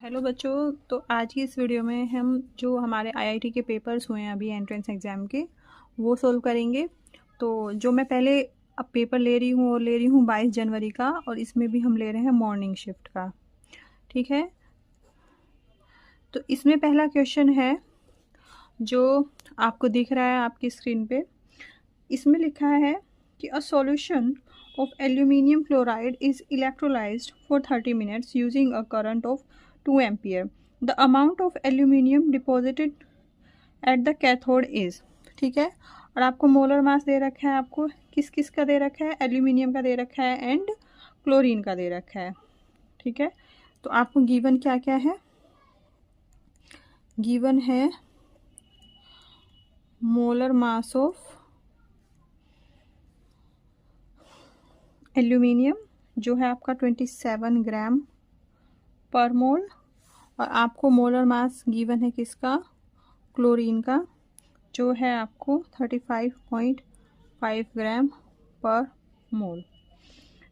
Hello बच्चों। तो आज की इस वीडियो में हम जो हमारे आईआईटी के पेपर्स हुए हैं अभी एंट्रेंस एग्ज़ाम के वो सोल्व करेंगे। तो जो मैं पहले अब पेपर ले रही हूँ और ले रही हूँ 22 जनवरी का, और इसमें भी हम ले रहे हैं मॉर्निंग शिफ्ट का। ठीक है, तो इसमें पहला क्वेश्चन है जो आपको दिख रहा है आपकी स्क्रीन पे। इसमें लिखा है कि a solution of aluminium chloride is electrolyzed for 30 minutes using a current of 2 ampere. The amount of aluminium deposited at the cathode is, ठीक है। और आपको मोलर मास दे रखा है, आपको किस किस का दे रखा है, एल्यूमिनियम का दे रखा है एंड क्लोरीन का दे रखा है। ठीक है, तो आपको गिवन क्या क्या है, गिवन है मोलर मास ऑफ एल्यूमिनियम जो है आपका 27 ग्राम पर मोल, और आपको मोलर मास गिवन है किसका, क्लोरीन का, जो है आपको 35.5 ग्राम पर मोल।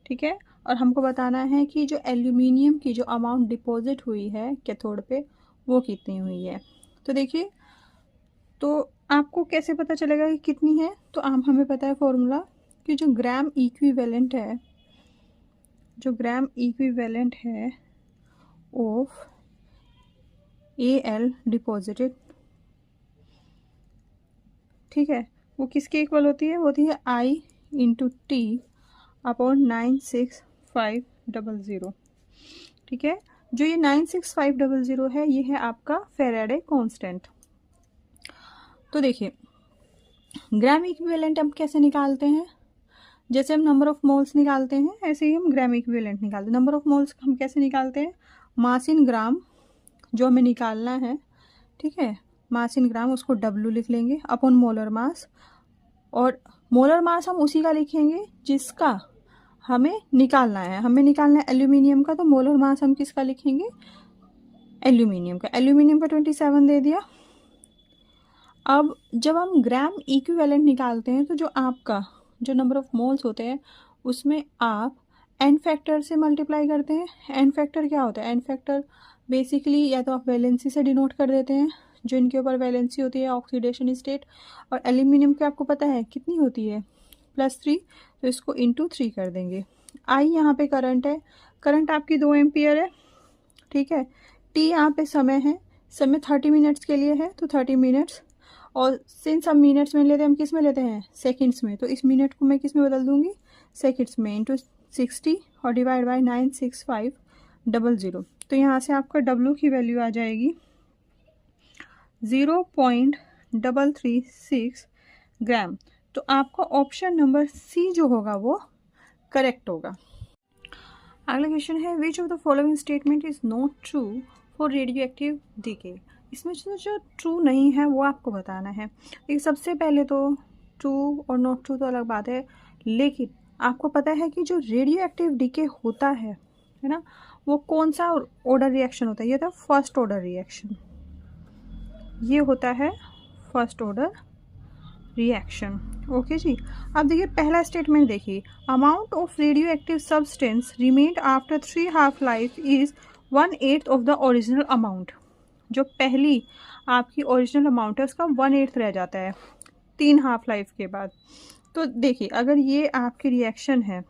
ठीक है, और हमको बताना है कि जो एल्यूमिनियम की जो अमाउंट डिपॉजिट हुई है कैथोड पे वो कितनी हुई है। तो देखिए, तो आपको कैसे पता चलेगा कि कितनी है, तो हमें पता है फॉर्मूला कि जो ग्राम इक्विवेलेंट है, जो ग्राम इक्विवेलेंट है ऑफ AL डिपॉजिटेड, ठीक है, वो किसके इक्वल होती है, वो होती है I इंटू टी अपॉन 96500। ठीक है, जो ये 96500 है ये है आपका फेराडे कांस्टेंट। तो देखिए, ग्राम इक्विवेलेंट हम कैसे निकालते हैं, जैसे हम नंबर ऑफ मोल्स निकालते हैं ऐसे ही हम ग्राम इक्विवेलेंट निकालते हैं। नंबर ऑफ मोल्स हम कैसे निकालते हैं, मास इन ग्राम जो हमें निकालना है, ठीक है, मास इन ग्राम उसको W लिख लेंगे अपॉन मोलर मास, और मोलर मास हम उसी का लिखेंगे जिसका हमें निकालना है। हमें निकालना है एल्यूमिनियम का, तो मोलर मास हम किसका लिखेंगे, एल्यूमिनियम का। एल्यूमिनियम का 27 दे दिया। अब जब हम ग्राम इक्विवेलेंट निकालते हैं तो जो आपका जो नंबर ऑफ मोल्स होते हैं उसमें आप एन फैक्टर से मल्टीप्लाई करते हैं। एन फैक्टर क्या होता है, एन फैक्टर बेसिकली या तो आप वैलेंसी से डिनोट कर देते हैं, जो इनके ऊपर वैलेंसी होती है ऑक्सीडेशन स्टेट, और एल्यूमिनियम की आपको पता है कितनी होती है +3, तो इसको इंटू 3 कर देंगे। आई यहाँ पे करंट है, करंट आपकी 2 एम्पियर है। ठीक है, टी यहाँ पे समय है, समय 30 मिनट्स के लिए है, तो 30 मिनट्स, और सिंस हम मिनट्स में लेते हैं, हम किस में लेते हैं, सेकंड्स में, तो इस मिनट को मैं किस में बदल दूंगी, सेकंड्स में, इंटू 60 और डिवाइड बाय 96500। तो यहाँ से आपका W की वैल्यू आ जाएगी 0.336 ग्राम। तो आपका ऑप्शन नंबर सी जो होगा वो करेक्ट होगा। अगला क्वेश्चन है, which of the following statement is not true for radioactive decay. इसमें जो ट्रू नहीं है वो आपको बताना है। लेकिन सबसे पहले तो ट्रू और नॉट ट्रू तो अलग बात है, लेकिन आपको पता है कि जो रेडियो एक्टिव डीके होता है ना, वो कौन सा ऑर्डर रिएक्शन होता है, ये होता है फर्स्ट ऑर्डर रिएक्शन, ये होता है फर्स्ट ऑर्डर रिएक्शन। ओके जी, अब देखिए पहला स्टेटमेंट देखिए, amount of radio active substance remained after 3 half life is 1/8 of the original amount. जो पहली आपकी ओरिजिनल अमाउंट है उसका 1/8 रह जाता है 3 हाफ लाइफ के बाद। तो देखिए, अगर ये आपकी रिएक्शन है,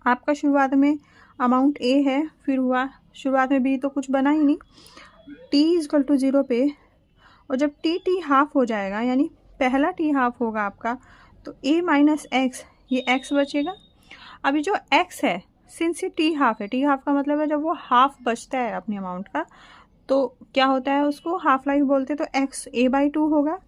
आपका शुरुआत में अमाउंट A है, फिर हुआ शुरुआत में B तो कुछ बना ही नहीं, T = 0 पे, और जब T हाफ हो जाएगा यानी पहला T हाफ होगा आपका, तो A - X, ये X बचेगा। अभी जो X है, सिंस ये T हाफ है, T हाफ का मतलब है जब वो हाफ बचता है अपनी अमाउंट का, तो क्या होता है, उसको हाफ लाइफ बोलते हैं, तो X A/2 होगा।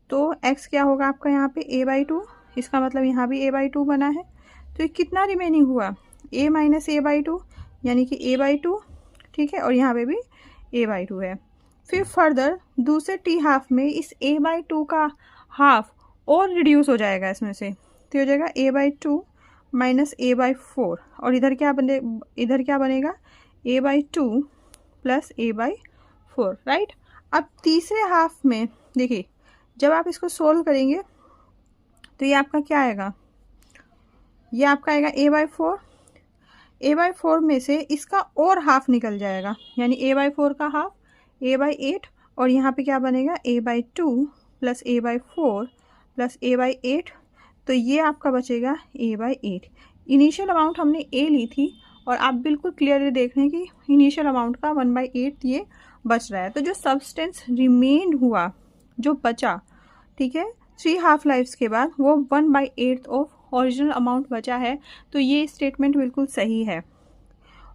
तो X क्या होगा आपका यहाँ पे A/2, इसका मतलब यहाँ भी A/2 बना है। तो ये कितना रिमेनिंग हुआ, A - A/2 यानी कि A/2, ठीक है, और यहाँ पे भी A/2 है। फिर फर्दर दूसरे T हाफ में इस A/2 का हाफ और रिड्यूस हो जाएगा इसमें से, तो हो जाएगा A/2 - A/4, और इधर क्या बनेगा A/2 + A/4, राइट। अब तीसरे हाफ में देखिए, जब आप इसको सोल्व करेंगे तो ये आपका क्या आएगा, ये आपका आएगा A/4, A/4 में से इसका और हाफ निकल जाएगा, यानी A/4 का हाफ A/8, और यहाँ पे क्या बनेगा A/2 plus A/4 plus A/8, तो ये आपका बचेगा A/8। इनिशियल अमाउंट हमने A ली थी और आप बिल्कुल क्लियरली देख रहे हैं कि इनिशियल अमाउंट का 1/8 ये बच रहा है। तो जो सब्सटेंस रिमेन हुआ, जो बचा, ठीक है, 3 हाफ लाइफ्स के बाद वो 1/8 ऑफ ओरिजिनल अमाउंट बचा है। तो ये स्टेटमेंट बिल्कुल सही है।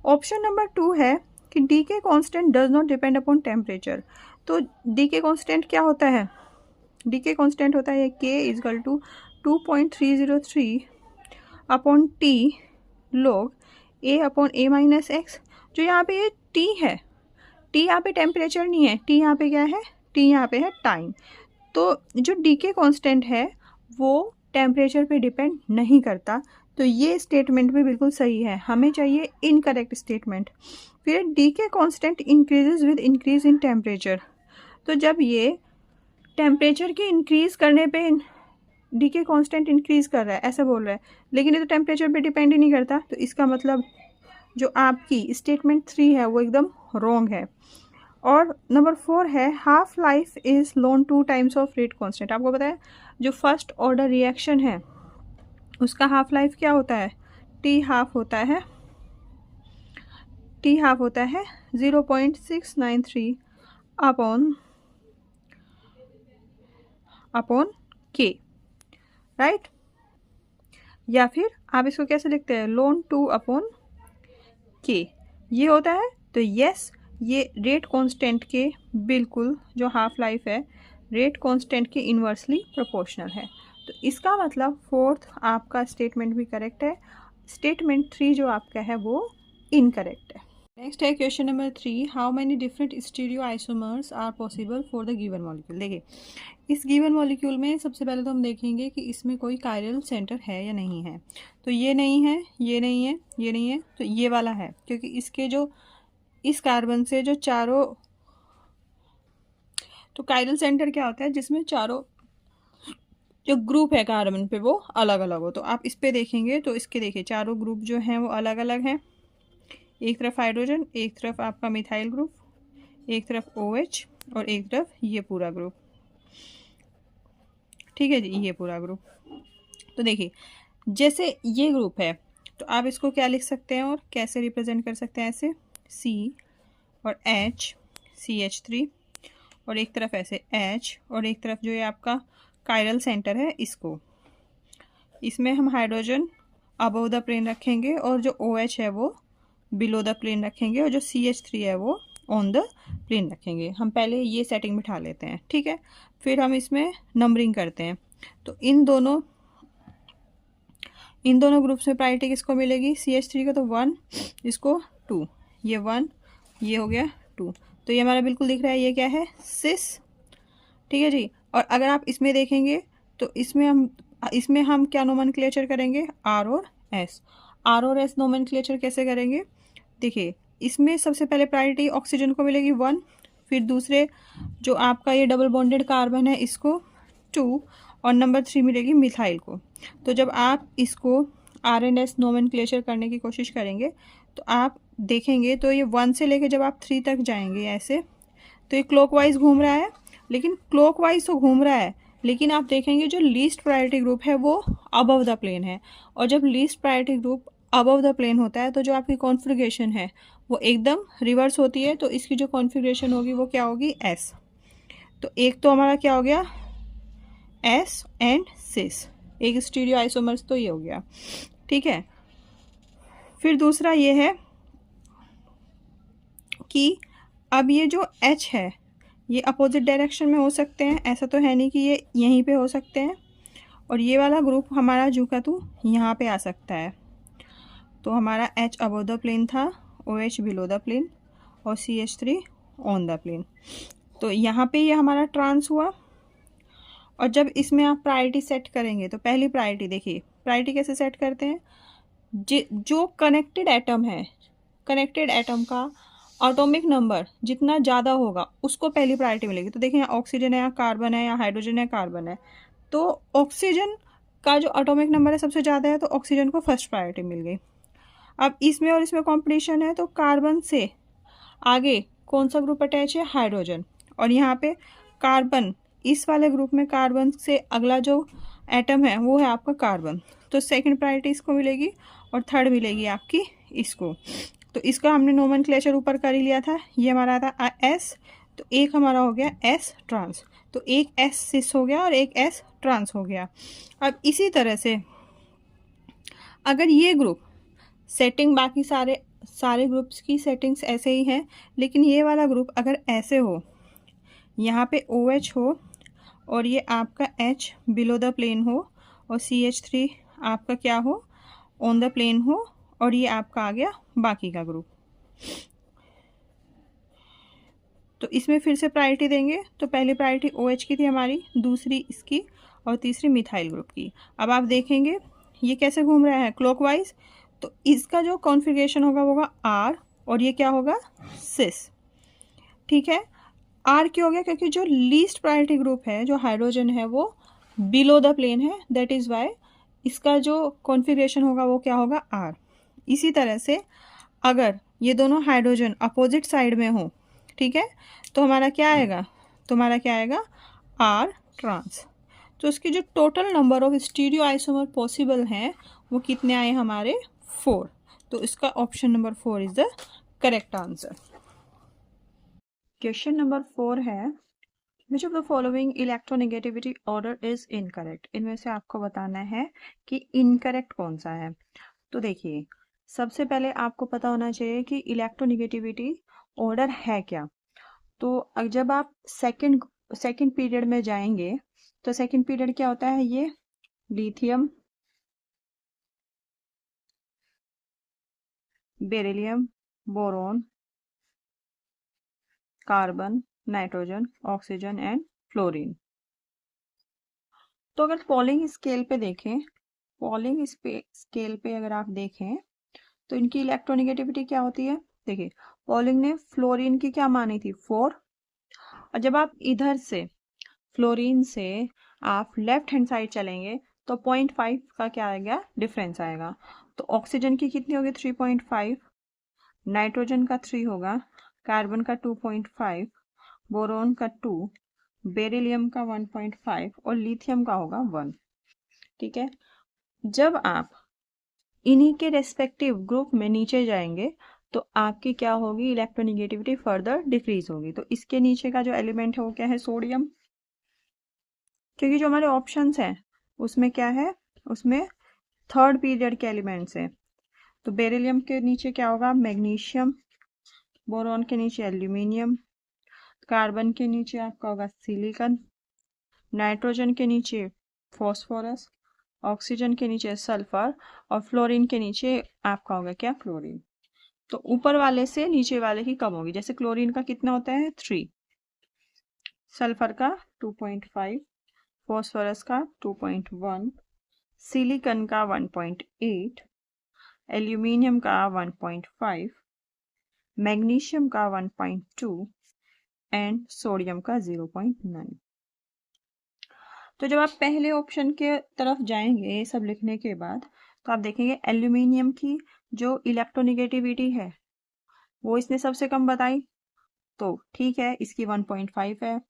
ऑप्शन नंबर 2 है कि decay constant does not depend upon temperature. तो डी के कॉन्स्टेंट क्या होता है? डी के कॉन्स्टेंट होता है के इजकल टू 2.303 अपॉन T log a upon a minus x. जो यहाँ पे ये टी है, टी यहाँ पे टेम्परेचर नहीं है, टी यहाँ पे क्या है, टी यहाँ पे है टाइम। तो जो डी के कॉन्स्टेंट है वो टेम्परेचर पे डिपेंड नहीं करता। तो ये स्टेटमेंट भी बिल्कुल सही है। हमें चाहिए इनकरेक्ट स्टेटमेंट। फिर डी के constant increases with increase in temperature. तो जब ये टेम्परेचर के इंक्रीज करने पे डी के कॉन्स्टेंट इंक्रीज कर रहा है ऐसा बोल रहा है, लेकिन ये तो टेम्परेचर पे डिपेंड ही नहीं करता। तो इसका मतलब जो आपकी स्टेटमेंट 3 है वो एकदम रॉन्ग है। और नंबर 4 है half life is lawn 2 times of rate constant. आपको पता है जो फर्स्ट ऑर्डर रिएक्शन है उसका हाफ लाइफ क्या होता है? टी हाफ होता है, टी हाफ होता है 0.693 अपॉन के, राइट। या फिर आप इसको कैसे लिखते हैं? ln 2 अपॉन के, ये होता है। तो यस, ये रेट कांस्टेंट के बिल्कुल जो हाफ लाइफ है रेट कांस्टेंट के इन्वर्सली प्रोपोर्शनल है। तो इसका मतलब 4th आपका स्टेटमेंट भी करेक्ट है। स्टेटमेंट 3 जो आपका है वो इनकरेक्ट है। नेक्स्ट है question number 3, how many different stereoisomers are possible for the given molecule. देखिए इस गिवन मॉलिक्यूल में सबसे पहले तो हम देखेंगे कि इसमें कोई कायरल सेंटर है या नहीं है। तो ये नहीं है, ये नहीं है, ये नहीं है, तो ये वाला है, क्योंकि इसके जो इस कार्बन से जो चारों, तो कायरल सेंटर क्या होता है जिसमें चारों जो ग्रुप है कार्बन पे वो अलग अलग हो। तो आप इस पे देखेंगे तो इसके देखिए चारों ग्रुप जो हैं वो अलग अलग हैं। एक तरफ हाइड्रोजन, एक तरफ आपका मिथाइल ग्रुप, एक तरफ OH और एक तरफ ये पूरा ग्रुप, ठीक है जी, ये पूरा ग्रुप। तो देखिए जैसे ये ग्रुप है तो आप इसको क्या लिख सकते हैं और कैसे रिप्रेजेंट कर सकते हैं? ऐसे C और H, CH3, और एक तरफ ऐसे H, और एक तरफ जो ये आपका कायरल सेंटर है इसको, इसमें हम हाइड्रोजन अबव द प्लेन रखेंगे और जो OH है वो बिलो द प्लेन रखेंगे और जो CH3 है वो ऑन द प्लेन रखेंगे। हम पहले ये सेटिंग बिठा लेते हैं, ठीक है। फिर हम इसमें नंबरिंग करते हैं। तो इन दोनों ग्रुप्स में प्रायोरिटी किसको मिलेगी? CH3 का तो 1, इसको 2, ये 1, ये हो गया 2। तो ये हमारा बिल्कुल दिख रहा है, ये क्या है? सिस, ठीक है जी। और अगर आप इसमें देखेंगे तो इसमें हम क्या नोमेनक्लेचर करेंगे? R और S नोमेनक्लेचर कैसे करेंगे? देखिए इसमें सबसे पहले प्रायोरिटी ऑक्सीजन को मिलेगी 1, फिर दूसरे जो आपका ये डबल बॉन्डेड कार्बन है इसको 2, और नंबर 3 मिलेगी मिथाइल को। तो जब आप इसको R एंड S नोमेनक्लेचर करने की कोशिश करेंगे तो आप देखेंगे तो ये 1 से लेके जब आप 3 तक जाएंगे ऐसे, तो ये क्लॉकवाइज घूम रहा है, लेकिन क्लॉकवाइज तो घूम रहा है, लेकिन आप देखेंगे जो लीस्ट प्रायोरिटी ग्रुप है वो अबव द प्लेन है। और जब least priority group above the plane होता है तो जो आपकी कॉन्फ़िगरेशन है वो एकदम रिवर्स होती है। तो इसकी जो कॉन्फ़िगरेशन होगी वो क्या होगी? S। तो एक तो हमारा क्या हो गया? S एंड सिस, एक स्टीरियो आइसोमर्स तो ये हो गया, ठीक है। फिर दूसरा ये है कि अब ये जो H है ये अपोजिट डायरेक्शन में हो सकते हैं, ऐसा तो है नहीं कि ये यहीं पे हो सकते हैं। और ये वाला ग्रुप हमारा जू का तू यहाँ पे आ सकता है। तो हमारा H अबव द प्लेन था, OH बिलो द प्लेन और CH3 ऑन द प्लेन। तो यहाँ पे ये हमारा ट्रांस हुआ। और जब इसमें आप प्रायोरिटी सेट करेंगे तो पहली प्रायोरिटी देखिए, प्रायोरिटी कैसे सेट करते हैं? जो कनेक्टेड एटम है, कनेक्टेड एटम का एटॉमिक नंबर जितना ज़्यादा होगा उसको पहली प्रायोरिटी मिलेगी। तो देखिए यहाँ ऑक्सीजन है, यहाँ कार्बन है, यहाँ हाइड्रोजन है, कार्बन है। तो ऑक्सीजन का जो एटॉमिक नंबर है सबसे ज़्यादा है तो ऑक्सीजन को फर्स्ट प्रायोरिटी मिल गई। अब इसमें और इसमें कॉम्पिटिशन है, तो कार्बन से आगे कौन सा ग्रुप अटैच है, हाइड्रोजन, और यहाँ पे कार्बन, इस वाले ग्रुप में कार्बन से अगला जो एटम है वो है आपका कार्बन, तो सेकंड प्रायोरिटी इसको मिलेगी और थर्ड मिलेगी आपकी इसको। तो इसका हमने नोमेनक्लेचर ऊपर कर ही लिया था, ये हमारा था एस, तो एक हमारा हो गया एस ट्रांस, तो एक एस सिस हो गया और एक एस ट्रांस हो गया। अब इसी तरह से अगर ये ग्रुप सेटिंग, बाकी सारे ग्रुप्स की सेटिंग्स ऐसे ही हैं, लेकिन ये वाला ग्रुप अगर ऐसे हो, यहाँ पे OH हो और ये आपका H बिलो द प्लेन हो और CH3 आपका क्या हो, ऑन द प्लेन हो, और ये आपका आ गया बाकी का ग्रुप, तो इसमें फिर से प्रायोरिटी देंगे। तो पहली प्रायोरिटी OH की थी हमारी, दूसरी इसकी, और तीसरी मिथाइल ग्रुप की। अब आप देखेंगे ये कैसे घूम रहा है क्लॉकवाइज, तो इसका जो कॉन्फ़िगरेशन होगा वो होगा R, और ये क्या होगा, सिस। ठीक है, R क्यों हो गया, क्योंकि जो लीस्ट प्रायोरिटी ग्रुप है जो हाइड्रोजन है वो बिलो द प्लेन है, दैट इज़ वाई इसका जो कॉन्फ़िगरेशन होगा वो क्या होगा, R। इसी तरह से अगर ये दोनों हाइड्रोजन अपोजिट साइड में हो, ठीक है, तो हमारा क्या आएगा, तो हमारा क्या आएगा, R ट्रांस। तो इसकी जो total number of stereo isomer possible हैं वो कितने आए हमारे, 4। तो इसका option number 4 is the correct answer. Question number 4 है, which of the following electronegativity order is incorrect. इनमें से आपको बताना है कि इनकरेक्ट कौन सा है। तो देखिए, सबसे पहले आपको पता होना चाहिए कि इलेक्ट्रोनेगेटिविटी ऑर्डर है क्या। तो जब आप सेकंड पीरियड में जाएंगे तो सेकंड पीरियड क्या होता है, ये lithium, beryllium, boron, carbon, nitrogen, oxygen and fluorine. तो अगर पॉलिंग स्केल पे देखें, पॉलिंग स्केल पे अगर आप देखें तो इनकी इलेक्ट्रोनेगेटिविटी क्या होती है। देखिए, पॉलिंग ने फ्लोरीन की क्या मानी थी, 4, और जब आप इधर से फ्लोरीन से आप लेफ्ट हैंड साइड चलेंगे तो 0.5 का क्या आएगा, डिफरेंस आएगा। तो ऑक्सीजन की कितनी होगी, 3.5, नाइट्रोजन का 3 होगा, कार्बन का 2.5, बोरोन का 2, बेरिलियम का 1.5 और लिथियम का होगा 1। ठीक है, जब आप इन्हीं के रेस्पेक्टिव ग्रुप में नीचे जाएंगे तो आपकी क्या होगी, इलेक्ट्रोनेगेटिविटी फर्दर डिक्रीज होगी। तो इसके नीचे का जो एलिमेंट है वो क्या है, सोडियम, क्योंकि जो हमारे ऑप्शंस हैं उसमें क्या है, उसमें थर्ड पीरियड के एलिमेंट्स हैं। तो बेरिलियम के नीचे क्या होगा, मैग्नीशियम, बोरॉन के नीचे एल्यूमिनियम, कार्बन के नीचे आपका होगा सिलिकॉन, नाइट्रोजन के नीचे फॉस्फोरस, ऑक्सीजन के नीचे सल्फर, और फ्लोरीन के नीचे आपका होगा क्या, क्लोरीन। तो ऊपर वाले से नीचे वाले की कम होगी। जैसे क्लोरीन का कितना होता है, 3, सल्फर का 2.5, फॉस्फोरस का 2.1, सिलिकॉन का 1.8, एल्यूमिनियम का 1.5, मैग्नीशियम का 1.2 एंड सोडियम का 0.9। तो जब आप पहले ऑप्शन के तरफ जाएंगे ये सब लिखने के बाद, तो आप देखेंगे एल्यूमिनियम की जो इलेक्ट्रोनेगेटिविटी है वो इसने सबसे कम बताई, तो ठीक है, इसकी 1.5 है।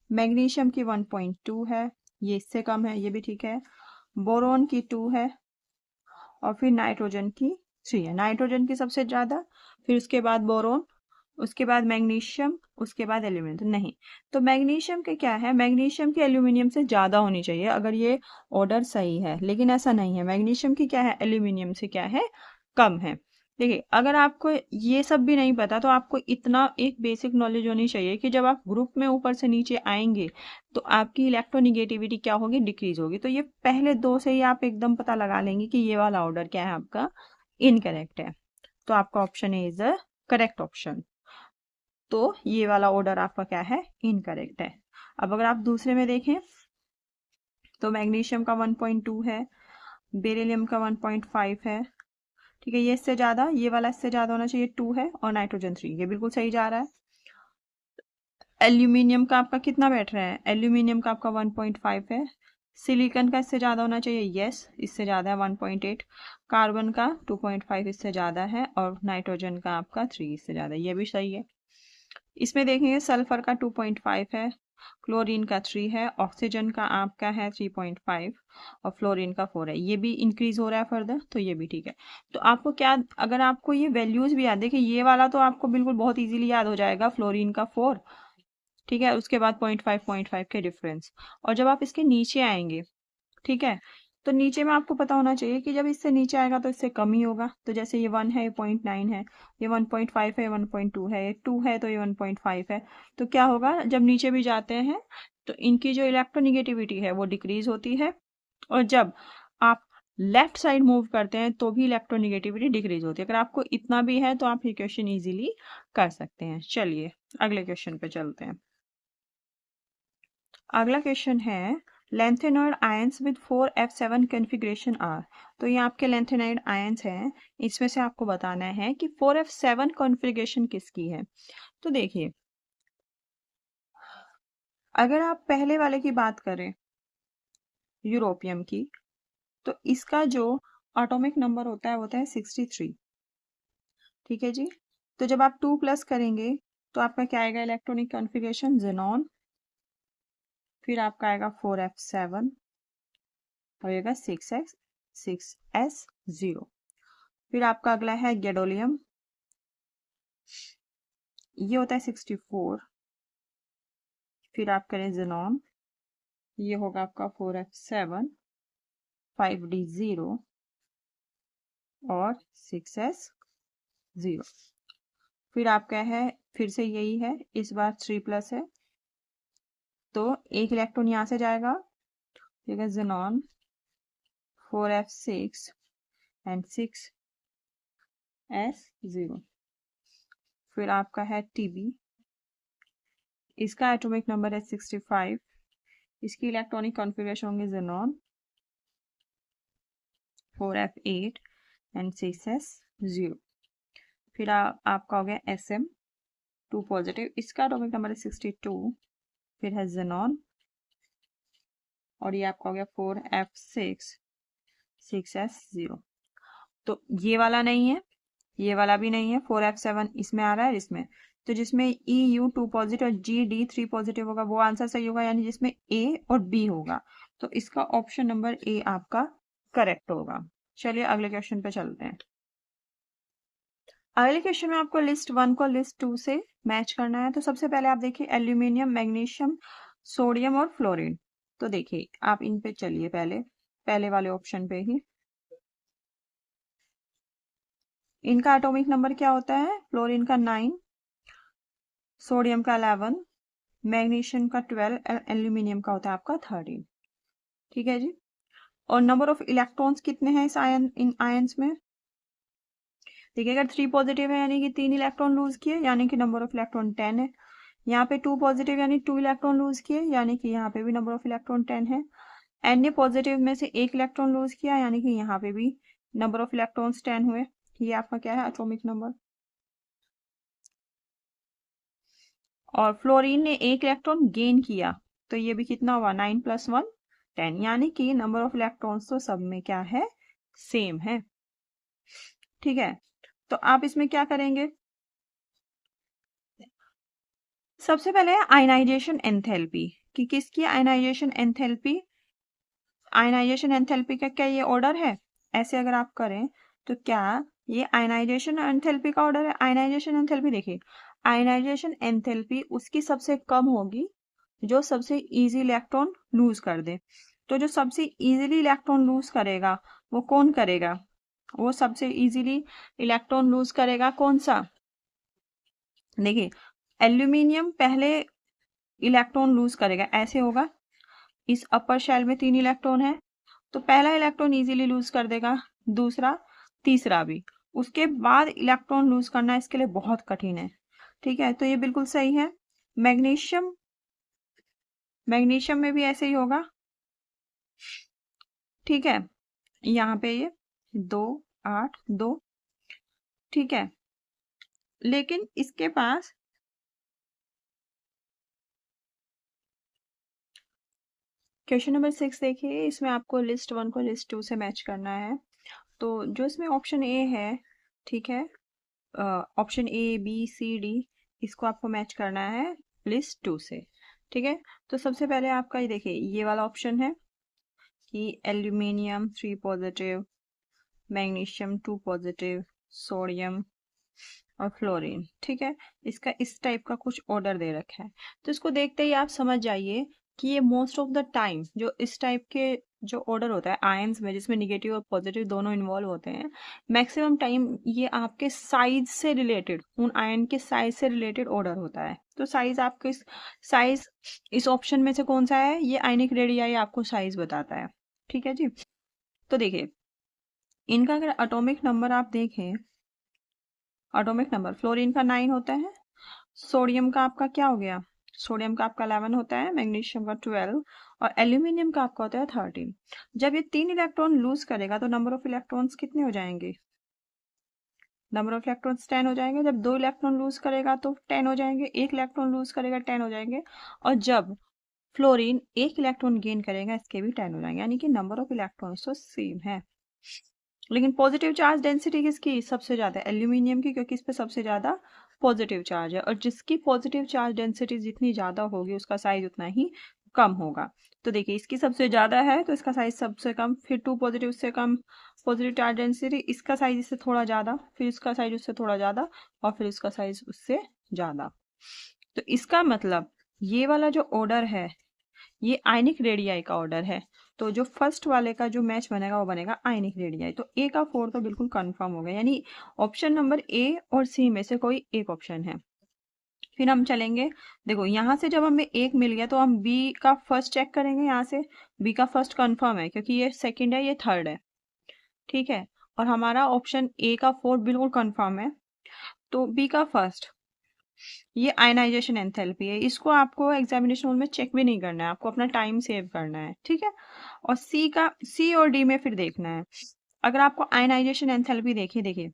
मैग्नीशियम की 1.2 है, ये इससे कम है, ये भी ठीक है। बोरोन की 2 है, और फिर नाइट्रोजन की 3 है। नाइट्रोजन की सबसे ज़्यादा, फिर उसके बाद बोरोन, उसके बाद मैग्नीशियम, उसके बाद एल्यूमिनियम। तो नहीं, तो मैग्नीशियम के क्या है, मैग्नीशियम की एल्यूमिनियम से ज़्यादा होनी चाहिए अगर ये ऑर्डर सही है, लेकिन ऐसा नहीं है। मैग्नीशियम की क्या है, एल्यूमिनियम से क्या है, कम है। देखिए, अगर आपको ये सब भी नहीं पता तो आपको इतना एक बेसिक नॉलेज होनी चाहिए कि जब आप ग्रुप में ऊपर से नीचे आएंगे तो आपकी इलेक्ट्रोनेगेटिविटी क्या होगी, डिक्रीज होगी। तो ये पहले 2 से ही आप एकदम पता लगा लेंगे कि ये वाला ऑर्डर क्या है आपका, इनकरेक्ट है। तो आपका option A is the correct option. तो ये वाला ऑर्डर आपका क्या है, इनकरेक्ट है। अब अगर आप दूसरे में देखें तो मैग्नीशियम का 1.2 है, बेरिलियम का 1.5 है, ठीक है, ये इससे ज़्यादा, ये वाला इससे ज़्यादा होना चाहिए, 2 है, और नाइट्रोजन 3, ये बिल्कुल सही जा रहा है। एल्यूमिनियम का आपका कितना बैठ रहा है, एल्यूमिनियम का आपका 1.5 है, सिलिकॉन का इससे ज़्यादा होना चाहिए, यस इससे ज़्यादा है 1.8, कार्बन का 2.5 इससे ज़्यादा है, और नाइट्रोजन का आपका 3 इससे ज़्यादा है, ये भी सही है। इसमें देखेंगे सल्फर का 2.5 है, क्लोरीन का 3 है, ऑक्सीजन का आपका है 3.5 और फ्लोरीन का 4 है, ये भी इंक्रीज हो रहा है फर्दर, तो ये भी ठीक है। तो आपको क्या, अगर आपको ये वैल्यूज भी याद, देखिए ये वाला तो आपको बिल्कुल बहुत इजीली याद हो जाएगा, फ्लोरीन का 4, ठीक है, उसके बाद 0.5 के डिफरेंस। और जब आप इसके नीचे आएंगे, ठीक है, तो नीचे में आपको पता होना चाहिए कि जब इससे नीचे आएगा तो इससे कम ही होगा। तो जैसे ये 1 है, ये 0.9 है, ये 1.5 है, 1.2 है, ये 2 है तो ये 1.5 है। तो क्या होगा, जब नीचे भी जाते हैं तो इनकी जो इलेक्ट्रोनिगेटिविटी है वो डिक्रीज होती है, और जब आप लेफ्ट साइड मूव करते हैं तो भी इलेक्ट्रोनिगेटिविटी डिक्रीज होती है। अगर आपको इतना भी है तो आप ये क्वेश्चन इजीली कर सकते हैं। चलिए अगले क्वेश्चन पे चलते हैं। अगला क्वेश्चन है lanthanoid ions with 4f7 configuration are. तो ये आपके लेंथेनॉइड आयंस हैं, इसमें से आपको बताना है कि 4f7 कॉन्फ़िगरेशन किसकी है। तो देखिए, अगर आप पहले वाले की बात करें यूरोपियम की, तो इसका जो एटॉमिक नंबर होता है 63, ठीक है जी। तो जब आप 2 प्लस करेंगे तो आपका क्या आएगा, इलेक्ट्रॉनिक कॉन्फ़िगरेशन ज़ेनॉन, फिर आपका आएगा 4f7 होएगा 6s0। फिर आपका अगला है गैडोलियम, ये होता है 64। फिर आप करें ज़ेनॉन, ये होगा आपका 4f7 5d0 और 6s0। फिर आपका है, फिर से यही है, इस बार 3 प्लस है तो एक इलेक्ट्रॉन यहाँ से जाएगा, ठीक है, ज़ेनॉन 4f6 एंड 6s0। फिर आपका है टीबी, इसका एटॉमिक नंबर है 65, इसकी इलेक्ट्रॉनिक कॉन्फ़िगरेशन होंगे ज़ेनॉन 4f8 एंड 6s0। फिर आपका हो गया SM 2 पॉजिटिव, इसका एटॉमिक नंबर है 62, फिर है ज़ेनॉन, और ये आपका हो गया 4f6 6s0। तो ये वाला नहीं है, ये वाला भी नहीं है, 4f7 इसमें आ रहा है, इसमें तो जिसमें EU 2 पॉजिटिव और GD 3 पॉजिटिव होगा वो आंसर सही होगा, यानी जिसमें A और B होगा, तो इसका ऑप्शन नंबर A आपका करेक्ट होगा। चलिए अगले क्वेश्चन पे चलते हैं। अगले क्वेश्चन में आपको लिस्ट 1 को लिस्ट 2 से मैच करना है। तो सबसे पहले आप देखिए एल्यूमिनियम, मैग्नीशियम, सोडियम और फ्लोरीन। तो देखिए आप इन पे चलिए, पहले वाले ऑप्शन पे ही। इनका एटॉमिक नंबर क्या होता है, फ्लोरीन का 9, सोडियम का 11, मैग्नीशियम का 12, एल्यूमिनियम का होता है आपका 13, ठीक है जी। और नंबर ऑफ इलेक्ट्रॉन्स कितने हैं इस इन आयंस में, देखिए अगर 3 पॉजिटिव है यानी कि 3 इलेक्ट्रॉन लूज किए, यानी कि नंबर ऑफ इलेक्ट्रॉन 10 है। यहाँ पे 2 पॉजिटिव यानी 2 इलेक्ट्रॉन लूज किए, यानी कि यहाँ पे भी नंबर ऑफ इलेक्ट्रॉन 10 है। एन पॉजिटिव में से 1 इलेक्ट्रॉन लूज किया, यानी कि यहाँ पे भी नंबर ऑफ इलेक्ट्रॉन्स 10 हुए। ये आपका क्या है, एटॉमिक नंबर। और फ्लोरीन ने 1 इलेक्ट्रॉन गेन किया, तो ये भी कितना हुआ, 9 + 1 10, यानी कि नंबर ऑफ इलेक्ट्रॉन्स तो सब में क्या है, सेम है, ठीक है। तो आप इसमें क्या करेंगे, सबसे पहले आयनाइजेशन एंथैल्पी, कि किसकी आयनाइजेशन एंथैल्पी, आयनाइजेशन एंथैल्पी का क्या ये ऑर्डर है, ऐसे अगर आप करें तो क्या ये आयनाइजेशन एंथैल्पी का ऑर्डर है। आयनाइजेशन एंथैल्पी देखिए, आयनाइजेशन एंथैल्पी उसकी सबसे कम होगी जो सबसे इजी इलेक्ट्रॉन लूज कर दे। तो जो सबसे इजीली इलेक्ट्रॉन लूज करेगा वो कौन करेगा, वो सबसे इजीली इलेक्ट्रॉन लूज करेगा कौन सा, देखिए एल्यूमिनियम पहले इलेक्ट्रॉन लूज करेगा, ऐसे होगा, इस अपर शेल में 3 इलेक्ट्रॉन है तो पहला इलेक्ट्रॉन इजीली लूज कर देगा, दूसरा, तीसरा भी। उसके बाद इलेक्ट्रॉन लूज करना इसके लिए बहुत कठिन है, ठीक है, तो ये बिल्कुल सही है। मैग्नीशियम, मैग्नीशियम में भी ऐसे ही होगा, ठीक है, यहाँ पे ये 2 8 2, ठीक है, लेकिन इसके पास क्वेश्चन नंबर 6 देखिए, इसमें आपको लिस्ट 1 को लिस्ट 2 से मैच करना है। तो जो इसमें ऑप्शन ए है, ठीक है, option A B C D, इसको आपको मैच करना है लिस्ट 2 से। ठीक है, तो सबसे पहले आपका ये देखिए, ये वाला ऑप्शन है कि aluminium 3 positive, magnesium 2 positive, sodium और फ्लोरीन। ठीक है, इसका इस टाइप का कुछ ऑर्डर दे रखा है। तो इसको देखते ही आप समझ जाइए कि ये मोस्ट ऑफ द टाइम जो इस टाइप के जो ऑर्डर होता है आयंस में, जिसमें निगेटिव और पॉजिटिव दोनों इन्वॉल्व होते हैं, मैक्सिमम टाइम ये आपके साइज से रिलेटेड, उन आयन के साइज से रिलेटेड ऑर्डर होता है। तो साइज आपके साइज इस ऑप्शन में से कौन सा है, ये आयनिक रेडियाई आपको साइज बताता है। ठीक है जी, तो देखिए इनका अगर एटॉमिक नंबर आप देखें, एटॉमिक नंबर फ्लोरीन का 9 होता है, सोडियम का आपका क्या हो गया, सोडियम का आपका 11 होता है, मैग्नीशियम का 12 और एल्यूमिनियम का आपका होता है 13। जब ये 3 इलेक्ट्रॉन लूज करेगा तो नंबर ऑफ इलेक्ट्रॉन्स कितने हो जाएंगे, नंबर ऑफ इलेक्ट्रॉन्स 10 हो जाएंगे। जब 2 इलेक्ट्रॉन लूज करेगा तो 10 हो जाएंगे, 1 इलेक्ट्रॉन लूज करेगा 10 हो जाएंगे, और जब फ्लोरीन 1 इलेक्ट्रॉन गेन करेगा इसके भी 10 हो जाएंगे, यानी कि नंबर ऑफ इलेक्ट्रॉन्स तो सेम है। लेकिन पॉजिटिव चार्ज डेंसिटी किसकी सबसे ज्यादा है, एल्यूमिनियम की, क्योंकि इस पे सबसे ज्यादा पॉजिटिव चार्ज है, और जिसकी पॉजिटिव चार्ज डेंसिटी जितनी ज्यादा होगी उसका साइज उतना ही कम होगा। तो देखिए इसकी सबसे ज्यादा है तो इसका साइज सबसे कम, फिर 2 पॉजिटिव से कम पॉजिटिव चार्ज डेंसिटी, इसका साइज इससे थोड़ा ज्यादा, फिर इसका साइज उससे थोड़ा ज्यादा, और फिर इसका साइज उससे ज्यादा। तो इसका मतलब ये वाला जो ऑर्डर है ये आयनिक रेडियाई का ऑर्डर है। तो जो फर्स्ट वाले का जो मैच बनेगा वो बनेगा आयनिक रेडियाई। तो ए का 4 तो बिल्कुल कंफर्म हो गया, यानी ऑप्शन नंबर ए और सी में से कोई एक ऑप्शन है। फिर हम चलेंगे, देखो यहाँ से जब हमें एक मिल गया तो हम बी का फर्स्ट चेक करेंगे। यहाँ से बी का फर्स्ट कंफर्म है क्योंकि ये सेकंड है, ये थर्ड है। ठीक है, और हमारा ऑप्शन ए का 4 बिल्कुल कंफर्म है। तो बी का फर्स्ट, ये आयनाइजेशन एंथैल्पी है, इसको आपको एग्जामिनेशन हॉल में चेक भी नहीं करना है, आपको अपना टाइम सेव करना है। ठीक है, और सी का, सी और डी में फिर देखना है। अगर आपको आयनाइजेशन एंथैल्पी देखिए, देखिए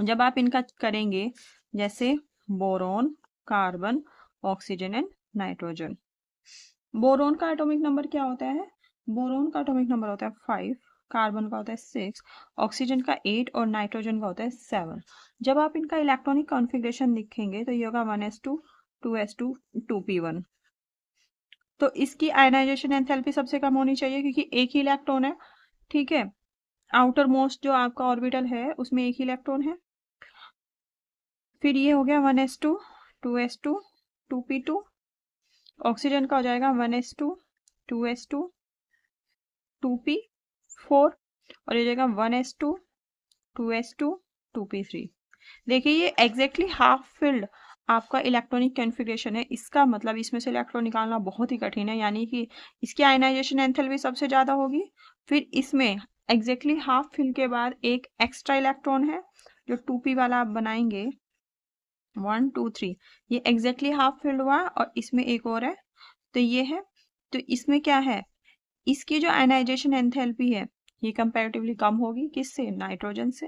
जब आप इनका करेंगे, जैसे boron, carbon, oxygen and nitrogen. Boron का एटॉमिक नंबर क्या होता है, बोरोन का एटॉमिक नंबर होता है 5, कार्बन का होता है 6, ऑक्सीजन का 8 और नाइट्रोजन का होता है 7। जब आप इनका इलेक्ट्रॉनिक कॉन्फ़िगरेशन लिखेंगे तो ये होगा 1s2, 2s2, 2p1। तो इसकी आयनाइजेशन एंथैल्पी सबसे कम होनी चाहिए क्योंकि एक ही इलेक्ट्रॉन है। ठीक है, आउटर मोस्ट जो आपका ऑर्बिटल है उसमें एक ही इलेक्ट्रॉन है। फिर ये हो गया 1s2, 2s2, 2p2। ऑक्सीजन का हो जाएगा 1s2, 2s2, 2p4 और ये जाएगा 1s2, 2s2, 2p3। देखिए ये एग्जैक्टली हाफ फिल्ड आपका इलेक्ट्रॉनिक कॉन्फ़िगरेशन है। इसका मतलब इसमें से इलेक्ट्रॉन निकालना बहुत ही कठिन है, यानी कि इसकी आयनाइजेशन एंथैल्पी सबसे ज़्यादा होगी। फिर इसमें एग्जैक्टली हाफ फिल के बाद एक एक्स्ट्रा इलेक्ट्रॉन है जो 2p वाला आप बनाएंगे, 1 2 3, ये एग्जैक्टली हाफ फिल्ड हुआ, और इसमें एक और है तो ये है। तो इसमें क्या है, इसकी जो आयनाइजेशन एंथैल्पी है ये कंपैरेटिवली कम होगी, किससे, नाइट्रोजन से,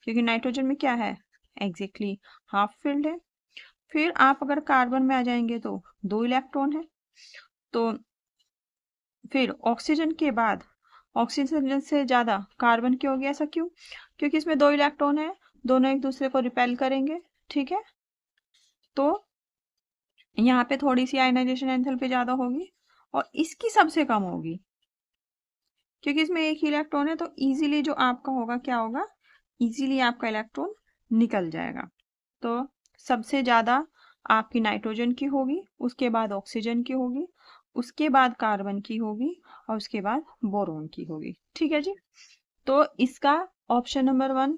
क्योंकि नाइट्रोजन में क्या है, एग्जैक्टली हाफ फिल्ड है। फिर आप अगर कार्बन में आ जाएंगे तो 2 इलेक्ट्रॉन है। तो फिर ऑक्सीजन के बाद, ऑक्सीजन से ज्यादा कार्बन क्यों हो गया, ऐसा क्यों, क्योंकि इसमें 2 इलेक्ट्रॉन है, दोनों एक दूसरे को रिपेल करेंगे। ठीक है, तो यहाँ पे थोड़ी सी आयनाइजेशन एंथैल्पी ज्यादा होगी और इसकी सबसे कम होगी क्योंकि इसमें एक ही इलेक्ट्रॉन है। तो इजीली जो आपका होगा क्या होगा, इजीली आपका इलेक्ट्रॉन निकल जाएगा। तो सबसे ज्यादा आपकी नाइट्रोजन की होगी, उसके बाद ऑक्सीजन की होगी, उसके बाद कार्बन की होगी और उसके बाद बोरोन की होगी। ठीक है जी, तो इसका ऑप्शन नंबर 1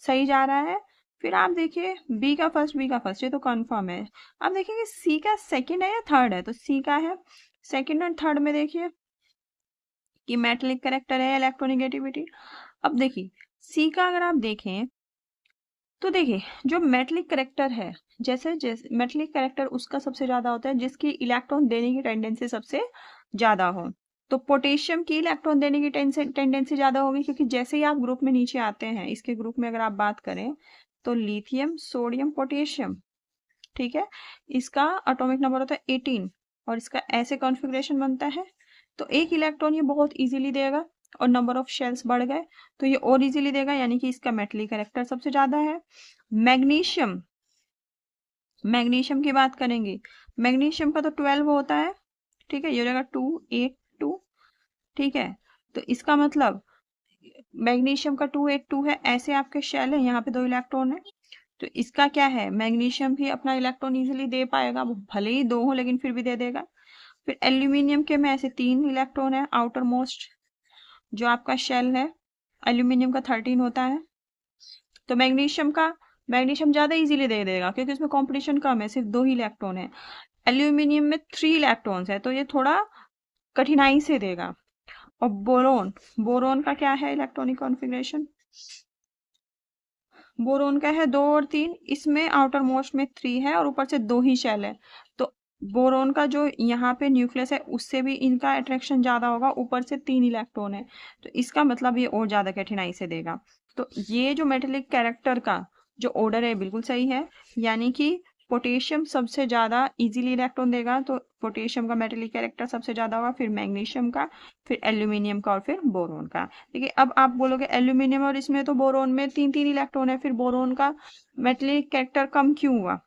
सही जा रहा है। फिर आप देखिए बी का फर्स्ट, बी का फर्स्ट ये तो कंफर्म है। आप देखिए सी का सेकंड है या थर्ड है, तो सी का है सेकंड और थर्ड में देखिए कि मेटेलिक कैरेक्टर है इलेक्ट्रोनेगेटिविटी। अब देखिए सी का अगर आप देखें तो देखिए जो मेटेलिक कैरेक्टर है, जैसे जैसे मेटेलिक कैरेक्टर उसका सबसे ज्यादा होता है जिसकी इलेक्ट्रॉन देने की टेंडेंसी सबसे ज्यादा हो। तो पोटेशियम की इलेक्ट्रॉन देने की टेंडेंसी ज्यादा होगी क्योंकि जैसे ही आप ग्रुप में नीचे आते हैं, इसके ग्रुप में अगर आप बात करें तो लिथियम, सोडियम, पोटेशियम, ठीक है, इसका एटॉमिक नंबर होता है 18 और इसका ऐसे कॉन्फ़िगरेशन बनता है, तो एक इलेक्ट्रॉन ये बहुत इजीली देगा और नंबर ऑफ शेल्स बढ़ गए तो ये और इजीली देगा, यानी कि इसका मेटलिक कैरेक्टर सबसे ज़्यादा है। मैग्नीशियम, मैग्नीशियम की बात करेंगे, मैग्नीशियम का तो 12 होता है, ठीक है, ये हो जाएगा 2 8 2, ठीक है। तो इसका मतलब मैग्नीशियम का 2 8 2 है, ऐसे आपके शेल है, यहाँ पे 2 इलेक्ट्रॉन है, तो इसका क्या है, मैग्नीशियम भी अपना इलेक्ट्रॉन इजीली दे पाएगा, वो भले ही 2 हो लेकिन फिर भी दे देगा। फिर एल्यूमिनियम के में ऐसे 3 इलेक्ट्रॉन है, आउटर मोस्ट जो आपका शेल है, एल्यूमिनियम का 13 होता है। तो मैग्नीशियम ज्यादा इजीली दे देगा क्योंकि इसमें कंपटीशन कम है, सिर्फ 2 ही इलेक्ट्रॉन है। एल्यूमिनियम में 3 इलेक्ट्रॉन्स है, तो ये थोड़ा कठिनाई से देगा। और बोरोन, बोरोन का क्या है इलेक्ट्रॉनिक कॉन्फ़िगरेशन, बोरोन का है 2 और 3, इसमें आउटर मोस्ट में 3 है और ऊपर से 2 ही शेल है, तो बोरोन का जो यहाँ पे न्यूक्लियस है उससे भी इनका अट्रैक्शन ज्यादा होगा, ऊपर से 3 इलेक्ट्रॉन है, तो इसका मतलब ये और ज्यादा कठिनाई से देगा। तो ये जो मेटेलिक कैरेक्टर का जो ऑर्डर है बिल्कुल सही है, यानी कि पोटेशियम सबसे ज्यादा इजीली इलेक्ट्रॉन देगा, तो पोटेशियम का मेटेलिक कैरेक्टर सबसे ज्यादा होगा, फिर मैग्नीशियम का, फिर एल्यूमिनियम का और फिर बोरोन का। देखिए अब आप बोलोगे एल्यूमिनियम और इसमें तो बोरोन में 3 3 इलेक्ट्रॉन है, फिर बोरोन का मेटेलिक कैरेक्टर कम क्यों हुआ,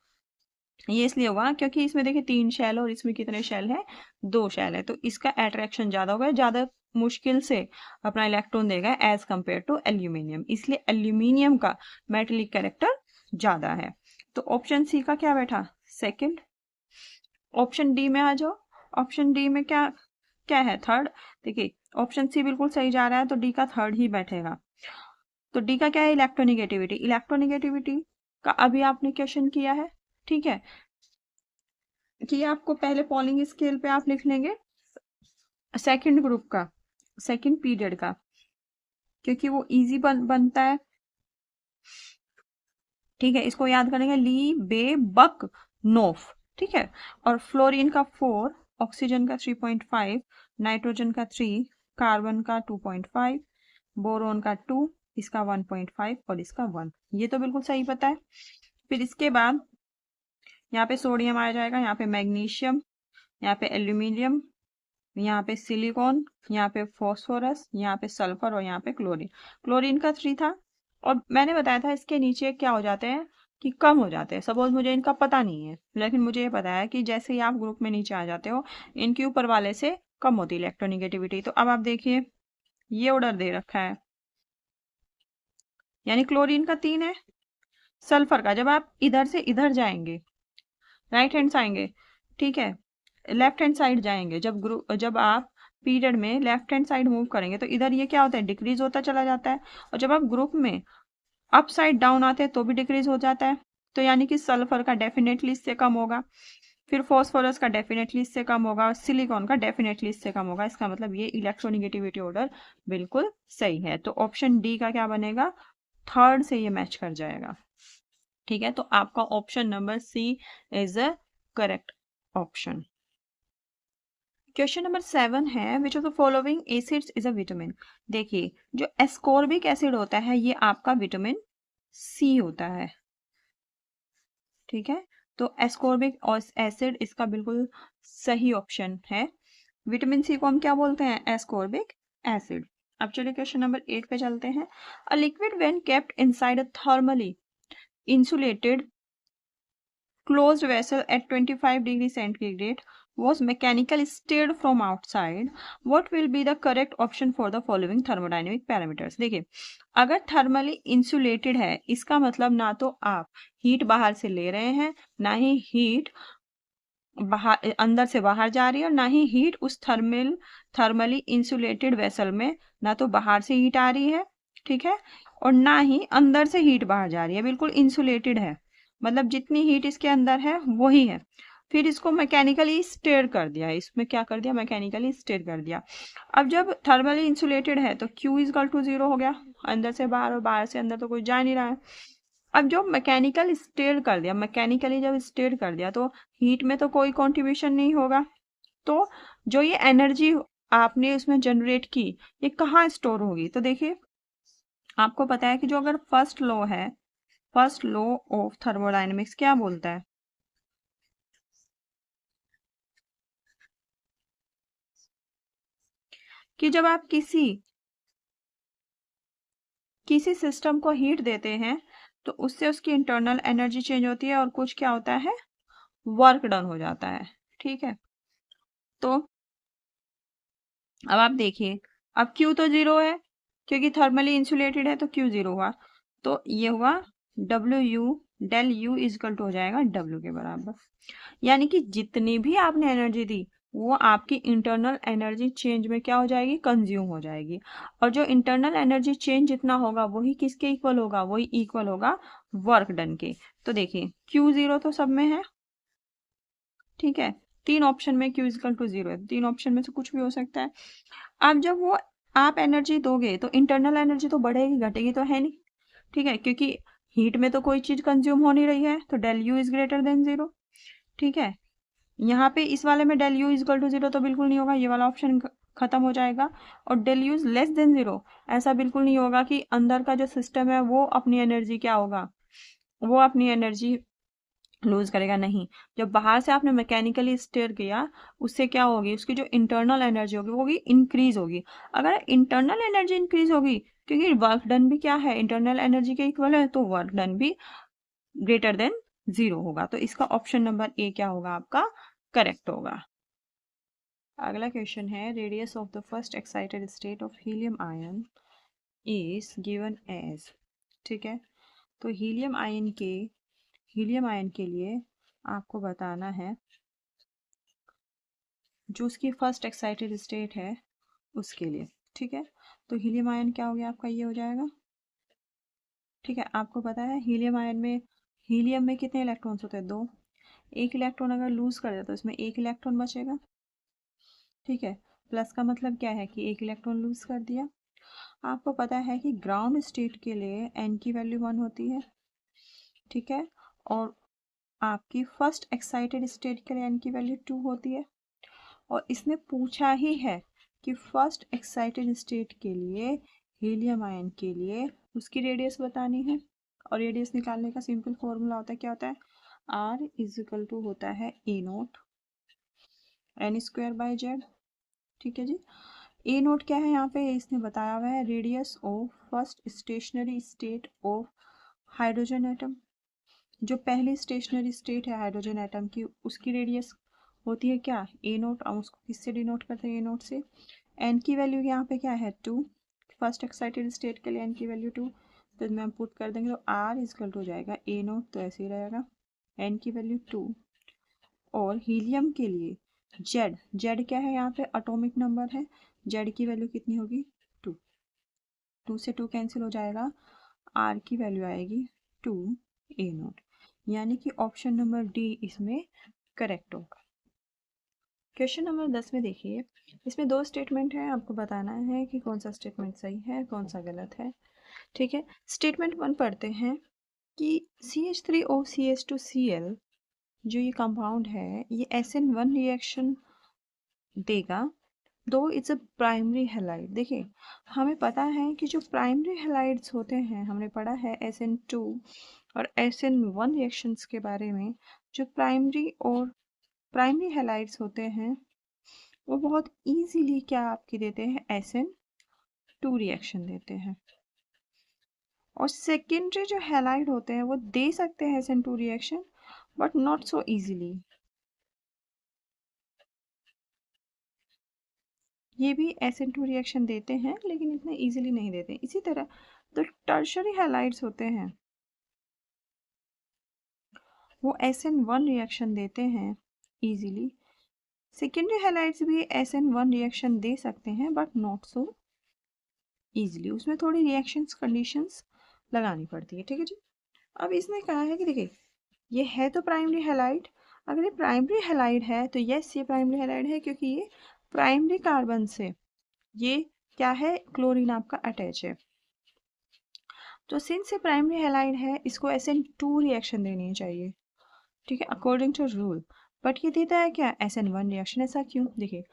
ये इसलिए हुआ क्योंकि इसमें देखिए 3 शेल है और इसमें कितने शेल है, 2 शेल है, तो इसका अट्रैक्शन ज्यादा होगा, ज्यादा मुश्किल से अपना इलेक्ट्रॉन देगा एज कंपेयर टू एल्यूमिनियम, इसलिए एल्यूमिनियम का मेटेलिक कैरेक्टर ज्यादा है। तो ऑप्शन सी का क्या बैठा, सेकंड। ऑप्शन डी में आ जाओ, ऑप्शन डी में क्या क्या है, थर्ड। देखिए ऑप्शन सी बिल्कुल सही जा रहा है, तो डी का थर्ड ही बैठेगा। तो डी का क्या है, इलेक्ट्रोनिगेटिविटी, इलेक्ट्रोनिगेटिविटी का अभी आपने क्वेश्चन किया है, ठीक है, कि आपको पहले पॉलिंग स्केल पे आप लिख लेंगे सेकंड ग्रुप का, सेकंड पीरियड का, क्योंकि वो इजी बनता है, ठीक है, इसको याद करेंगे, ली बे बक नोफ, ठीक है। और फ्लोरीन का 4, ऑक्सीजन का 3.5, नाइट्रोजन का 3, कार्बन का 2.5, बोरोन का 2, इसका 1.5 और इसका 1, ये तो बिल्कुल सही पता है। फिर इसके बाद यहाँ पे सोडियम आ जाएगा, यहाँ पे मैग्नीशियम, यहाँ पे एल्यूमिनियम, यहाँ पे सिलिकॉन, यहाँ पे फॉस्फोरस, यहाँ पे सल्फर और यहाँ पे क्लोरीन। क्लोरीन का 3 था और मैंने बताया था इसके नीचे क्या हो जाते हैं कि कम हो जाते हैं, सपोज मुझे इनका पता नहीं है लेकिन मुझे ये पता है कि जैसे ही आप ग्रुप में नीचे आ जाते हो इनके ऊपर वाले से कम होती है इलेक्ट्रोनिगेटिविटी। तो अब आप देखिए ये ऑर्डर दे रखा है, यानी क्लोरीन का 3 है, सल्फर का, जब आप इधर से इधर जाएंगे राइट हैंड आएंगे, ठीक है, लेफ्ट हैंड साइड जाएंगे, जब आप पीरियड में लेफ्ट हैंड साइड मूव करेंगे तो इधर ये क्या होता है, डिक्रीज होता चला जाता है, और जब आप ग्रुप में अप साइड डाउन आते हैं तो भी डिक्रीज हो जाता है, तो यानी कि सल्फर का डेफिनेटली इससे कम होगा, फिर फॉस्फोरस का डेफिनेटली इससे कम होगा और सिलिकॉन का डेफिनेटली इससे कम होगा। इसका मतलब ये इलेक्ट्रोनिगेटिविटी ऑर्डर बिल्कुल सही है, तो ऑप्शन डी का क्या बनेगा, थर्ड से ये मैच कर जाएगा, ठीक है। तो आपका option number C is a correct option. Question number 7 है, which of the following acids is a vitamin. देखिए जो एस्कॉर्बिक एसिड होता है ये आपका विटामिन सी होता है, ठीक है, तो एस्कॉर्बिक एसिड इसका बिल्कुल सही ऑप्शन है। विटामिन सी को हम क्या बोलते हैं, एस्कॉर्बिक एसिड। अब चलिए क्वेश्चन नंबर 8 पे चलते हैं। A liquid when kept inside a thermally insulated closed vessel at 25 degree centigrade was mechanically stirred from outside, what will be the correct option for the following thermodynamic parameters। देखिए अगर thermally insulated है इसका मतलब ना तो आप heat बाहर से ले रहे हैं, ना ही हीट बाहर अंदर से बाहर जा रही है, और ना ही हीट उस थर्मली इंसुलेटेड वेसल में ना तो बाहर से हीट आ रही है, ठीक है, और ना ही अंदर से हीट बाहर जा रही है, बिल्कुल इंसुलेटेड है, मतलब जितनी हीट इसके अंदर है वही है। फिर इसको मैकेनिकली स्टेयर कर दिया, इसमें क्या कर दिया, मैकेनिकली स्टेयर कर दिया। अब जब थर्मली इंसुलेटेड है तो Q इजकल टू 0 हो गया, अंदर से बाहर और बाहर से अंदर तो कोई जा नहीं रहा है। अब जो मैकेनिकल स्टेयर कर दिया, मैकेनिकली जब स्टेयर कर दिया तो हीट में तो कोई कंट्रीब्यूशन नहीं होगा, तो जो ये एनर्जी आपने उसमें जनरेट की ये कहाँ स्टोर होगी। तो देखिए आपको पता है कि जो अगर फर्स्ट लॉ है, फर्स्ट लॉ ऑफ थर्मोडायनेमिक्स क्या बोलता है, कि जब आप किसी सिस्टम को हीट देते हैं तो उससे उसकी इंटरनल एनर्जी चेंज होती है और कुछ क्या होता है, वर्क डन हो जाता है। ठीक है, तो अब आप देखिए, अब Q तो जीरो है क्योंकि थर्मली इंसुलेटेड है, तो Q जीरो हुआ, तो ये हुआ W U, del U is equal to हो जाएगा W के बराबर। यानी कि जितनी भी आपने एनर्जी दी वो आपकी इंटरनल एनर्जी चेंज में क्या हो जाएगी, कंज्यूम हो जाएगी। और जो इंटरनल एनर्जी चेंज जितना होगा वही किसके इक्वल होगा, वही इक्वल होगा वर्क डन के। तो देखिए Q जीरो तो सब में है, ठीक है, तीन ऑप्शन में Q इजकल टू जीरो है, तीन ऑप्शन में से कुछ भी हो सकता है। अब जब वो आप एनर्जी दोगे तो इंटरनल एनर्जी तो बढ़ेगी, घटेगी तो है नहीं, ठीक है, क्योंकि हीट में तो कोई चीज कंज्यूम हो नहीं रही है, तो del U is greater than zero. ठीक है, यहाँ पे इस वाले में del U is equal to zero तो बिल्कुल नहीं होगा, ये वाला ऑप्शन खत्म हो जाएगा। और del U less than zero, ऐसा बिल्कुल नहीं होगा कि अंदर का जो सिस्टम है वो अपनी एनर्जी क्या होगा, वो अपनी एनर्जी लूज करेगा, नहीं। जब बाहर से आपने मैकेनिकली स्टेयर किया उससे क्या होगी, उसकी जो इंटरनल एनर्जी होगी वो होगी इंक्रीज होगी। अगर इंटरनल एनर्जी इंक्रीज होगी, क्योंकि वर्क डन भी क्या है, इंटरनल एनर्जी के इक्वल है, तो वर्क डन भी ग्रेटर देन जीरो होगा। तो इसका ऑप्शन नंबर ए क्या होगा आपका, करेक्ट होगा। अगला क्वेश्चन है, radius of the first excited state of helium ion is given as. ठीक है, तो हीलियम आयन के लिए आपको बताना है जो उसकी फर्स्ट एक्साइटेड स्टेट है उसके लिए। ठीक है, तो हीलियम आयन क्या हो गया आपका, ये हो जाएगा। ठीक है, आपको पता है हीलियम में कितने इलेक्ट्रॉन्स होते हैं, दो। एक इलेक्ट्रॉन अगर लूज कर दे तो इसमें एक इलेक्ट्रॉन बचेगा। ठीक है, प्लस का मतलब क्या है कि एक इलेक्ट्रॉन लूज कर दिया। आपको पता है कि ग्राउंड स्टेट के लिए एन की वैल्यू 1 होती है। ठीक है, और आपकी फर्स्ट एक्साइटेड स्टेट के लिए एन की वैल्यू 2 होती है। और इसने पूछा ही है कि फर्स्ट एक्साइटेड स्टेट के लिए हीलियम आयन के लिए उसकी रेडियस बतानी है। और रेडियस निकालने का सिंपल फॉर्मूला होता है, क्या होता है, आर इज इक्वल टू होता है a naught n square by Z. ठीक है जी, ए नोट क्या है, यहाँ पे इसने बताया हुआ है radius of first stationery state of hydrogen atom. जो पहली स्टेशनरी स्टेट है हाइड्रोजन एटम की, उसकी रेडियस होती है क्या, ए नोट। हम उसको किससे डिनोट करते हैं, ए नोट से। एन की वैल्यू यहाँ पे क्या है, 2। फर्स्ट एक्साइटेड स्टेट के लिए एन की वैल्यू 2, तो इसमें हम पुट कर देंगे तो आर इजकल टू हो जाएगा ए नोट, तो ऐसे ही रहेगा, एन की वैल्यू 2। और हीलियम के लिए जेड, जेड क्या है यहाँ पे, एटॉमिक नंबर है, जेड की वैल्यू कितनी होगी, 2। 2 से 2 कैंसिल हो जाएगा, आर की वैल्यू आएगी 2 ए नोट। यानी कि ऑप्शन नंबर डी इसमें करेक्ट होगा। क्वेश्चन नंबर 10 में देखिए, इसमें दो स्टेटमेंट है, आपको बताना है कि कौन सा स्टेटमेंट सही है कौन सा गलत है। ठीक है, स्टेटमेंट 1 पढ़ते हैं कि CH3OCH2Cl जो ये कंपाउंड है ये SN1 रिएक्शन देगा, दो इट्स अ प्राइमरी हैलाइड। देखिए हमें पता है कि जो प्राइमरी हैलाइड्स होते हैं, हमने पढ़ा है SN2 और SN1 रिएक्शंस के बारे में। जो प्राइमरी हैलाइड्स होते हैं वो बहुत इजीली क्या आपके देते हैं, SN2 रिएक्शन देते हैं। और सेकेंडरी जो हैलाइड होते हैं वो दे सकते हैं SN2 reaction, but not so easily. ये भी SN2 रिएक्शन देते हैं लेकिन इतने इजीली नहीं देते। इसी तरह जो टर्शरी हैलाइड्स होते हैं वो SN1 रिएक्शन देते हैं इजीली। सेकेंडरी हैलाइड्स भी SN1 रिएक्शन दे सकते हैं बट नॉट सो इजीली, उसमें थोड़ी रिएक्शंस कंडीशंस लगानी पड़ती है। ठीक है जी, अब इसने कहा है कि देखिए ये है तो प्राइमरी हैलाइड, अगर ये प्राइमरी हैलाइड है तो यस ये प्राइमरी हैलाइड है क्योंकि ये प्राइमरी कार्बन से ये क्या है, क्लोरीन आपका अटैच है। तो सिंस ये प्राइमरी हैलाइड है इसको SN2 रिएक्शन देनी चाहिए, ठीक है, अकॉर्डिंग टू रूल। बट ये देता है क्या, SN1 रिएक्शन। ऐसा क्यों, देखिए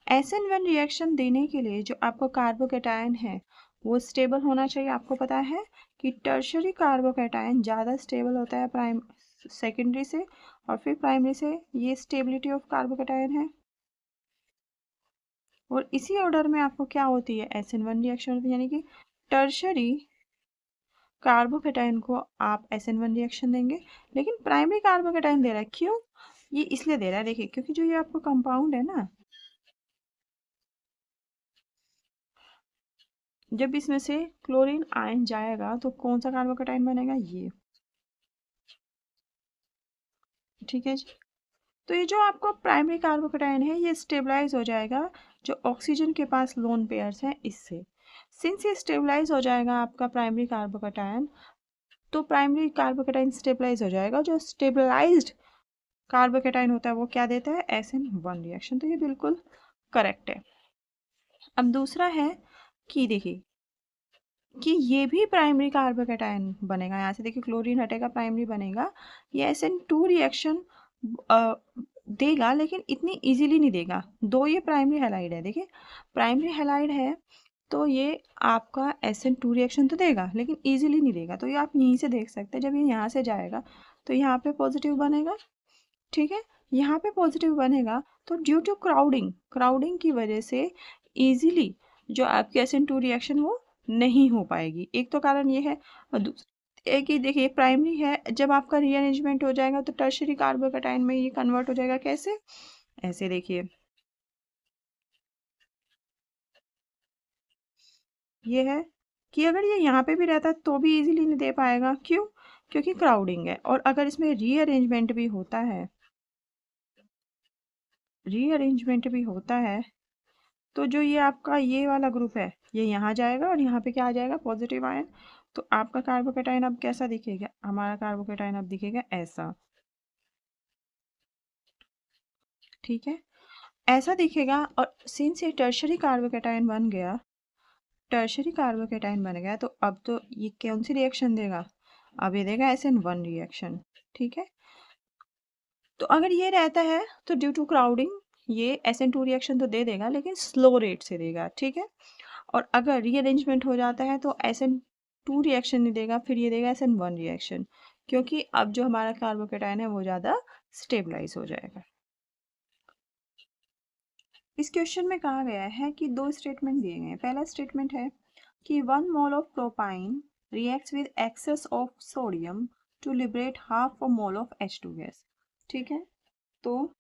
SN1 रिएक्शन देने के लिए जो आपको कार्बोकैटायन है वो स्टेबल होना चाहिए। आपको पता है कि टर्शरी कार्बोकैटायन ज़्यादा स्टेबल होता है सेकेंडरी से, और फिर प्राइमरी से। ये स्टेबिलिटी ऑफ कार्बोकैटायन है। और इसी ऑर्डर में आपको क्या होती है, SN1 रिएक्शन होती है, यानी कि टर्शरी कार्बोकेटाइन को आप SN1 रिएक्शन देंगे, लेकिन प्राइमरी कार्बोकेटाइन दे रहा है, क्यों? ये इसलिए दे रहा है, देखिए, क्योंकि जो ये आपको कंपाउंड है ना, जब इसमें से क्लोरीन आयन जाएगा तो कौन सा कार्बोकेटाइन बनेगा, ये। ठीक है जी। तो ये जो आपको प्राइमरी कार्बोकेटाइन है, ये स्टेबलाइज हो जाएगा जो ऑक्सीजन के पास लोन पेयर्स हैं इससे। सिंस ये स्टेबलाइज हो जाएगा आपका प्राइमरी कार्बोकेटाइन, तो प्राइमरी कार्बोकेटाइन स्टेबलाइज हो जाएगा, जो स्टेबलाइज्ड कार्बोकेटाइन होता है वो क्या देता है, SN1 रिएक्शन। तो ये बिल्कुल करेक्ट है। अब दूसरा है कि देखिए कि ये भी प्राइमरी कार्बोकेटाइन बनेगा, यहाँ से देखिए क्लोरीन हटेगा, प्राइमरी बनेगा, ये SN2 रिएक्शन देगा, लेकिन इतनी इजीली नहीं देगा। दो ये प्राइमरी हैलाइड है, देखिए प्राइमरी हैलाइड है, तो ये आपका SN2 रिएक्शन तो देगा, लेकिन इजीली नहीं देगा। तो ये आप यहीं से देख सकते हैं, जब ये यहाँ से जाएगा तो यहाँ पे पॉजिटिव बनेगा, ठीक है, यहाँ पे पॉजिटिव बनेगा, तो ड्यू टू क्राउडिंग, क्राउडिंग की वजह से इजीली जो आपकी SN2 रिएक्शन वो नहीं हो पाएगी। एक तो कारण ये है, और दूसरा एक ही, देखिए प्राइमरी है, जब आपका रीअरेंजमेंट हो जाएगा तो टर्शरी कार्बोकेटाइन में ये कन्वर्ट हो जाएगा, कैसे, ऐसे देखिए, ये है कि अगर ये यहाँ पे भी रहता तो भी इजीली नहीं दे पाएगा, क्यों, क्योंकि क्राउडिंग है। और अगर इसमें रीअरेंजमेंट भी होता है, रीअरेंजमेंट भी होता है, तो जो ये आपका ये वाला ग्रुप है, ये यहाँ जाएगा और यहाँ पे क्या आ जाएगा, पॉजिटिव आयन। तो आपका कार्बोकेटाइन अब कैसा दिखेगा, हमारा कार्बोकेटाइन अब दिखेगा ऐसा, ठीक है, ऐसा दिखेगा। और सिंस ये टर्शरी कार्बोकेटाइन बन गया, टर्शरी कार्बोकेटाइन बन गया, तो अब तो ये कौन सी रिएक्शन देगा, अब ये देगा SN1 रिएक्शन, ठीक है। तो अगर ये रहता है तो ड्यू टू क्राउडिंग ये SN2 रिएक्शन तो दे देगा, लेकिन स्लो रेट से देगा, ठीक है। और अगर रीअरेंजमेंट हो जाता है तो SN2 रिएक्शन नहीं देगा, फिर ये देगा SN1 रिएक्शन, क्योंकि अब जो हमारा कार्बोकेटाइन है वो ज़्यादा स्टेबलाइज हो जाएगा। इस क्वेश्चन में कहा गया है कि दो स्टेटमेंट दिए गए हैं। पहला स्टेटमेंट है कि 1 mole of propyne reacts with excess of sodium to liberate half a mole of H2 gas, ठीक है। तो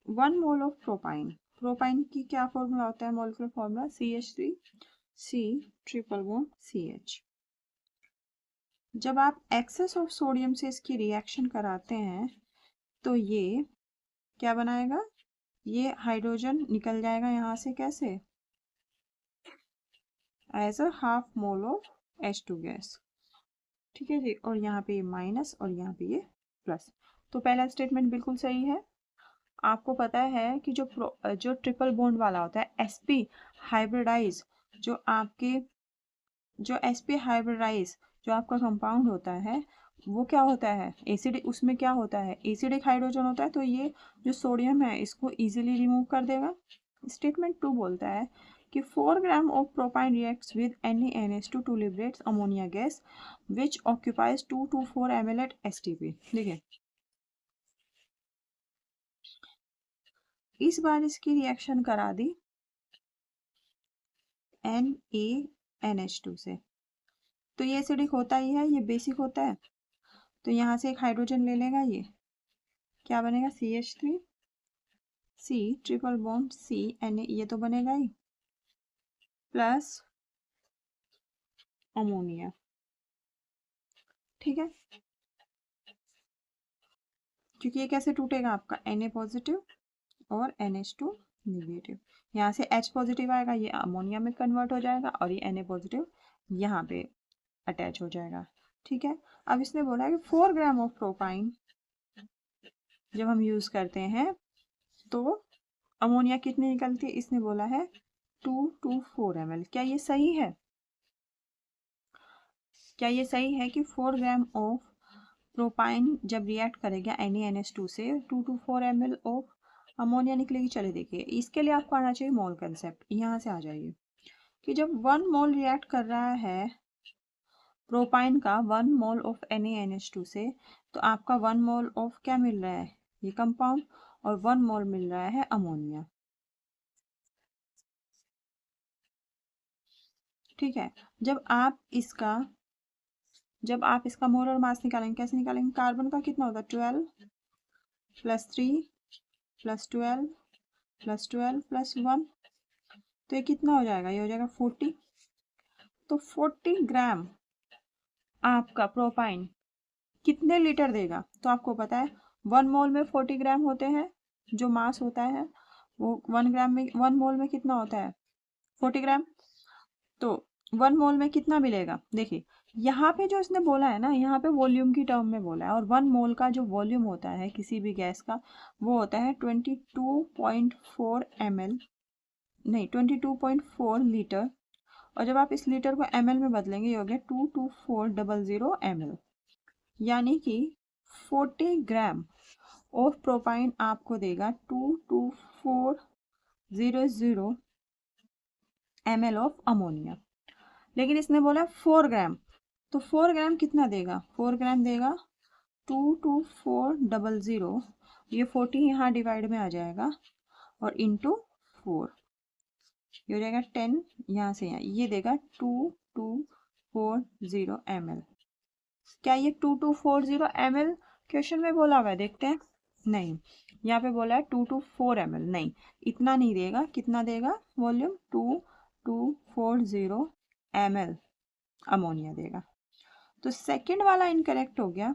1 मोल ऑफ प्रोपाइन, प्रोपाइन की क्या फॉर्मूला होता है, molecular formula CH3C triple bond CH। जब आप एक्सेस ऑफ सोडियम से इसकी रिएक्शन कराते हैं तो ये क्या बनाएगा, ये हाइड्रोजन निकल जाएगा यहाँ से, कैसे, as a half mole of H2 gas, ठीक है जी। और यहाँ पे ये माइनस और यहाँ पे ये प्लस। तो पहला स्टेटमेंट बिल्कुल सही है। आपको पता है कि जो ट्रिपल बॉन्ड वाला होता है sp हाइब्रिडाइज, जो आपके जो sp हाइब्रिडाइज जो आपका कंपाउंड होता है वो क्या होता है, एसिड, उसमें क्या होता है, एसिडिक हाइड्रोजन होता है, तो ये जो सोडियम है इसको इजीली रिमूव कर देगा। स्टेटमेंट 2 बोलता है कि 4 gram of propyne reacts with NaNH2 to liberates ammonia gas which occupies 2 to 4 ml at STP। देखिए इस बार इसकी रिएक्शन करा दी NaNH2 से, तो ये एसिडिक होता ही है, ये बेसिक होता है, तो यहाँ से एक हाइड्रोजन ले लेगा, ये क्या बनेगा, CH3C triple bond C Na, ये तो बनेगा ही, प्लस अमोनिया, ठीक है। क्योंकि ये कैसे टूटेगा, आपका Na पॉजिटिव और NH2 निगेटिव, यहाँ से H पॉजिटिव आएगा, ये अमोनिया में कन्वर्ट हो जाएगा, और ये Na पॉजिटिव यहाँ पे अटैच हो जाएगा, ठीक है। अब इसने बोला है कि 4 ग्राम ऑफ प्रोपाइन जब हम यूज करते हैं तो अमोनिया कितनी निकलती है, इसने बोला है 2 to 4 ml। क्या ये सही है, क्या ये सही है कि 4 ग्राम ऑफ प्रोपाइन जब रिएक्ट करेगा NaNH2 से 2 to 4 ml ऑफ अमोनिया निकलेगी। चलिए देखिए, इसके लिए आपको आना चाहिए मोल कंसेप्ट, यहाँ से आ जाइए कि जब 1 मोल रिएक्ट कर रहा है प्रोपाइन का 1 मोल ऑफ NaNH2 से, तो आपका 1 मोल ऑफ क्या मिल रहा है, ये कंपाउंड, और 1 मोल मिल रहा है अमोनिया, ठीक है। जब आप इसका मोल और मास निकालेंगे, कैसे निकालेंगे? कार्बन का कितना होता है? 12 प्लस 3 प्लस 12 प्लस 12 प्लस 1, तो ये कितना हो जाएगा? ये हो जाएगा 40। तो 40 ग्राम आपका प्रोपाइन कितने लीटर देगा? तो आपको पता है 1 मोल में 40 ग्राम होते हैं, जो मास होता है वो 1 मोल में कितना होता है? 40 ग्राम। तो 1 मोल में कितना मिलेगा? देखिए यहाँ पे जो इसने बोला है ना, यहाँ पे वॉल्यूम की टर्म में बोला है, और 1 मोल का जो वॉल्यूम होता है किसी भी गैस का वो होता है 22.4 ml, नहीं 22.4 लीटर। और जब आप इस लीटर को ml में बदलेंगे ये हो गया 22400 ml, यानी कि 40 ग्राम ऑफ प्रोपाइन आपको देगा 22400 ml ऑफ अमोनिया। लेकिन इसने बोला 4 ग्राम, तो 4 ग्राम कितना देगा? 4 ग्राम देगा 22400, ये 40 यहाँ डिवाइड में आ जाएगा और इंटू 4, ये हो जाएगा 10, यहाँ से यहाँ ये देगा 2240 ml। क्या ये 2240 ml क्वेश्चन में बोला हुआ है? देखते हैं। नहीं, यहाँ पे बोला है 224 ml, नहीं इतना नहीं देगा। कितना देगा वॉल्यूम? 2240 ml अमोनिया देगा। तो सेकंड वाला इनकरेक्ट हो गया,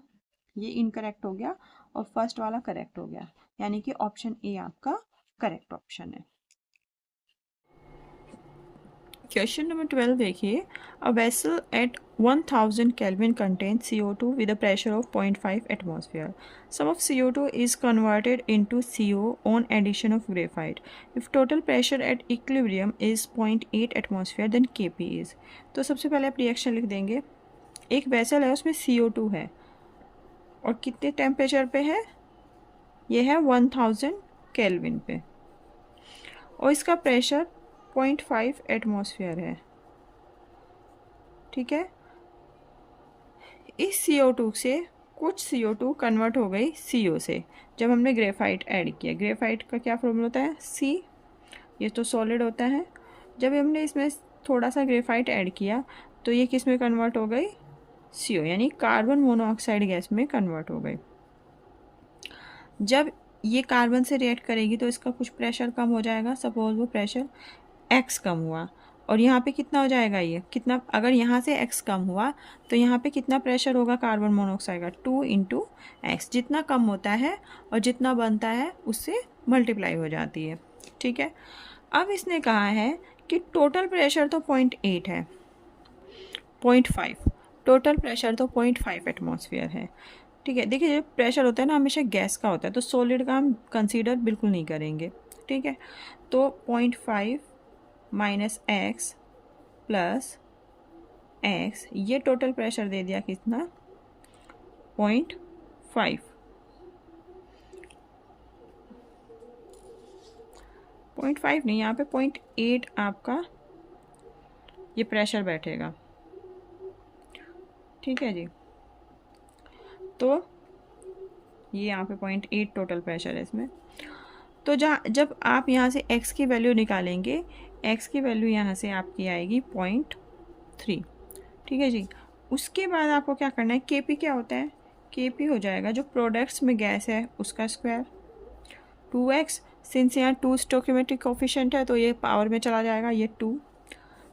ये इनकरेक्ट हो गया, और फर्स्ट वाला करेक्ट हो गया, यानी कि ऑप्शन ए आपका करेक्ट ऑप्शन है। क्वेश्चन नंबर 12 देखिए, a vessel eight 1000 Kelvin contains CO2 with a pressure of 0.5 atmosphere. Some of CO2 is converted into CO on addition of graphite. If total pressure at equilibrium is 0.8 atmosphere, then Kp is. तो सबसे पहले आप reaction लिख देंगे। एक vessel है उसमें CO2 है और कितने टेम्परेचर पे है? ये है 1000 केल्विन पे, और इसका प्रेशर 0.5 एटमॉस्फेयर है। ठीक है, इस CO2 से कुछ CO2 कन्वर्ट हो गई CO से जब हमने ग्रेफाइट ऐड किया। ग्रेफाइट का क्या फॉर्मूला होता है? C, ये तो सॉलिड होता है। जब हमने इसमें थोड़ा सा ग्रेफाइट ऐड किया तो ये किस में कन्वर्ट हो गई? CO, यानी कार्बन मोनोऑक्साइड गैस में कन्वर्ट हो गई। जब ये कार्बन से रिएक्ट करेगी तो इसका कुछ प्रेशर कम हो जाएगा। सपोज वो प्रेशर x कम हुआ, और यहाँ पे कितना हो जाएगा? ये कितना, अगर यहाँ से x कम हुआ तो यहाँ पे कितना प्रेशर होगा कार्बन मोनोऑक्साइड का? 2 × x। जितना कम होता है और जितना बनता है उससे मल्टीप्लाई हो जाती है। ठीक है, अब इसने कहा है कि टोटल प्रेशर तो 0.8 है, 0.5 टोटल प्रेशर तो 0.5 एटमॉस्फेयर है। ठीक है, देखिए जब प्रेशर होता है ना हमेशा गैस का होता है, तो सॉलिड का हम कंसीडर बिल्कुल नहीं करेंगे। ठीक है, तो 0.5 माइनस x प्लस x, ये टोटल प्रेशर दे दिया कितना? 0.5। 0.5 नहीं, यहाँ पे 0.8 आपका ये प्रेशर बैठेगा। ठीक है जी, तो ये यहाँ पे 0.8 टोटल प्रेशर है इसमें। तो जब आप यहाँ से x की वैल्यू निकालेंगे, x की वैल्यू यहाँ से आपकी आएगी 0.3। ठीक है जी, उसके बाद आपको क्या करना है? Kp क्या होता है? Kp हो जाएगा जो प्रोडक्ट्स में गैस है उसका स्क्वायर, 2x, सिंस यहाँ 2 स्टोइकियोमेट्रिक कोफिशिएंट है तो ये पावर में चला जाएगा, ये 2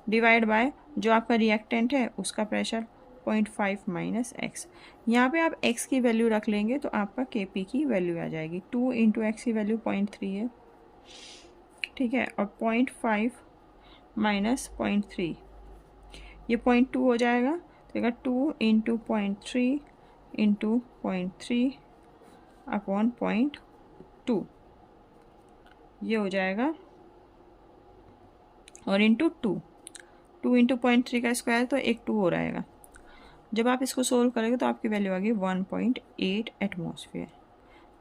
डिवाइड बाय जो आपका रिएक्टेंट है उसका प्रेशर 0.5 माइनस x। यहाँ पे आप x की वैल्यू रख लेंगे तो आपका Kp की वैल्यू आ जाएगी। 2 × x की वैल्यू 0.3 है। ठीक है, और 0.5 माइनस 0.3 ये 0.2 हो जाएगा, तो 2 × 0.3 × 0.3 अपॉन 0.2, ये हो जाएगा, और इंटू 2 × 0.3 का स्क्वायर तो एक 2 हो रहेगा। जब आप इसको सोल्व करेंगे तो आपकी वैल्यू आएगी 1.8 एटमॉस्फेयर।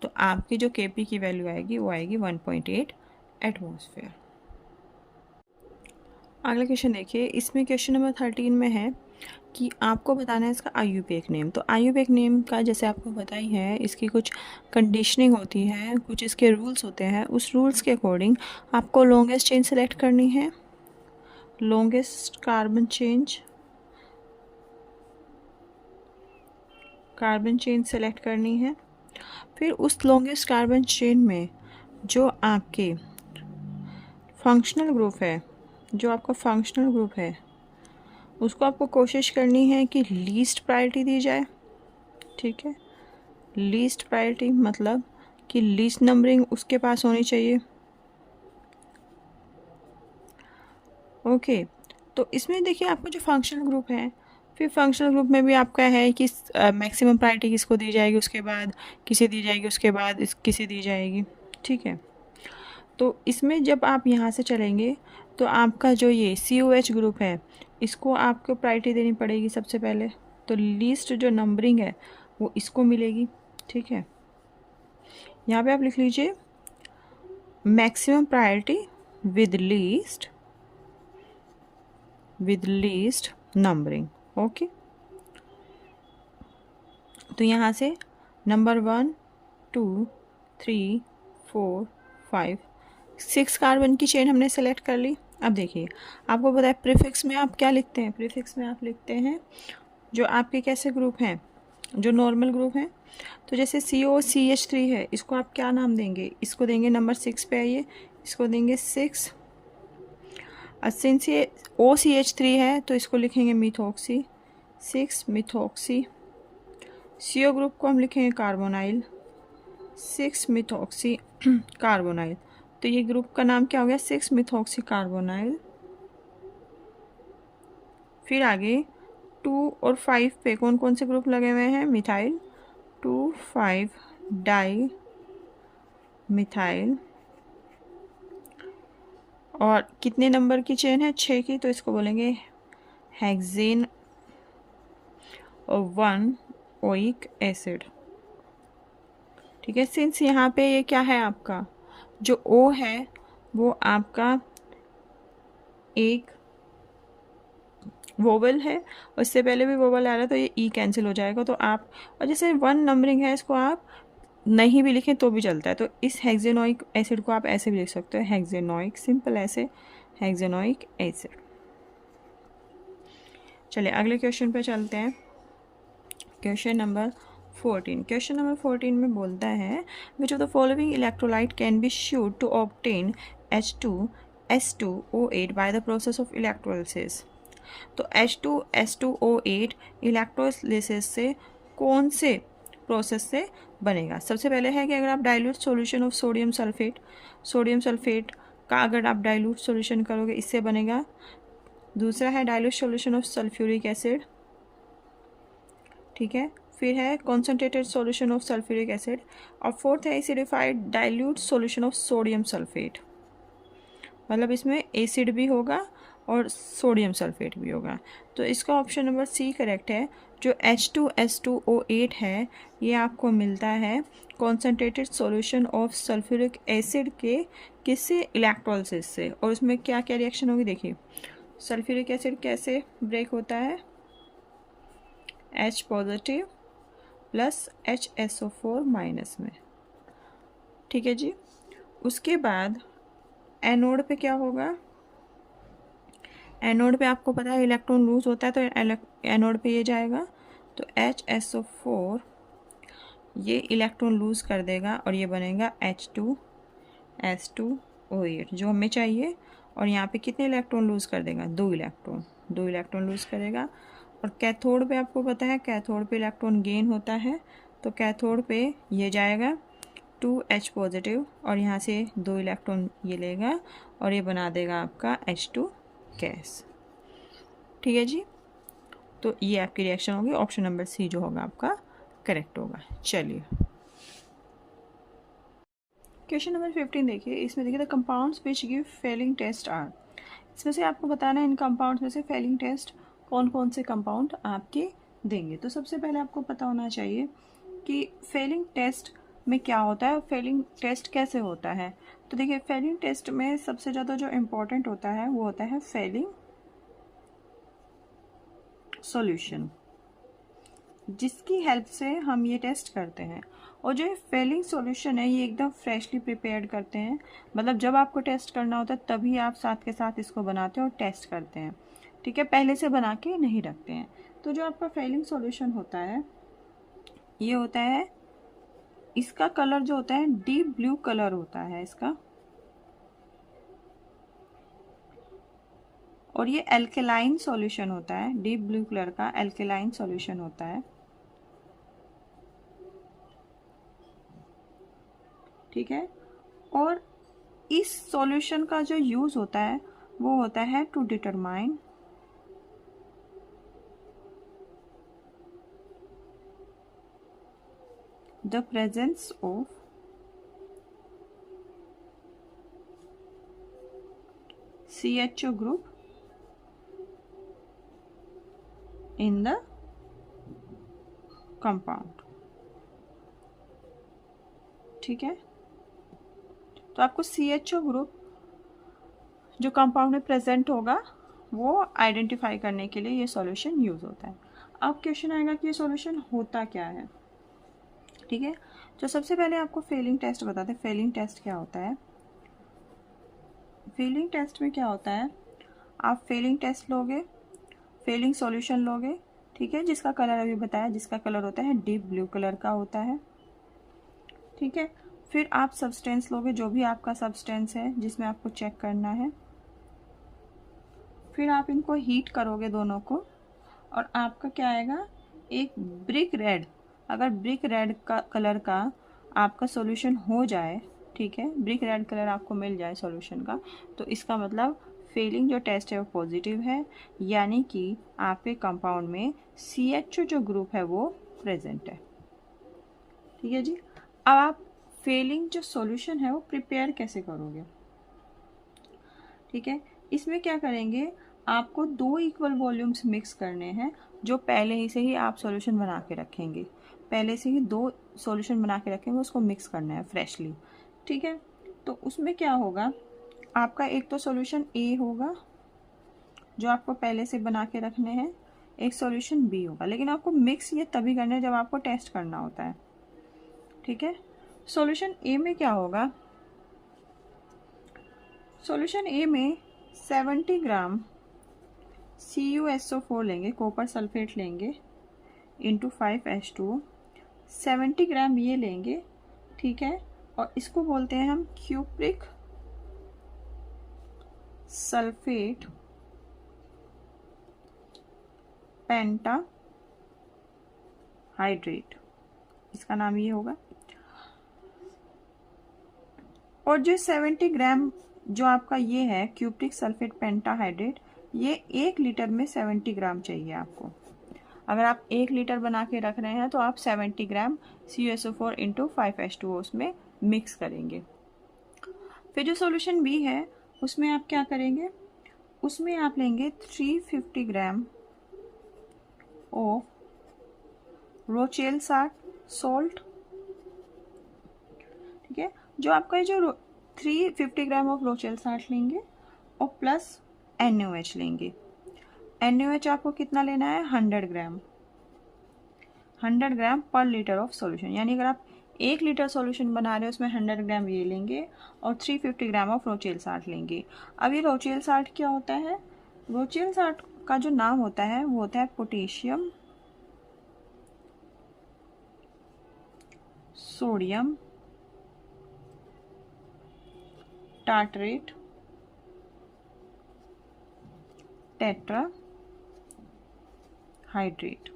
तो आपकी जो Kp की वैल्यू आएगी वो आएगी 1.8 एटमॉस्फेयर। अगला क्वेश्चन देखिए, इसमें क्वेश्चन नंबर 13 में है कि आपको बताना है इसका IUPAC नेम। तो IUPAC नेम का जैसे आपको पता ही है, इसकी कुछ कंडीशनिंग होती है, कुछ इसके रूल्स होते हैं। उस रूल्स के अकॉर्डिंग आपको लॉन्गेस्ट चेन सेलेक्ट करनी है। लॉन्गेस्ट कार्बन चेन सेलेक्ट करनी है। फिर उस लॉन्गेस्ट कार्बन चेन में जो आपके फंक्शनल ग्रुप है उसको आपको कोशिश करनी है कि लीस्ट प्रायोरिटी दी जाए। ठीक है, लीस्ट प्रायोरिटी मतलब कि लीस्ट नंबरिंग उसके पास होनी चाहिए। ओके, तो इसमें देखिए आपका जो फंक्शनल ग्रुप है, फिर फंक्शनल ग्रुप में भी आपका है कि मैक्सिमम प्रायोरिटी किसको दी जाएगी, उसके बाद किसे दी जाएगी, उसके बाद किसे दी जाएगी। ठीक है, तो इसमें जब आप यहाँ से चलेंगे तो आपका जो ये COH ग्रुप है इसको आपको प्रायोरिटी देनी पड़ेगी सबसे पहले। तो लीस्ट जो नंबरिंग है वो इसको मिलेगी। ठीक है, यहाँ पे आप लिख लीजिए maximum priority with least numbering. Okay, तो यहाँ से नंबर 1 2 3 4 5 6 कार्बन की चेन हमने सेलेक्ट कर ली। अब देखिए आपको पता है प्रीफिक्स में आप क्या लिखते हैं, प्रीफिक्स में आप लिखते हैं जो आपके कैसे ग्रुप हैं, जो नॉर्मल ग्रुप हैं। तो जैसे COCH3 है, इसको आप क्या नाम देंगे, इसको देंगे नंबर 6 पे आइए, इसको देंगे 6। सिंस ये OCH3 है तो इसको लिखेंगे मिथॉक्सी, 6 मिथॉक्सी। CO ग्रुप को हम लिखेंगे कार्बोनाइल, 6 मिथॉक्सी कार्बोनाइल। तो ये ग्रुप का नाम क्या हो गया, 6 मिथॉक्सी कार्बोनाइल। फिर आगे 2 और 5 पे कौन कौन से ग्रुप लगे हुए हैं, मिथाइल, 2 5 डाई मिथाइल। और कितने नंबर की चेन है, 6 की, तो इसको बोलेंगे हेक्सेन और 1 ओइक एसिड। ठीक है, सिंस यहाँ पे ये क्या है आपका जो O है वो आपका एक वोवल है और इससे पहले भी वोवल आ रहा है तो ये E कैंसिल हो जाएगा। तो आप, और जैसे 1 नंबरिंग है इसको आप नहीं भी लिखें तो भी चलता है। तो इस हेक्सेनोइक एसिड को आप ऐसे भी लिख सकते हो, हेक्सेनोइक, सिंपल ऐसे हेक्सेनोइक एसिड। चलिए अगले क्वेश्चन पे चलते हैं। क्वेश्चन नंबर 14 में बोलता है which of the following electrolyte can be used to obtain H2S2O8 by the process of electrolysis. तो H2S2O8 इलेक्ट्रोलिसिस से कौन से प्रोसेस से बनेगा। सबसे पहले है कि अगर आप dilute solution of sodium sulphate का अगर आप डाइल्यूट सॉल्यूशन करोगे इससे बनेगा। दूसरा है dilute solution of sulphuric acid. ठीक है, फिर है concentrated solution of sulphuric acid. और फोर्थ है acidified dilute solution of sodium sulphate. मतलब इसमें एसिड भी होगा और सोडियम सल्फेट भी होगा। तो इसका ऑप्शन नंबर C करेक्ट है। जो H2S2O8 है ये आपको मिलता है concentrated solution of sulphuric acid के किससे, इलेक्ट्रोलिसिस से। और उसमें क्या क्या रिएक्शन होगी देखिए, सल्फ्यूरिक एसिड कैसे ब्रेक होता है, H positive plus HSO4 minus में। ठीक है जी, उसके बाद एनोड पे क्या होगा, एनोड पे आपको पता है इलेक्ट्रॉन लूज होता है तो एनोड पे ये जाएगा तो HSO4 ये इलेक्ट्रॉन लूज कर देगा और ये बनेगा H2S2O8 जो हमें चाहिए। और यहाँ पे कितने इलेक्ट्रॉन लूज कर देगा, 2 इलेक्ट्रॉन लूज करेगा। और कैथोड पे आपको पता है कैथोड पे इलेक्ट्रॉन गेन होता है तो कैथोड पे ये जाएगा 2H पॉजिटिव और यहाँ से 2 इलेक्ट्रॉन ये लेगा और ये बना देगा आपका H2 गैस। ठीक है जी, तो ये आपकी रिएक्शन होगी, ऑप्शन नंबर C जो होगा आपका करेक्ट होगा। चलिए क्वेश्चन नंबर 15 देखिए, इसमें देखिए the compounds which give Fehling test are. इसमें से आपको बताना है इन कंपाउंड्स में से फेलिंग टेस्ट कौन कौन से कंपाउंड आपके देंगे। तो सबसे पहले आपको पता होना चाहिए कि फेलिंग टेस्ट में क्या होता है, फेलिंग टेस्ट कैसे होता है। तो देखिए फेलिंग टेस्ट में सबसे ज़्यादा जो इम्पोर्टेंट होता है वो होता है फेलिंग सॉल्यूशन, जिसकी हेल्प से हम ये टेस्ट करते हैं। और जो फेलिंग सॉल्यूशन है ये एकदम फ्रेशली प्रिपेयर्ड करते हैं, मतलब जब आपको टेस्ट करना होता है तभी आप साथ के साथ इसको बनाते हैं और टेस्ट करते हैं, ठीक है, पहले से बना के नहीं रखते हैं। तो जो आपका फेलिंग सॉल्यूशन होता है ये होता है, इसका कलर जो होता है डीप ब्लू कलर होता है इसका, और ये एल्केलाइन सॉल्यूशन होता है, डीप ब्लू कलर का एल्केलाइन सॉल्यूशन होता है, ठीक है। और इस सॉल्यूशन का जो यूज होता है वो होता है to determine the presence of CHO group in the compound, ठीक है। तो आपको CHO ग्रुप जो कंपाउंड में प्रेजेंट होगा वो आइडेंटिफाई करने के लिए ये सॉल्यूशन यूज होता है। अब क्वेश्चन आएगा कि ये सॉल्यूशन होता क्या है, ठीक है। तो सबसे पहले आपको फेलिंग टेस्ट बताते हैं। फेलिंग टेस्ट क्या होता है? फेलिंग टेस्ट में क्या होता है, आप फेलिंग टेस्ट लोगे, फेलिंग सॉल्यूशन लोगे, ठीक है, जिसका कलर अभी बताया, जिसका कलर होता है डीप ब्लू कलर का होता है, ठीक है। फिर आप सब्सटेंस लोगे, जो भी आपका सब्सटेंस है जिसमें आपको चेक करना है, फिर आप इनको हीट करोगे दोनों को, और आपका क्या आएगा, एक ब्रिक रेड। अगर ब्रिक रेड का कलर का आपका सॉल्यूशन हो जाए, ठीक है, ब्रिक रेड कलर आपको मिल जाए सॉल्यूशन का, तो इसका मतलब फेलिंग जो टेस्ट है वो पॉजिटिव है, यानी कि आपके कंपाउंड में CHO जो ग्रुप है वो प्रेजेंट है, ठीक है जी। अब आप फेलिंग जो सॉल्यूशन है वो प्रिपेयर कैसे करोगे, ठीक है। इसमें क्या करेंगे, आपको 2 इक्वल वॉल्यूम्स मिक्स करने हैं, जो पहले ही से ही आप सॉल्यूशन बना के रखेंगे, पहले से ही 2 सॉल्यूशन बना के रखेंगे, उसको मिक्स करना है फ्रेशली, ठीक है। तो उसमें क्या होगा, आपका एक तो सॉल्यूशन A होगा जो आपको पहले से बना के रखने हैं, एक सॉल्यूशन B होगा, लेकिन आपको मिक्स ये तभी करना है जब आपको टेस्ट करना होता है, ठीक है। सॉल्यूशन A में क्या होगा, सॉल्यूशन A में 70 ग्राम CuSO4 लेंगे, कॉपर सल्फेट लेंगे, इंटू 5H2O, 70 ग्राम ये लेंगे, ठीक है, और इसको बोलते हैं हम क्यूप्रिक सल्फेट पेंटा हाइड्रेट, इसका नाम ये होगा। और जो 70 ग्राम जो आपका ये है क्यूप्रिक सल्फेट पेंटाहाइड्रेट, ये 1 लीटर में 70 ग्राम चाहिए आपको। अगर आप 1 लीटर बना के रख रहे हैं तो आप 70 ग्राम CuSO4 इंटू 5H2O उसमें मिक्स करेंगे। फिर जो सॉल्यूशन B है उसमें आप क्या करेंगे, उसमें आप लेंगे 350 ग्राम ऑफ रोचेलसाट सॉल्ट, ठीक है। जो आपका ये जो 350 ग्राम ऑफ रोचेलसाट लेंगे और प्लस NaOH लेंगे। NaOH आपको कितना लेना है, 100 ग्राम, 100 ग्राम पर लीटर ऑफ सॉल्यूशन, यानी अगर आप 1 लीटर सॉल्यूशन बना रहे हो उसमें 100 ग्राम ये लेंगे और 350 ग्राम ऑफ रोचेलसाट लेंगे। अब ये रोचेलसाट क्या होता है, रोचेलसाट का जो नाम होता है वो होता है potassium sodium tartrate tetra hydrate.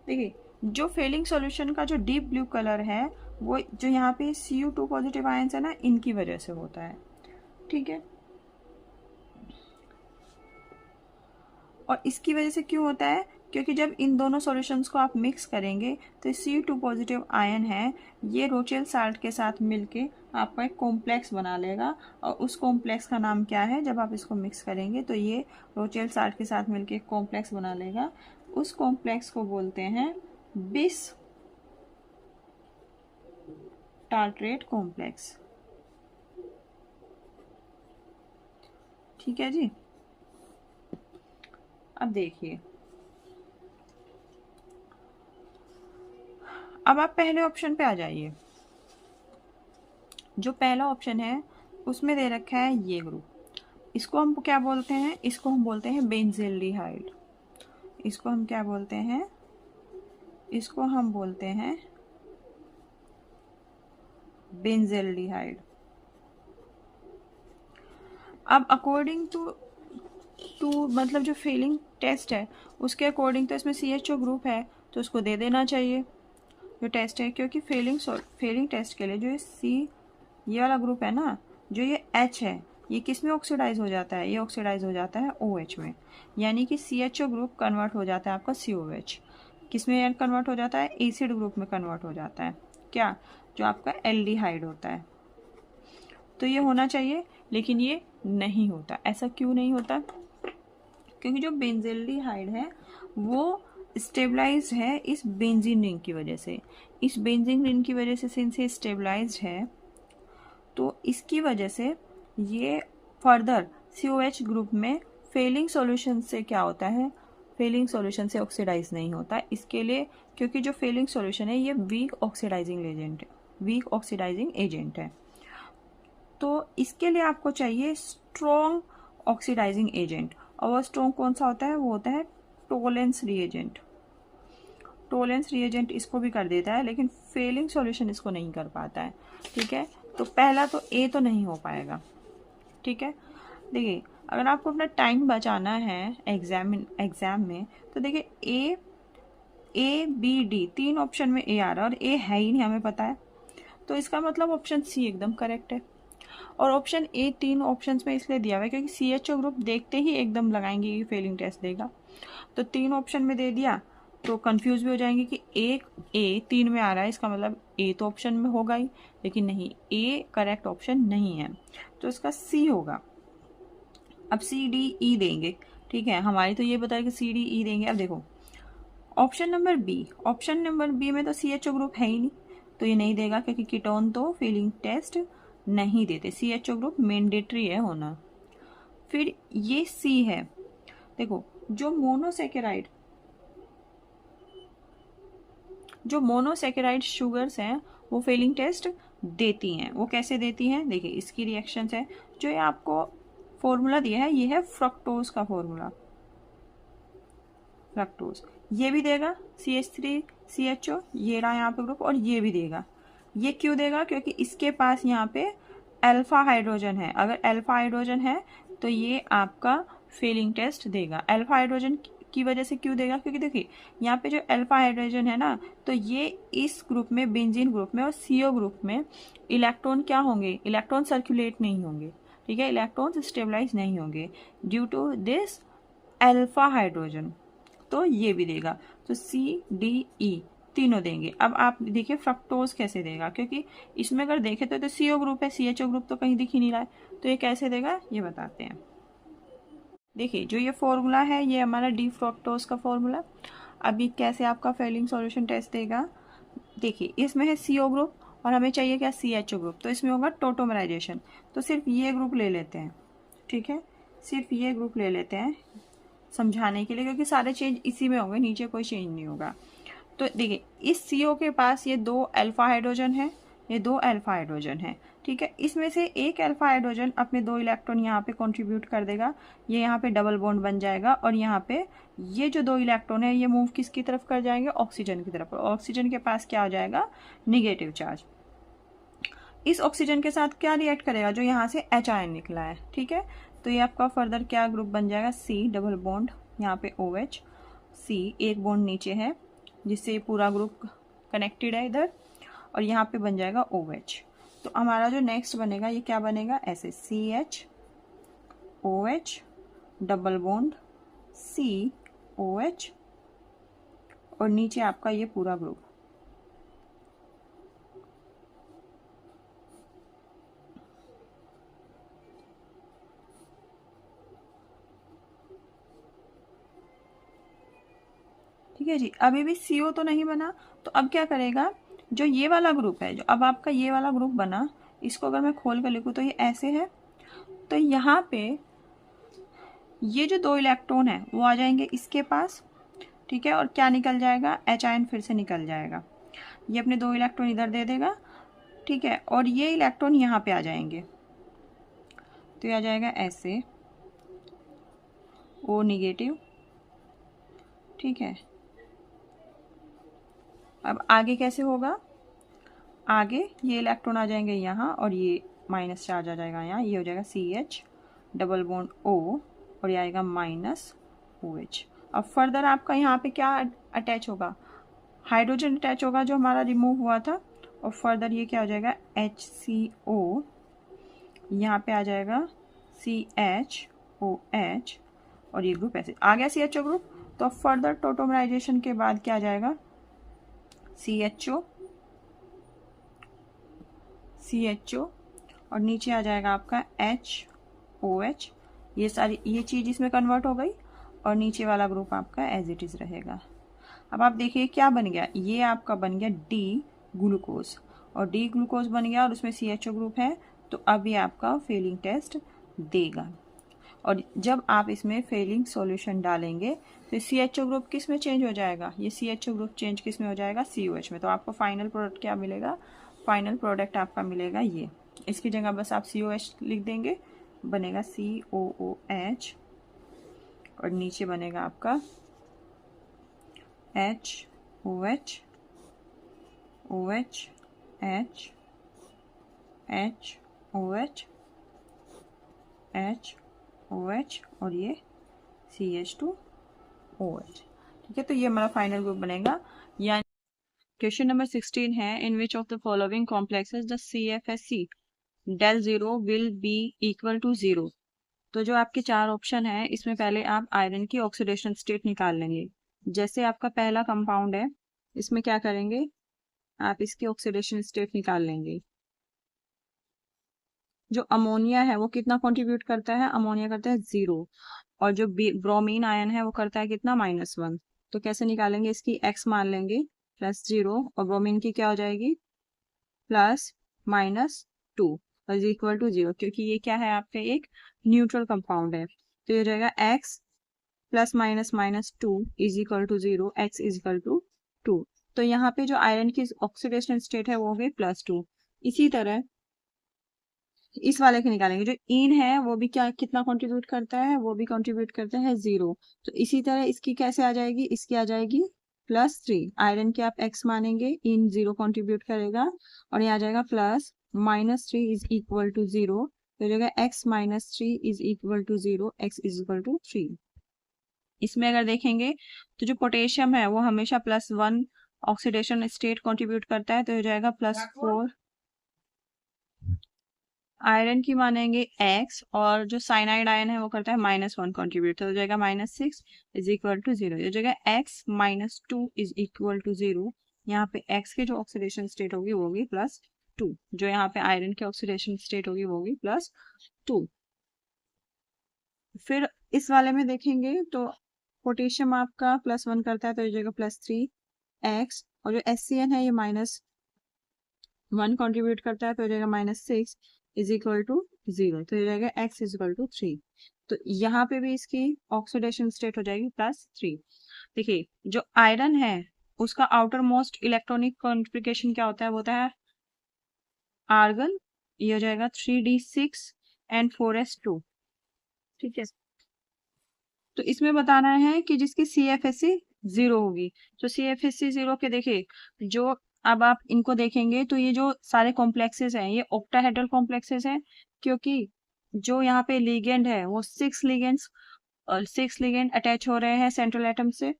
देखिए जो फेलिंग सॉल्यूशन का जो डीप ब्लू कलर है वो जो यहाँ पे Cu2 पॉजिटिव आयंस है ना, इनकी वजह से होता है, ठीक है। और इसकी वजह से क्यों होता है, क्योंकि जब इन दोनों सॉल्यूशंस को आप मिक्स करेंगे तो Cu2 पॉजिटिव आयन है ये रोचेल साल्ट के साथ मिलके आपका एक कॉम्प्लेक्स बना लेगा, और उस कॉम्प्लेक्स का नाम क्या है, जब आप इसको मिक्स करेंगे तो ये रोचेल साल्ट के साथ मिलके एक कॉम्प्लेक्स बना लेगा, उस कॉम्प्लेक्स को बोलते हैं बिस टार्टरेट कॉम्प्लेक्स, ठीक है जी। अब देखिए अब आप पहले ऑप्शन पे आ जाइए। जो पहला ऑप्शन है उसमें दे रखा है ये ग्रुप, इसको हम क्या बोलते हैं, इसको हम बोलते हैं बेंजील्डिहाइड। इसको हम क्या बोलते हैं, इसको हम बोलते हैं बेंजील्डिहाइड। अब अकॉर्डिंग टू मतलब जो फेलिंग टेस्ट है उसके अकॉर्डिंग तो इसमें CHO ग्रुप है तो उसको दे देना चाहिए जो टेस्ट है, क्योंकि फेलिंग टेस्ट के लिए जो ये वाला ग्रुप है ना, जो ये H है, ये किस में ऑक्सीडाइज हो जाता है, ये ऑक्सीडाइज हो जाता है OH में, यानी कि CHO ग्रुप कन्वर्ट हो जाता है आपका COH। किस में कन्वर्ट हो जाता है, एसिड ग्रुप में कन्वर्ट हो जाता है, क्या, जो आपका एल्डिहाइड होता है। तो ये होना चाहिए, लेकिन ये नहीं होता। ऐसा क्यों नहीं होता, क्योंकि जो बेंजील्डिहाइड है वो स्टेबलाइज है इस बेंजीन रिंग की वजह से। इस बेंजीन रिंग की वजह से सिंस ये स्टेबलाइज्ड है तो इसकी वजह से ये फर्दर COH ग्रुप में फेलिंग सॉल्यूशन से क्या होता है, फेलिंग सॉल्यूशन से ऑक्सीडाइज नहीं होता। इसके लिए क्योंकि जो फेलिंग सॉल्यूशन है ये वीक ऑक्सीडाइजिंग एजेंट है, तो इसके लिए आपको चाहिए स्ट्रॉन्ग ऑक्सीडाइजिंग एजेंट। और वो स्ट्रॉन्ग कौन सा होता है, वो होता है टोलेंस रिएजेंट। टोलेंस रिएजेंट इसको भी कर देता है, लेकिन फेलिंग सॉल्यूशन इसको नहीं कर पाता है। ठीक है, तो पहला तो A तो नहीं हो पाएगा। ठीक है, देखिए अगर आपको अपना टाइम बचाना है एग्जाम में तो देखिए A B D तीन ऑप्शन में A आ रहा है और A है ही नहीं, हमें पता है, तो इसका मतलब ऑप्शन C एकदम करेक्ट है। और ऑप्शन A तीन ऑप्शंस में इसलिए दिया हुआ है क्योंकि CHO ग्रुप देखते ही एकदम लगाएंगे कि फेलिंग टेस्ट देगा, तो तीन ऑप्शन में दे दिया तो कंफ्यूज भी हो जाएंगे कि एक A तीन में आ रहा है, इसका मतलब A तो ऑप्शन में होगा ही, लेकिन नहीं, A करेक्ट ऑप्शन नहीं है, तो इसका C होगा। अब C D E देंगे, ठीक है, हमारी तो ये बताया कि C D E देंगे। अब देखो ऑप्शन नंबर बी में तो CHO ग्रुप है ही नहीं, तो ये नहीं देगा क्योंकि कीटोन तो फेलिंग टेस्ट नहीं देते, CHO ग्रुप मैंडेटरी है होना। फिर ये C है, देखो जो मोनोसेकेराइड शुगर्स हैं वो फेलिंग टेस्ट देती हैं। वो कैसे देती हैं, देखिए इसकी रिएक्शंस है, जो ये आपको फॉर्मूला दिया है ये है फ्रक्टोज का फॉर्मूला, फ्रक्टोज ये भी देगा CH3CHO, ये रहा यहाँ पे ग्रुप, और ये भी देगा। ये क्यों देगा, क्योंकि इसके पास यहाँ पे अल्फा हाइड्रोजन है। अगर अल्फा हाइड्रोजन है तो ये आपका फेलिंग टेस्ट देगा। अल्फा हाइड्रोजन की वजह से क्यों देगा, क्योंकि देखिए यहाँ पे जो अल्फा हाइड्रोजन है ना, तो ये इस ग्रुप में, बेंजीन ग्रुप में और CO ग्रुप में इलेक्ट्रॉन क्या होंगे, इलेक्ट्रॉन सर्कुलेट नहीं होंगे। ठीक है, इलेक्ट्रॉन स्टेबलाइज नहीं होंगे due to this alpha hydrogen, तो ये भी देगा। तो CDE तीनों देंगे। अब आप देखिए फ्रक्टोज कैसे देगा, क्योंकि इसमें अगर देखें तो CO ग्रुप है, CHO ग्रुप तो कहीं दिख ही नहीं रहा है, तो ये कैसे देगा ये बताते हैं। देखिए जो ये फॉर्मूला है ये हमारा डी फ्रक्टोज का फॉर्मूला। अब ये कैसे आपका फेलिंग सॉल्यूशन टेस्ट देगा, देखिए इसमें है CO ग्रुप और हमें चाहिए क्या, CHO ग्रुप, तो इसमें होगा टोटोमराइजेशन, तो सिर्फ ये ग्रुप ले लेते हैं। ठीक है, सिर्फ ये ग्रुप ले लेते हैं समझाने के लिए, क्योंकि सारे चेंज इसी में होंगे, नीचे कोई चेंज नहीं होगा। तो देखिए इस CO के पास ये दो अल्फा हाइड्रोजन है, ये दो अल्फा हाइड्रोजन है। ठीक है, इसमें से एक अल्फा हाइड्रोजन अपने दो इलेक्ट्रॉन यहाँ पे कंट्रीब्यूट कर देगा, ये यहाँ पे डबल बॉन्ड बन जाएगा, और यहाँ पे ये जो दो इलेक्ट्रॉन है ये मूव किसकी तरफ कर जाएंगे, ऑक्सीजन की तरफ। ऑक्सीजन के पास क्या हो जाएगा, निगेटिव चार्ज। इस ऑक्सीजन के साथ क्या रिएक्ट करेगा, जो यहाँ से H आयन निकला है। ठीक है, तो ये आपका फर्दर क्या ग्रुप बन जाएगा, C डबल बॉन्ड, यहाँ पे OH, C एक बॉन्ड नीचे है जिससे ये पूरा ग्रुप कनेक्टेड है इधर, और यहाँ पे बन जाएगा OH। तो हमारा जो नेक्स्ट बनेगा ये क्या बनेगा, ऐसे CH OH double bond COH और नीचे आपका ये पूरा ग्रुप। ठीक है जी, अभी भी CO तो नहीं बना, तो अब क्या करेगा, जो ये वाला ग्रुप है, जो अब आपका ये वाला ग्रुप बना, इसको अगर मैं खोल कर लिखूँ तो ये ऐसे है, तो यहाँ पे ये जो दो इलेक्ट्रॉन है वो आ जाएंगे इसके पास। ठीक है, और क्या निकल जाएगा, H आयन फिर से निकल जाएगा। ये अपने 2 इलेक्ट्रॉन इधर दे देगा, ठीक है, और ये इलेक्ट्रॉन यहाँ पे आ जाएंगे, तो ये आ जाएगा ऐसे O नेगेटिव, ठीक है। अब आगे कैसे होगा, आगे ये इलेक्ट्रॉन आ जाएंगे यहाँ और ये माइनस चार्ज आ जाएगा यहाँ, ये हो जाएगा CH डबल बॉन्ड O और ये आएगा माइनस OH। अब फर्दर आपका यहाँ पे क्या अटैच होगा, हाइड्रोजन अटैच होगा जो हमारा रिमूव हुआ था, और फर्दर ये क्या हो जाएगा HCO, यहाँ पे आ जाएगा CHOH और ये ग्रुप ऐसे आ गया CHO ग्रुप। तो फर्दर टोटोमराइजेशन के बाद क्या आ जाएगा CHO और नीचे आ जाएगा आपका HOH। ये सारी ये चीज़ इसमें कन्वर्ट हो गई और नीचे वाला ग्रुप आपका एज इट इज़ रहेगा। अब आप देखिए क्या बन गया, ये आपका बन गया D ग्लूकोज, और D ग्लूकोज बन गया और उसमें CHO ग्रुप है, तो अब ये आपका फेलिंग टेस्ट देगा। और जब आप इसमें फेलिंग सॉल्यूशन डालेंगे तो CHO ग्रुप किस में चेंज हो जाएगा, ये CHO ग्रुप चेंज किस में हो जाएगा, COH में। तो आपको फाइनल प्रोडक्ट क्या मिलेगा, फाइनल प्रोडक्ट आपका मिलेगा ये, इसकी जगह बस आप COH लिख देंगे, बनेगा COOH और नीचे बनेगा आपका HOH OH H HOH HOH और ये CH2OH, ठीक है। तो ये हमारा फाइनल ग्रुप बनेगा। यानी क्वेश्चन नंबर 16 है, in which of the following complexes the CFSC del 0 will be equal to 0। तो जो आपके 4 ऑप्शन है इसमें पहले आप आयरन की ऑक्सीडेशन स्टेट निकाल लेंगे। जैसे आपका पहला कंपाउंड है, इसमें क्या करेंगे, आप इसकी ऑक्सीडेशन स्टेट निकाल लेंगे। जो अमोनिया है वो कितना कंट्रीब्यूट करता है, अमोनिया करता है 0, और जो ब्रोमीन आयन है वो करता है कितना, -1। तो कैसे निकालेंगे, इसकी x मान लेंगे +0 और ब्रोमीन की क्या हो जाएगी +-2 इज इक्वल टू 0, क्योंकि ये क्या है आपके एक न्यूट्रल कंपाउंड है। तो ये हो जाएगा x +-2 is equal to 0, x is equal to 2। तो यहाँ पे जो आयरन की ऑक्सीडेशन स्टेट है वो हो गई +2। इसी तरह इस वाले के निकालेंगे, जो इन है वो भी क्या कितना कंट्रीब्यूट करता है, वो भी कंट्रीब्यूट करता है 0। तो इसी तरह इसकी कैसे आ जाएगी, इसकी आ जाएगी +3। आयरन के आप x मानेंगे, इन 0 कंट्रीब्यूट करेगा और ये आ जाएगा +-3 इज इक्वल टू 0। तो जाएगा x -3 is equal to 0, x is equal to 3। इसमें अगर देखेंगे तो जो पोटेशियम है वो हमेशा +1 ऑक्सीडेशन स्टेट कंट्रीब्यूट करता है, तो हो जाएगा +4। आयरन की मानेंगे x, और जो साइनाइड आयन है वो करता है -1 कंट्रीब्यूट, तो हो जाएगा -6 इज इक्वल टू 0। हो जाएगा x -2 इज इक्वल टू 0। यहाँ पे x की जो ऑक्सीडेशन स्टेट होगी वो होगी +2, जो यहाँ पे आयरन की ऑक्सीडेशन स्टेट होगी वो होगी +2। फिर इस वाले में देखेंगे तो पोटेशियम आपका +1 करता है, तो हो जाएगा +3x, और जो HCN है ये -1 कंट्रीब्यूट करता है, तो हो जाएगा -6 इज इक्वल टू 0। तो हो जाएगा x इज इक्वल टू 3। तो यहाँ पे भी इसकी ऑक्सीडेशन स्टेट हो जाएगी +3। देखिए जो आयरन है उसका आउटर मोस्ट इलेक्ट्रॉनिक कॉन्फ़िगरेशन क्या होता है, वो होता है आर्गन। ये हो जाएगा 3d6 and 4s2, ठीक है। तो इसमें बताना है कि जिसकी CFSC 0 होगी। तो CFSC 0 के देखिए, जो अब आप इनको देखेंगे तो ये जो सारे कॉम्प्लेक्सेस हैं ये ऑक्टाहेड्रल कॉम्प्लेक्सेस हैं, क्योंकि जो यहाँ पे लिगेंड है वो 6 लिगेंड अटैच हो रहे हैं सेंट्रल एटम से।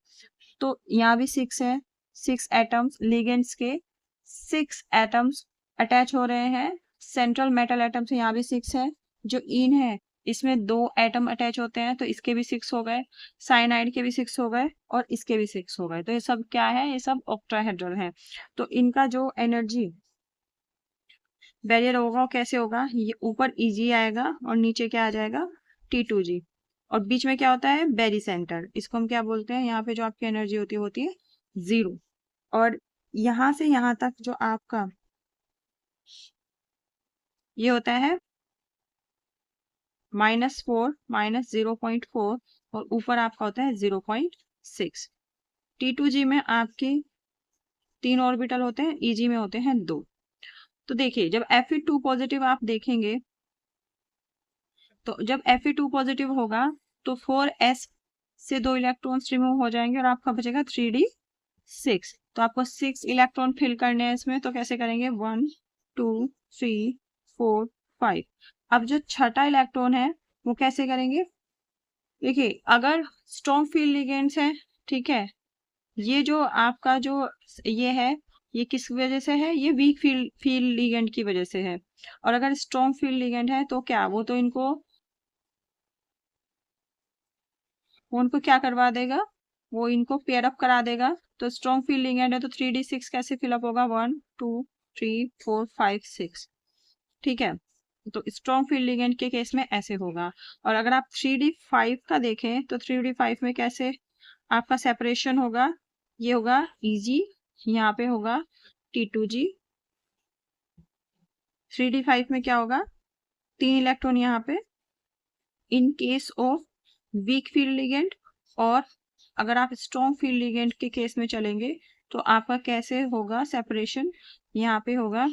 तो यहाँ भी 6 है, 6 एटम्स लिगेंड्स के 6 एटम्स अटैच हो रहे हैं सेंट्रल मेटल एटम से, यहाँ भी 6 है। जो इन है इसमें 2 एटम अटैच होते हैं, तो इसके भी 6 हो गए, साइनाइड के भी 6 हो गए और इसके भी 6 हो गए। तो ये सब क्या है, ये सब ऑक्टाहेड्रल है। तो इनका जो एनर्जी बैरियर होगा वो कैसे होगा, ये ऊपर Eg आएगा और नीचे क्या आ जाएगा T2G, और बीच में क्या होता है बेरी सेंटर, इसको हम क्या बोलते हैं, यहाँ पे जो आपकी एनर्जी होती है 0। और यहाँ से यहाँ तक जो आपका ये होता है -4 -0.4 और ऊपर आपका होता है 0.6। T2G में आपकी 3 ऑर्बिटल होते हैं, Eg में होते हैं 2। तो देखिए जब Fe2 पॉजिटिव आप देखेंगे, तो जब Fe2 पॉजिटिव होगा तो 4s से 2 इलेक्ट्रॉन्स रिमूव हो जाएंगे और आपका बचेगा 3d6। तो आपको 6 इलेक्ट्रॉन फिल करने हैं इसमें, तो कैसे करेंगे 1 2 3 4 5। अब जो छठा इलेक्ट्रॉन है वो कैसे करेंगे, देखिए अगर स्ट्रॉन्ग फील्ड लिगेंड्स है, ठीक है, ये जो आपका जो ये है ये किस वजह से है, ये वीक फील्ड लिगेंड की वजह से है। और अगर स्ट्रॉन्ग फील्ड लिगेंड है तो क्या वो तो उनको क्या करवा देगा, वो इनको पेयर अप करा देगा। तो स्ट्रॉन्ग फील्ड लिगेंड है तो 3d6 कैसे फिलअप होगा, 1 2 3 4 5 6, ठीक है। तो स्ट्रॉन्ग फील्ड लिगेंड के केस में ऐसे होगा। और अगर आप 3d5 का देखें तो 3d5 में कैसे आपका सेपरेशन होगा, ये होगा Eg, यहाँ पे होगा T2g। 3d5 में क्या होगा, 3 इलेक्ट्रॉन यहाँ पे in case of weak field ligand. और अगर आप स्ट्रॉन्ग फील्ड लिगेंड के केस में चलेंगे तो आपका कैसे होगा सेपरेशन, यहाँ पे होगा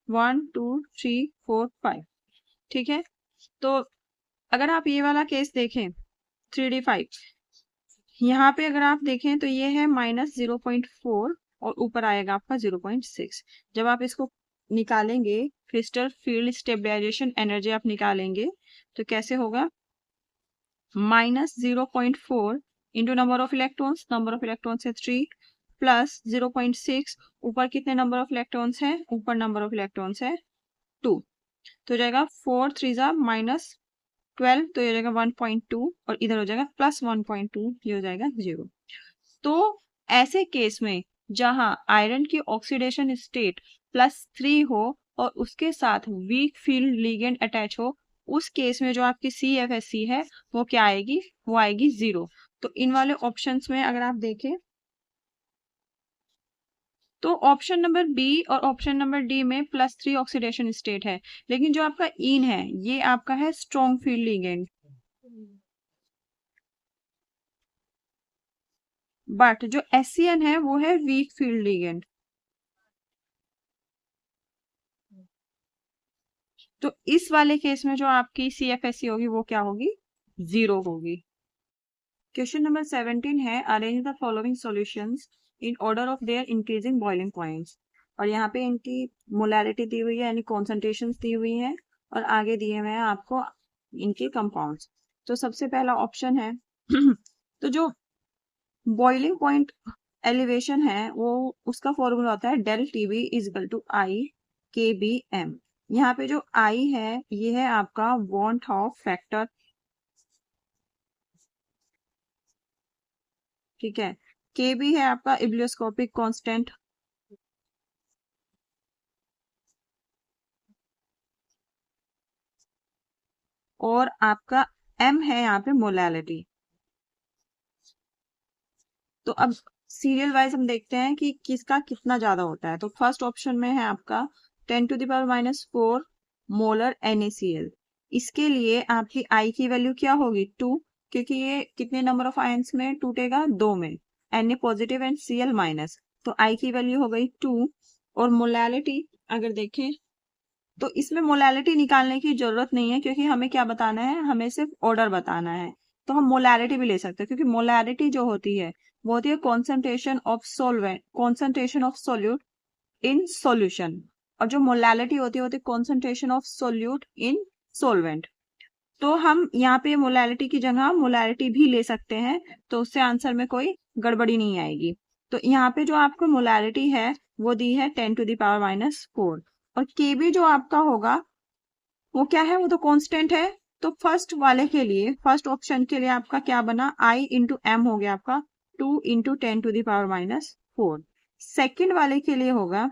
1 2 3 4 5, ठीक है। तो अगर आप ये वाला केस देखें 3d5, यहाँ पे अगर आप देखें तो ये है -0.4 और ऊपर आएगा आपका 0.6। जब आप इसको निकालेंगे, क्रिस्टल फील्ड स्टेबलाइजेशन एनर्जी आप निकालेंगे तो कैसे होगा, -0.4 इंटू नंबर ऑफ इलेक्ट्रॉन्स है 3 प्लस 0.6, ऊपर कितने नंबर ऑफ इलेक्ट्रॉन्स हैं, ऊपर नंबर ऑफ इलेक्ट्रॉन्स है 2। तो हो जाएगा 4 3 -12, तो ये हो जाएगा 1.2 और इधर हो जाएगा +1.2, ये हो जाएगा 0। तो ऐसे केस में जहां आयरन की ऑक्सीडेशन स्टेट +3 हो और उसके साथ वीक फील्ड लिगेंड अटैच हो, उस केस में जो आपकी CFSC है वो क्या आएगी, वो आएगी 0। तो इन वाले ऑप्शंस में अगर आप देखें तो ऑप्शन नंबर बी और ऑप्शन नंबर डी में +3 ऑक्सीडेशन स्टेट है, लेकिन जो आपका इन है ये आपका है स्ट्रॉन्ग फील्ड लिगेंड, बट जो SCN है वो है वीक फील्ड लिगेंड। तो इस वाले केस में जो आपकी CFSC होगी वो क्या होगी, 0 होगी। क्वेश्चन नंबर 17 है arrange the following solutions in order of their increasing boiling points. और यहाँ पे इनकी मोलैरिटी दी हुई है, यानी कॉन्सेंट्रेशंस दी हुई हैं और आगे दिए हुए हैं आपको इनके कंपाउंड्स। तो सबसे पहला ऑप्शन है तो जो बॉइलिंग पॉइंट एलिवेशन है वो उसका फॉर्मूला होता है del TB = I KBM। यहाँ पे जो I है ये है आपका वॉन्ट ऑफ फैक्टर, ठीक है। KB है आपका इब्लियोस्कोपिक कांस्टेंट, और आपका M है यहाँ पे मोलैलिटी। तो अब सीरियल वाइज हम देखते हैं कि किसका कितना ज्यादा होता है। तो फर्स्ट ऑप्शन में है आपका 10⁻⁴ मोलर NaCl। इसके लिए आपकी I की वैल्यू क्या होगी, 2, क्योंकि ये कितने नंबर ऑफ आयंस में टूटेगा, 2 में, Na positive and Cl minus, तो I की वैल्यू हो गई 2। और मोलैलिटी अगर देखें तो इसमें मोलैलिटी निकालने की जरूरत नहीं है, क्योंकि हमें क्या बताना है, हमें सिर्फ ऑर्डर बताना है। तो हम मोलैरिटी भी ले सकते हैं, क्योंकि मोलैरिटी जो होती है वो होती है concentration of solvent, concentration of solute in solution, और जो मोलैलिटी होती है concentration of solute in solvent. तो हम यहाँ पे मोलैलिटी की जगह मोलैरिटी भी ले सकते हैं, तो उससे आंसर में कोई गड़बड़ी नहीं आएगी। तो यहाँ पे जो आपको मोलैरिटी है वो दी है 10⁻⁴, और KB जो आपका होगा वो क्या है, वो तो कांस्टेंट है। तो फर्स्ट वाले के लिए, फर्स्ट ऑप्शन के लिए आपका क्या बना, I × M हो गया आपका 2 × 10⁻⁴। सेकेंड वाले के लिए होगा,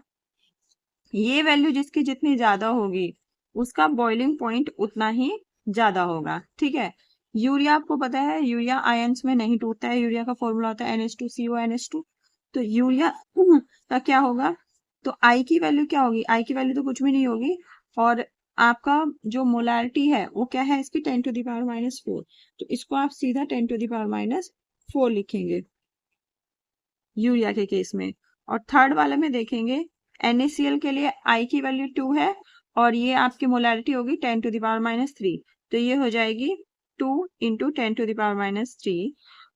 ये वैल्यू जिसकी जितनी ज्यादा होगी उसका बॉइलिंग पॉइंट उतना ही ज्यादा होगा, ठीक है। यूरिया आपको पता है, यूरिया आयंस में नहीं टूटता है, यूरिया का फॉर्मूला होता है NH2CO NH2। तो यूरिया का क्या होगा, तो I की वैल्यू क्या होगी, I की वैल्यू तो कुछ भी नहीं होगी, और आपका जो मोलैरिटी है वो क्या है इसकी 10⁻⁴। तो इसको आप सीधा 10⁻⁴ लिखेंगे यूरिया के केस में। और थर्ड वाले में देखेंगे NaCl के लिए I की वैल्यू 2 है और ये आपकी मोलैरिटी होगी 10⁻³ तो ये हो जाएगी 2 × 10⁻³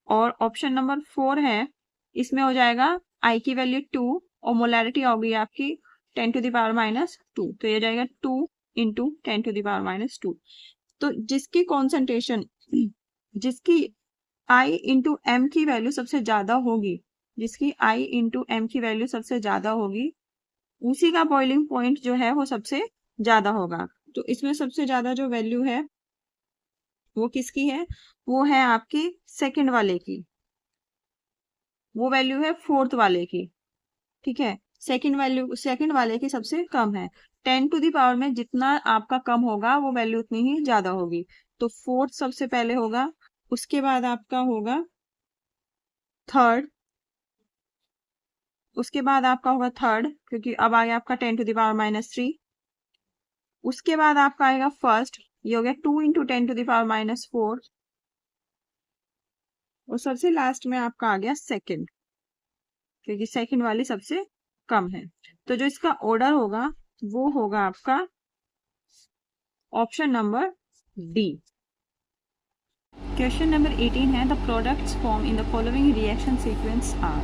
और ऑप्शन नंबर 4 है, इसमें हो जाएगा I की वैल्यू 2 और मोलैरिटी होगी आपकी 10⁻², तो ये हो जाएगा 2 × 10⁻²। तो जिसकी कॉन्सेंट्रेशन जिसकी I × m की वैल्यू सबसे ज्यादा होगी, जिसकी I × m की वैल्यू सबसे ज्यादा होगी, उसी का बॉइलिंग पॉइंट जो है वो सबसे ज्यादा होगा। तो इसमें सबसे ज्यादा जो वैल्यू है वो किसकी है? वो है आपकी सेकंड वाले की, वो वैल्यू है फोर्थ वाले की। ठीक है, सेकंड वाले की सबसे कम है। 10⁻⁴ में जितना आपका कम होगा वो वैल्यू उतनी ही ज्यादा होगी। तो फोर्थ सबसे पहले होगा, उसके बाद आपका होगा थर्ड, उसके बाद आपका होगा थर्ड क्योंकि अब आ गया आपका 10⁻³ उसके बाद आपका आएगा फर्स्ट, ये हो गया 2 × 10⁻⁴ और सबसे लास्ट में आपका आ गया सेकंड क्योंकि सेकंड वाली सबसे कम है। तो जो इसका ऑर्डर होगा वो होगा आपका option number D. Question number 18 है the products form in the following reaction sequence are.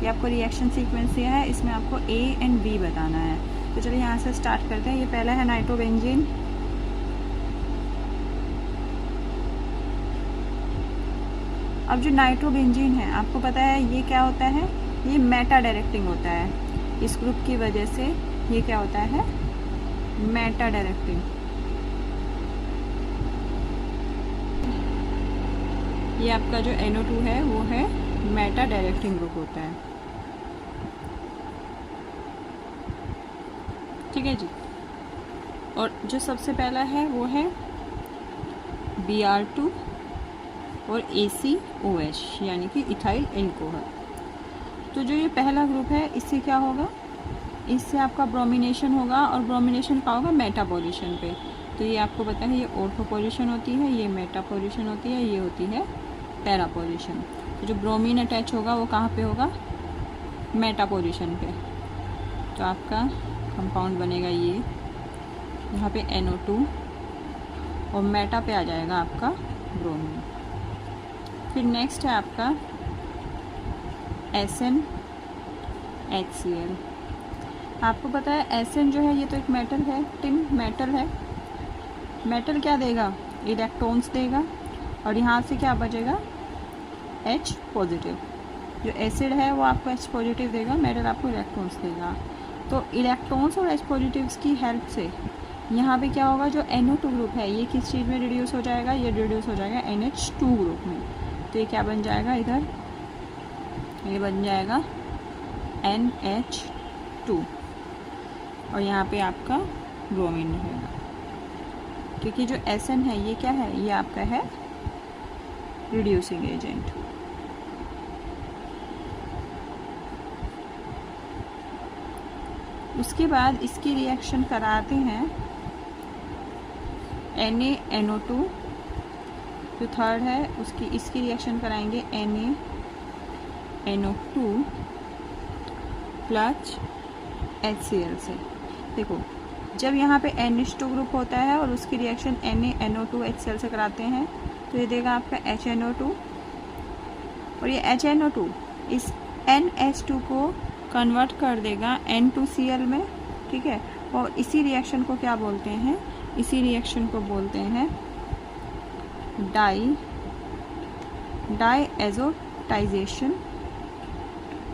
ये आपको रिएक्शन सीक्वेंस दिया है, इसमें आपको A एंड B बताना है। तो चलिए यहाँ से स्टार्ट करते हैं। ये पहला है नाइट्रोबेंजीन, अब जो नाइट्रोबेंजीन है आपको पता है ये क्या होता है, ये मेटा डायरेक्टिंग होता है। इस ग्रुप की वजह से ये क्या होता है, मेटा डायरेक्टिंग। ये आपका जो NO2 है वो है मेटा डायरेक्टिंग ग्रुप होता है। ठीक है जी। और जो सबसे पहला है वो है Br2 और ACOH यानी कि इथाइल एल्कोहल। तो जो ये पहला ग्रुप है इससे क्या होगा, इससे आपका ब्रोमिनेशन होगा और ब्रोमिनेशन का होगा मेटा पोजीशन पे। तो ये आपको पता है ये ऑर्थो पोजीशन होती है, ये मेटा पोजीशन होती है, ये होती है पैरा पोजीशन। तो जो ब्रोमीन अटैच होगा वो कहाँ पे होगा, मेटा पोजीशन पे। तो आपका कंपाउंड बनेगा ये, यहाँ पे NO2 और मेटा पे आ जाएगा आपका ब्रोमीन। फिर नेक्स्ट है आपका SnHCl। आपको पता है Sn जो है ये तो एक मेटल है, टिन मेटल है। मेटल क्या देगा, इलेक्ट्रॉन्स देगा और यहाँ से क्या बचेगा H पॉजिटिव। जो एसिड है वो आपको H पॉजिटिव देगा, मेटल आपको इलेक्ट्रॉन्स देगा। तो इलेक्ट्रॉन्स और H पॉजिटिव्स की हेल्प से यहाँ पे क्या होगा, जो NO2 ग्रुप है ये किस चीज़ में रिड्यूस हो जाएगा, ये रिड्यूस हो जाएगा NH2 ग्रुप में। तो ये क्या बन जाएगा, इधर ये बन जाएगा NH2 और यहाँ पे आपका ब्रोमीन रहेगा क्योंकि जो Sn है ये क्या है, ये आपका है रिड्यूसिंग एजेंट। उसके बाद इसकी रिएक्शन कराते हैं NaNO2, जो थर्ड है उसकी इसकी रिएक्शन कराएंगे NaNO2 प्लस HCl से। देखो जब यहाँ पे NH2 ग्रुप होता है और उसकी रिएक्शन NaNO2 HCl से कराते हैं तो ये देगा आपका HNO2 और ये HNO2 इस NH2 को कन्वर्ट कर देगा N2Cl में। ठीक है, और इसी रिएक्शन को क्या बोलते हैं, इसी रिएक्शन को बोलते हैं डाईएज़ोटाइजेशन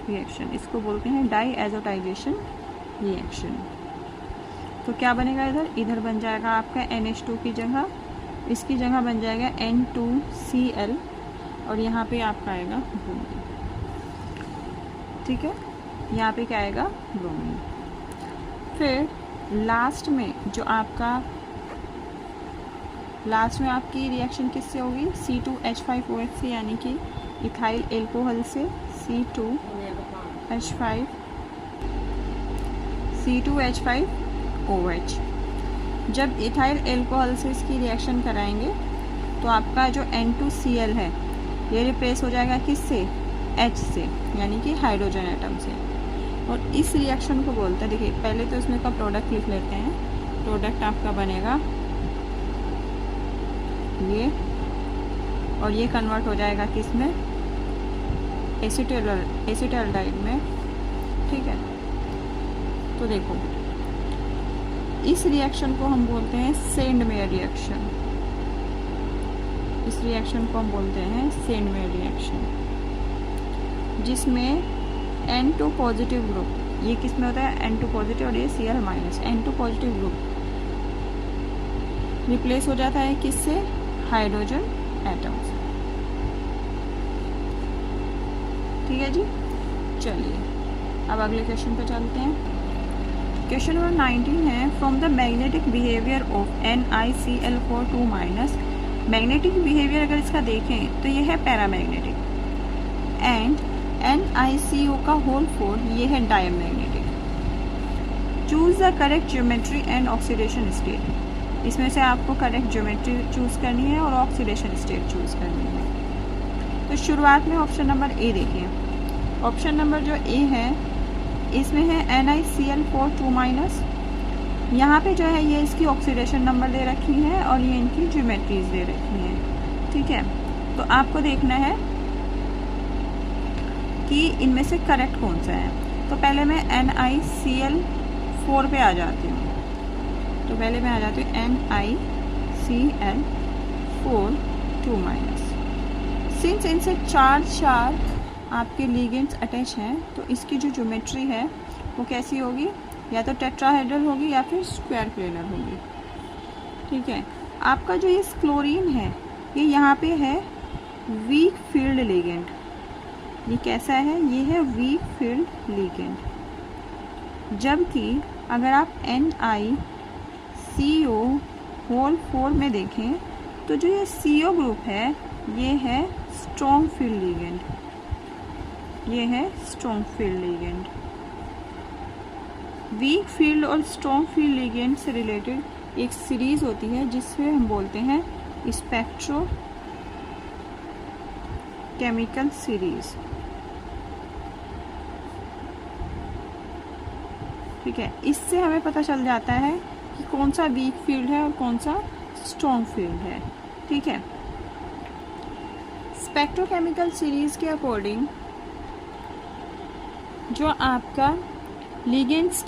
रिएक्शन। इसको बोलते हैं डाईएज़ोटाइजेशन रिएक्शन। तो क्या बनेगा, इधर बन जाएगा आपका NH2 की जगह, इसकी जगह बन जाएगा N2Cl और यहाँ पे आपका आएगा ब्रोमीन। ठीक है, यहाँ पे क्या आएगा, ब्रोमीन। फिर लास्ट में आपकी रिएक्शन किससे होगी, C2H5OH से यानी कि इथाइल एल्कोहल से C2H5OH। जब इथाइल एल्कोहल से इसकी रिएक्शन कराएंगे तो आपका जो N2Cl है ये रिप्लेस हो जाएगा किससे, H से यानी कि हाइड्रोजन एटम से। और इस रिएक्शन को बोलते हैं, देखिए पहले तो इसमें का प्रोडक्ट लिख लेते हैं। प्रोडक्ट आपका बनेगा ये, और ये कन्वर्ट हो जाएगा किसमें, एसिटाल्डिहाइड में। ठीक है, तो देखो इस रिएक्शन को हम बोलते हैं सेंडमेयर रिएक्शन। इस रिएक्शन को हम बोलते हैं सेंडमेयर रिएक्शन, जिसमें N2 पॉजिटिव ग्रुप, ये किस में होता है N2 पॉजिटिव, और ये Cl minus, N2 positive group replace हो जाता है किससे, हाइड्रोजन एटम से। ठीक है जी, चलिए अब अगले क्वेश्चन पे चलते हैं। क्वेश्चन नंबर 19 है, from the magnetic behaviour of NiCl4 2 minus. Magnetic behaviour अगर इसका देखें तो ये है पैरामैग्नेटिक, एंड NiCO का होल 4 ये है diamagnetic. Choose the correct geometry and oxidation state. इसमें से आपको करेक्ट ज्योमेट्री चूज करनी है और ऑक्सीडेशन स्टेट चूज करनी है। तो शुरुआत में ऑप्शन नंबर ए देखिए। ऑप्शन नंबर जो ए है इसमें है NiCl4 2 माइनस। यहाँ पे जो है ये इसकी ऑक्सीडेशन नंबर दे रखी है और ये इनकी ज्योमेट्रीज दे रखी हैं। ठीक है, तो आपको देखना है कि इनमें से करेक्ट कौन सा है। तो पहले मैं NiCl4 पे आ जाती हूँ। तो पहले मैं आ जाती हूँ NiCl4 2 माइनस। सिंस इनसे चार आपके लिगेंड्स अटैच हैं, तो इसकी जो ज्योमेट्री है वो कैसी होगी, या तो टेट्राहेड्रल होगी या फिर स्क्वायर प्लेनर होगी। ठीक है, आपका जो ये क्लोरीन है ये यहाँ पे है वीक फील्ड लिगेंड। ये कैसा है, ये है वीक फील्ड लिगेंड। जबकि अगर आप NiCO होल 4 में देखें तो जो ये CO ग्रुप है ये है स्ट्रॉन्ग फील्ड लिगेंड। ये है strong field ligand. Weak field और स्ट्रॉन्ग फील्ड लिगेंड से रिलेटेड एक सीरीज होती है जिससे हम बोलते हैं स्पेक्ट्रोकेमिकल सीरीज। ठीक है, इससे हमें पता चल जाता है कि कौन सा वीक फील्ड है और कौन सा स्ट्रॉन्ग फील्ड है। ठीक है, स्पेक्ट्रोकेमिकल सीरीज के अकॉर्डिंग जो आपका लिगेंड्स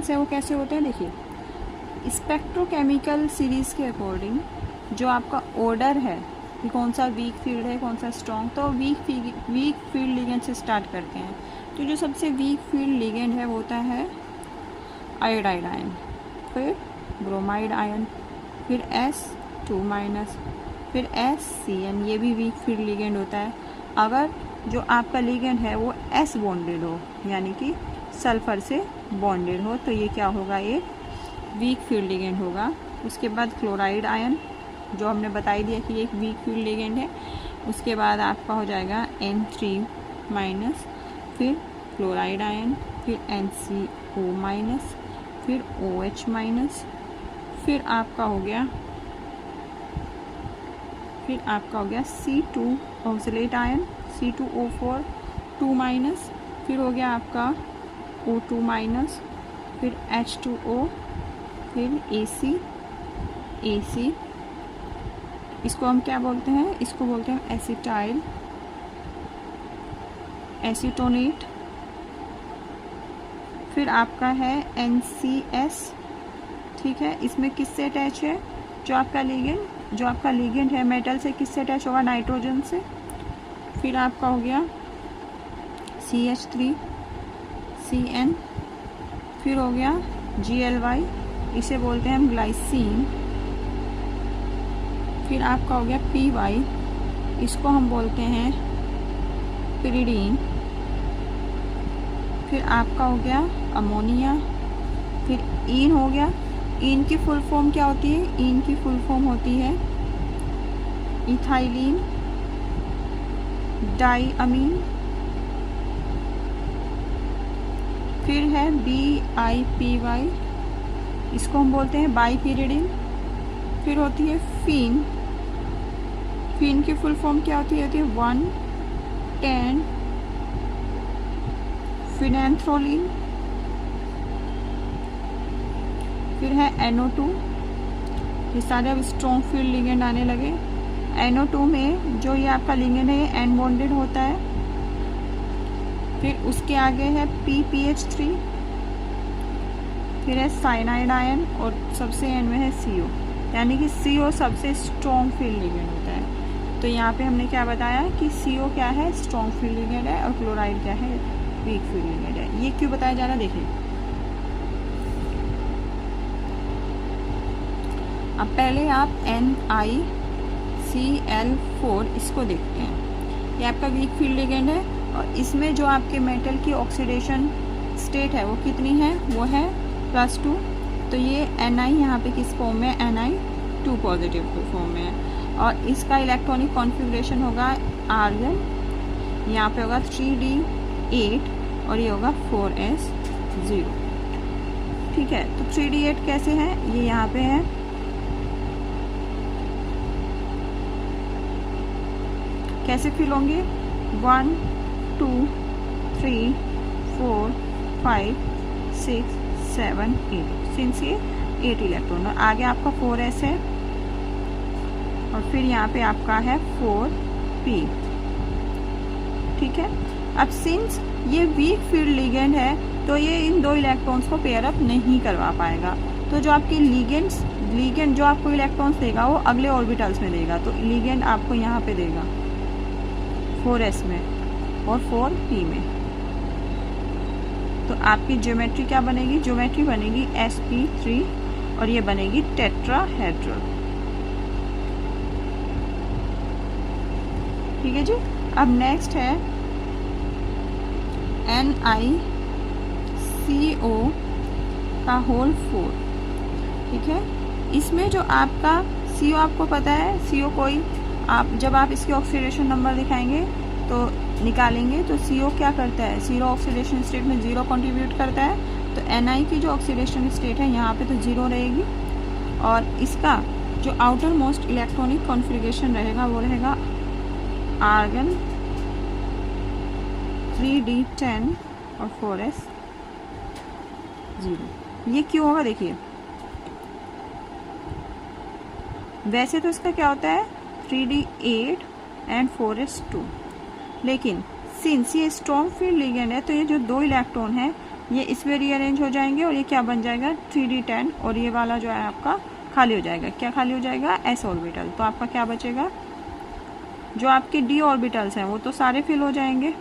है वो कैसे होते हैं, देखिए स्पेक्ट्रोकेमिकल सीरीज के अकॉर्डिंग जो आपका ऑर्डर है कि कौन सा वीक फील्ड है कौन सा स्ट्रॉन्ग, तो वीक फील्ड लिगेंड से स्टार्ट करते हैं। तो जो सबसे वीक फील्ड लिगेंड है वो होता है आयोडाइड आयन, फिर ब्रोमाइड आयन, फिर S2 माइनस, फिर SCN, ये भी वीक फील्ड लिगेंड होता है। अगर जो आपका लिगेंड है वो S बॉन्डेड हो, यानी कि सल्फर से बॉन्डेड हो, तो ये क्या होगा, एक वीक फील्ड लिगेंड होगा। उसके बाद क्लोराइड आयन, जो हमने बताई दिया कि एक वीक फील्ड लिगेंड है। उसके बाद आपका हो जाएगा N3 माइनस, फिर क्लोराइड आयन, फिर NCO माइनस, फिर OH माइनस, फिर आपका हो गया C2 oxalate ion, C2O4 2 minus, फिर हो गया आपका O2 माइनस, फिर H2O, फिर AC। इसको हम क्या बोलते हैं, इसको बोलते हैं एसिटाइल एसीटोनेट। फिर आपका है NCS। ठीक है, इसमें किससे अटैच है, जो आपका लिगेंड है मेटल से किससे अटैच होगा, नाइट्रोजन से। फिर आपका हो गया CH3CN, फिर हो गया GLY, इसे बोलते हैं हम ग्लाइसिन। फिर आपका हो गया PY, इसको हम बोलते हैं पिरिडीन। फिर आपका हो गया अमोनिया। फिर ईन हो गया, ईन की फुल फॉर्म क्या होती है, ईन की फुल फॉर्म होती है इथाइलिन डाइअमीन। फिर है BIPY, इसको हम बोलते हैं बाईपिरिडिन। फिर होती है फीन, फीन की फुल फॉर्म क्या होती है 1,10 फिनेंथ्रोलिन, फिर है NO2। ये सारे अब स्ट्रॉन्ग फील्ड लिगेंड आने लगे। NO2 में जो ये आपका लिगेंड है ये एन बॉन्डेड होता है। फिर उसके आगे है PPH3, फिर है साइनाइड आयन और सबसे एंड में है CO, यानी कि CO सबसे स्ट्रॉन्ग फील्ड लिगेंड होता है। तो यहाँ पे हमने क्या बताया कि CO क्या है, स्ट्रॉन्ग फील्ड लिगेंड है, और क्लोराइड क्या है, वीक फील्ड लिगेंड है। ये क्यों बताया जा रहा है, देखिए। अब पहले आप NiCl4 इसको देखते हैं। ये आपका वीक फील्ड लिगेंड है और इसमें जो आपके मेटल की ऑक्सीडेशन स्टेट है वो कितनी है, वो है +2। तो ये Ni यहाँ पे किस फॉर्म में, Ni2 पॉजिटिव फॉर्म में है। और इसका इलेक्ट्रॉनिक कॉन्फ़िगरेशन होगा आर्गन, यहाँ पे होगा 3D8 और ये होगा 4s0। ठीक है, तो 3D8 कैसे है, ये यहाँ पे है। कैसे फिल होंगे, 1 2 3 4 5 6 7 8, सिंस ये 8 इलेक्ट्रॉन, और आगे आपका 4s है और फिर यहाँ पे आपका है 4p। ठीक है, अब सिंस ये वीक फील्ड लिगेंड है तो ये इन दो इलेक्ट्रॉन्स को पेयर अप नहीं करवा पाएगा। तो जो आपकी लिगेंड जो आपको इलेक्ट्रॉन्स देगा वो अगले ऑर्बिटल्स में देगा। तो लिगेंड आपको यहाँ पे देगा 4s में और 4p में। तो आपकी ज्योमेट्री क्या बनेगी, ज्योमेट्री बनेगी sp3 और ये बनेगी टेट्राहेड्रल। ठीक है जी। अब नेक्स्ट है NiCO का होल 4। ठीक है, इसमें जो आपका CO आपको पता है, CO कोई आप जब आप इसके ऑक्सीडेशन नंबर दिखाएंगे तो निकालेंगे, तो CO क्या करता है, 0 ऑक्सीडेशन स्टेट में 0 कंट्रीब्यूट करता है। तो Ni की जो ऑक्सीडेशन स्टेट है यहाँ पे तो 0 रहेगी, और इसका जो आउटर मोस्ट इलेक्ट्रॉनिक कॉन्फ़िगरेशन रहेगा वो रहेगा आर्गन 3D10 और 4s0। ये क्यों होगा, देखिए। वैसे तो इसका क्या होता है 3D8 एंड 4s2, लेकिन सिंस ये स्ट्रॉन्ग फील्ड लिगेंड है तो ये जो दो इलेक्ट्रॉन है ये इसमें रीअरेंज हो जाएंगे और ये क्या बन जाएगा 3D10, और ये वाला जो है आपका खाली हो जाएगा। क्या खाली हो जाएगा, s ऑर्बिटल। तो आपका क्या बचेगा, जो आपके d ऑर्बिटल्स हैं वो तो सारे फिल हो जाएंगे,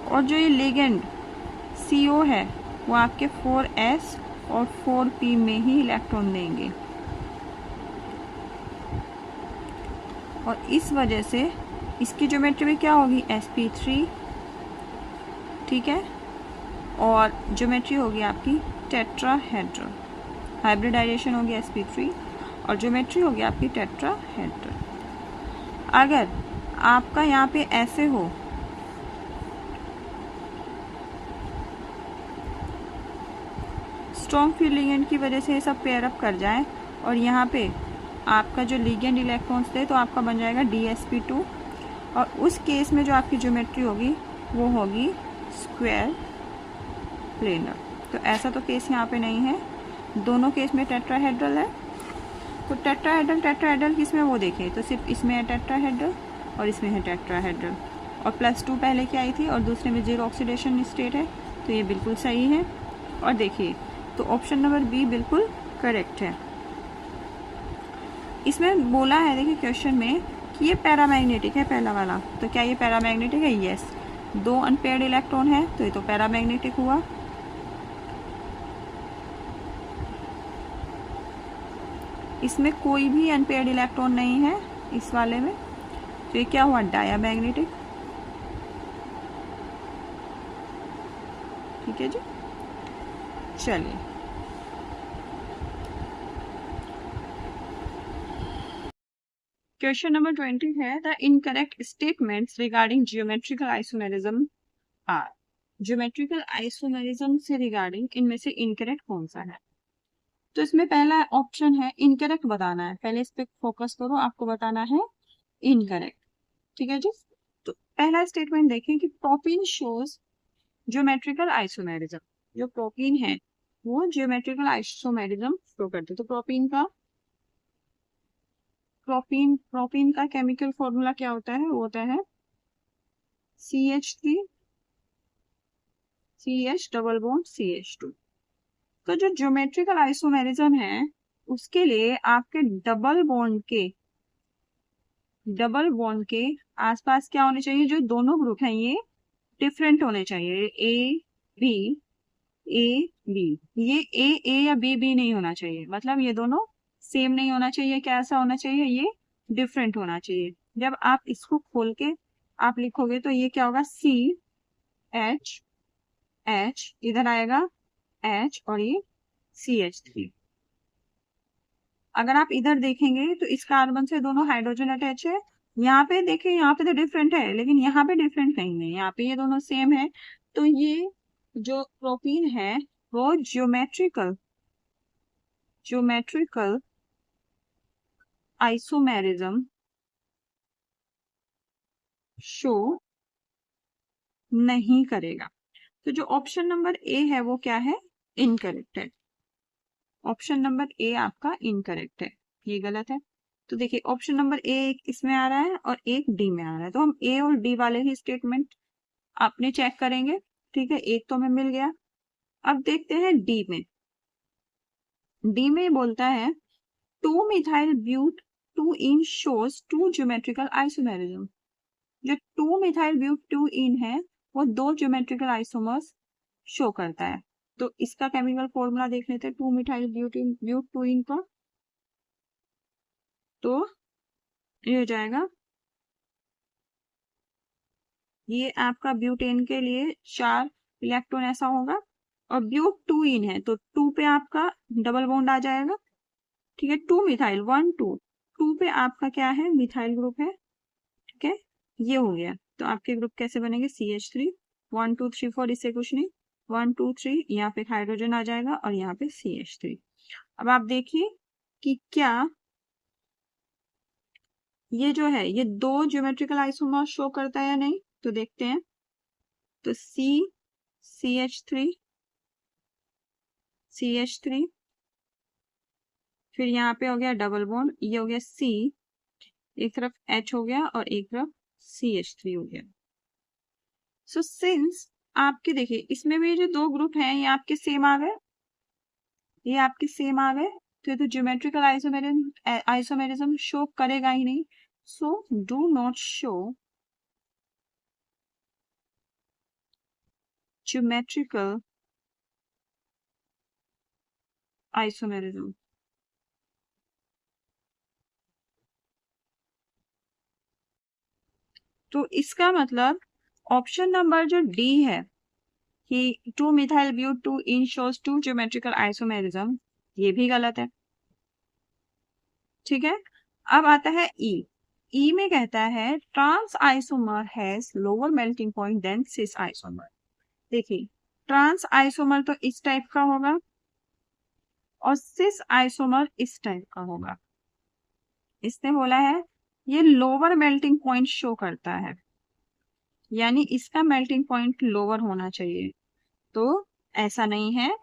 और जो ये लिगेंड CO है वो आपके 4s और 4p में ही इलेक्ट्रॉन देंगे, और इस वजह से इसकी ज्योमेट्री में क्या होगी sp3। ठीक है, और ज्योमेट्री होगी आपकी टेट्राहेड्रल, हाइब्रिडाइजेशन होगी sp3 और ज्योमेट्री होगी आपकी टेट्राहेड्रल। अगर आपका यहाँ पे ऐसे हो स्ट्रॉन्ग फील्ड लिगेंड की वजह से ये सब पेयर अप कर जाए और यहाँ पे आपका जो लिगेंड इलेक्ट्रॉन्स थे तो आपका बन जाएगा DsP2, और उस केस में जो आपकी ज्योमेट्री होगी वो होगी स्क्वायर प्लेनर। तो ऐसा तो केस यहाँ पे नहीं है, दोनों केस में टेट्राहेड्रल है। तो टेट्राहेड्रल किस में, वो देखें तो सिर्फ इसमें है टेट्राहेड्रल और इसमें है टेट्राहेड्रल, और +2 पहले की आई थी और दूसरे में 0 ऑक्सीडेशन स्टेट है, तो ये बिल्कुल सही है। और देखिए तो ऑप्शन नंबर बी बिल्कुल करेक्ट है। इसमें बोला है देखिए क्वेश्चन में कि ये पैरामैग्नेटिक है पहला वाला, तो क्या ये पैरामैग्नेटिक है, यस। 2 अनपेयर्ड इलेक्ट्रॉन है तो ये तो पैरामैग्नेटिक हुआ। इसमें कोई भी अनपेयर्ड इलेक्ट्रॉन नहीं है इस वाले में, तो ये क्या हुआ, डायामैग्नेटिक। ठीक है जी, चलिए क्वेश्चन नंबर 20 है the incorrect statements regarding geometrical isomerism are. Geometrical isomerism से रिगार्डिंग इनमें से इनकरेक्ट कौन सा है। तो इसमें पहला ऑप्शन है इनकरेक्ट बताना है, पहले इस पे फोकस करो, आपको बताना है इनकरेक्ट। ठीक है जी। तो पहला स्टेटमेंट देखें कि प्रोपीन शोज ज्योमेट्रिकल आइसोमेरिज्म। जो प्रोपीन है वो ज्योमेट्रिकल आइसोमेरिज्म शो करते हैं। तो प्रोपीन का केमिकल फॉर्मूला क्या होता है? वो होता है CH3CH डबल बॉन्ड CH2। तो जो ज्योमेट्रिकल आइसोमेरिज्म है उसके लिए आपके डबल बॉन्ड के आसपास क्या होने चाहिए? जो दोनों ग्रुप हैं ये डिफरेंट होने चाहिए। बी ए बी, ये ए या बी नहीं होना चाहिए, मतलब ये दोनों सेम नहीं होना चाहिए। कैसा होना चाहिए? ये डिफरेंट होना चाहिए। जब आप इसको खोल के आप लिखोगे तो ये क्या होगा? CH इधर आएगा H और ये CH3। अगर आप इधर देखेंगे तो इस कार्बन से दोनों हाइड्रोजन अटैच है। यहाँ पे देखें, यहाँ पे तो डिफरेंट है लेकिन यहाँ पे डिफरेंट नहीं है, यहाँ पे ये दोनों सेम है। तो ये जो प्रोपीन है वो ज्योमेट्रिकल आइसोमेरिज्म शो नहीं करेगा। तो जो ऑप्शन नंबर ए है वो क्या है? इनकरेक्ट है। ऑप्शन नंबर ए आपका इनकरेक्ट है, ये गलत है। तो देखिए ऑप्शन नंबर ए एक इसमें आ रहा है और एक डी में आ रहा है, तो हम ए और डी वाले ही स्टेटमेंट अपने चेक करेंगे। ठीक है, एक तो हमें मिल गया। अब देखते हैं डी में। डी में बोलता है 2 methyl but 2 ene shows 2 geometrical isomerism. जो 2 मिथाइल ब्यूट 2 इन है वो 2 ज्योमेट्रिकल आइसोमर्स शो करता है। तो इसका केमिकल फॉर्मूला देख लेते हैं 2 मिथाइल ब्यूट 2 इन का। तो ये हो जाएगा, ये आपका ब्यूटेन के लिए 4 इलेक्ट्रॉन ऐसा होगा और ब्यूट 2 इन है तो 2 पे आपका डबल बॉन्ड आ जाएगा। ठीक है, 2 मिथाइल 1 2 2 पे आपका क्या है? मिथाइल ग्रुप है। ठीक है, ये हो गया। तो आपके ग्रुप कैसे बनेंगे? CH3 1 2 3 4, इससे कुछ नहीं, 1 2 3 यहाँ पे हाइड्रोजन आ जाएगा और यहाँ पे CH3। अब आप देखिए कि क्या ये जो है ये 2 ज्योमेट्रिकल आइसोमर शो करता है या नहीं। तो देखते हैं। तो CH3 फिर यहाँ पे हो गया डबल बॉन्ड, ये हो गया C, एक तरफ H हो गया और एक तरफ CH3 हो गया। सो सिंस आपके देखिए इसमें भी जो 2 ग्रुप हैं ये आपके सेम आ गए, ये आपके सेम आ गए। तो ये तो ज्योमेट्रिकल आइसोमेरिज्म शो करेगा ही नहीं। So do not show geometrical isomerism. तो इसका मतलब ऑप्शन नंबर जो डी है कि 2 methyl but 2 ene shows 2 geometrical isomerism, ये भी गलत है। ठीक है, अब आता है ई में कहता है trans isomer has lower melting point than cis isomer. देखिए ट्रांस आइसोमर तो इस टाइप का होगा और सिस आइसोमर इस टाइप का होगा। इसने बोला है ये लोअर मेल्टिंग पॉइंट शो करता है, यानी इसका मेल्टिंग पॉइंट लोअर होना चाहिए। तो ऐसा नहीं है,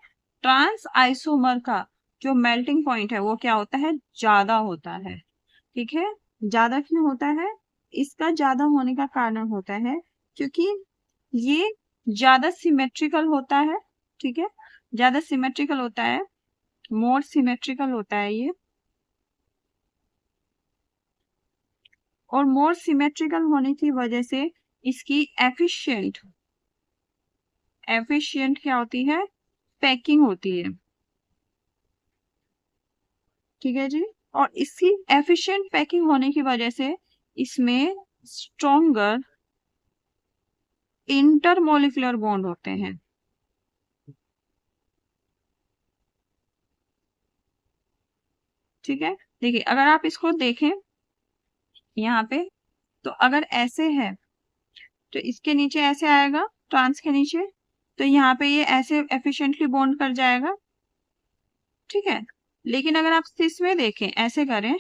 ट्रांस आइसोमर का जो मेल्टिंग पॉइंट है वो क्या होता है? ज्यादा होता है। ठीक है, ज्यादा क्यों होता है? इसका ज्यादा होने का कारण होता है क्योंकि ये ज्यादा सिमेट्रिकल होता है। ठीक है, ज्यादा सिमेट्रिकल होता है, मोर सिमेट्रिकल होता है ये। और मोर सिमेट्रिकल होने की वजह से इसकी एफिशिएंट क्या होती है? पैकिंग होती है। ठीक है जी, और इसकी एफिशिएंट पैकिंग होने की वजह से इसमें स्ट्रॉन्गर इंटरमोलिकुलर बॉन्ड होते हैं। ठीक है, देखिए अगर आप इसको देखें यहाँ पे, तो अगर ऐसे है तो इसके नीचे ऐसे आएगा, ट्रांस के नीचे, तो यहाँ पे ये ऐसे एफिशिएंटली बॉन्ड कर जाएगा। ठीक है, लेकिन अगर आप सिस में देखें ऐसे करें,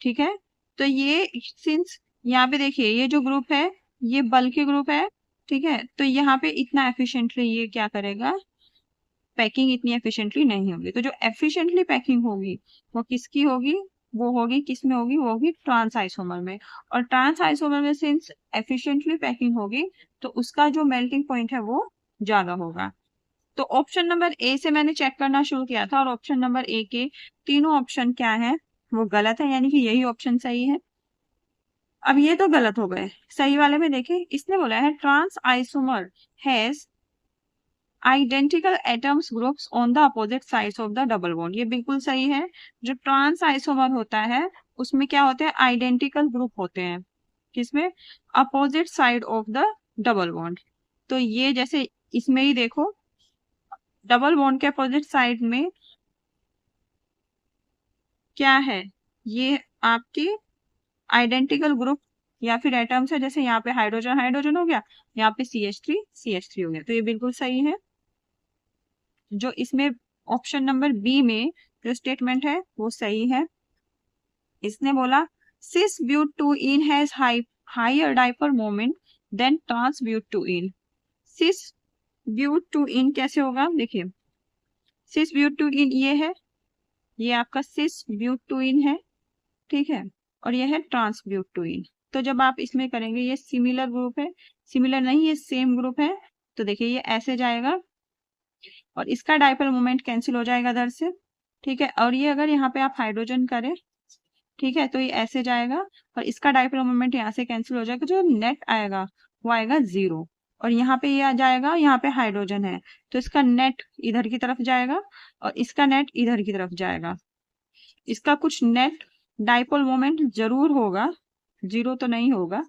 ठीक है, तो ये सिंस यहाँ पे देखिए ये जो ग्रुप है ये बल्कि ग्रुप है, ठीक है। तो यहाँ पे इतना एफिशिएंटली ये क्या करेगा, पैकिंग इतनी एफिशिएंटली नहीं होगी। तो जो एफिशिएंटली पैकिंग होगी वो किसकी होगी, वो होगी किस में होगी, वो होगी ट्रांस आइसोमर में। और ट्रांस आइसोमर में सिंस एफिशिएंटली पैकिंग होगी तो उसका जो मेल्टिंग पॉइंट है वो ज्यादा होगा। तो ऑप्शन नंबर ए से मैंने चेक करना शुरू किया था और ऑप्शन नंबर ए के तीनों ऑप्शन क्या है, वो गलत है, यानी कि यही ऑप्शन सही है। अब ये तो गलत हो गए, सही वाले में देखिए इसने बोला है trans isomer has identical atoms groups on the opposite sides of the double bond. ये बिल्कुल सही है। जो ट्रांस आइसोमर होता है उसमें क्या होते हैं, आइडेंटिकल ग्रुप होते हैं, किसमें, opposite side of the double bond. तो ये जैसे इसमें ही देखो, डबल बॉन्ड के अपोजिट साइड में क्या है, ये आपके आइडेंटिकल ग्रुप या फिर एटम्स है। जैसे यहाँ पे हाइड्रोजन हाइड्रोजन हो गया, यहाँ पे CH3 हो गया। तो ये बिल्कुल सही है। जो इसमें ऑप्शन नंबर बी में जो स्टेटमेंट है वो सही है। इसने बोला cis butene has higher dipole moment than trans butene. Cis butene कैसे होगा, देखिए सिस ब्यूटूइन ये है, ये आपका सिस ब्यूटूइन है, ठीक है, और ये है ट्रांस ब्यूटूइन। तो जब आप इसमें करेंगे, ये सिमिलर ग्रुप है, सिमिलर नहीं ये सेम ग्रुप है, तो देखिए ये ऐसे जाएगा और इसका डाइपोल मोमेंट कैंसिल हो जाएगा इधर से, ठीक है। और ये अगर यहाँ पे आप हाइड्रोजन करें, ठीक है, तो ये ऐसे जाएगा और इसका डाइपोल मोमेंट यहाँ से कैंसिल हो जाएगा। जो नेट आएगा वो आएगा 0। और यहाँ पे ये आ जाएगा, यहाँ पे हाइड्रोजन है तो इसका नेट इधर की तरफ जाएगा और इसका नेट इधर की तरफ जाएगा। इसका कुछ नेट डाइपोल मोमेंट जरूर होगा, 0 तो नहीं होगा।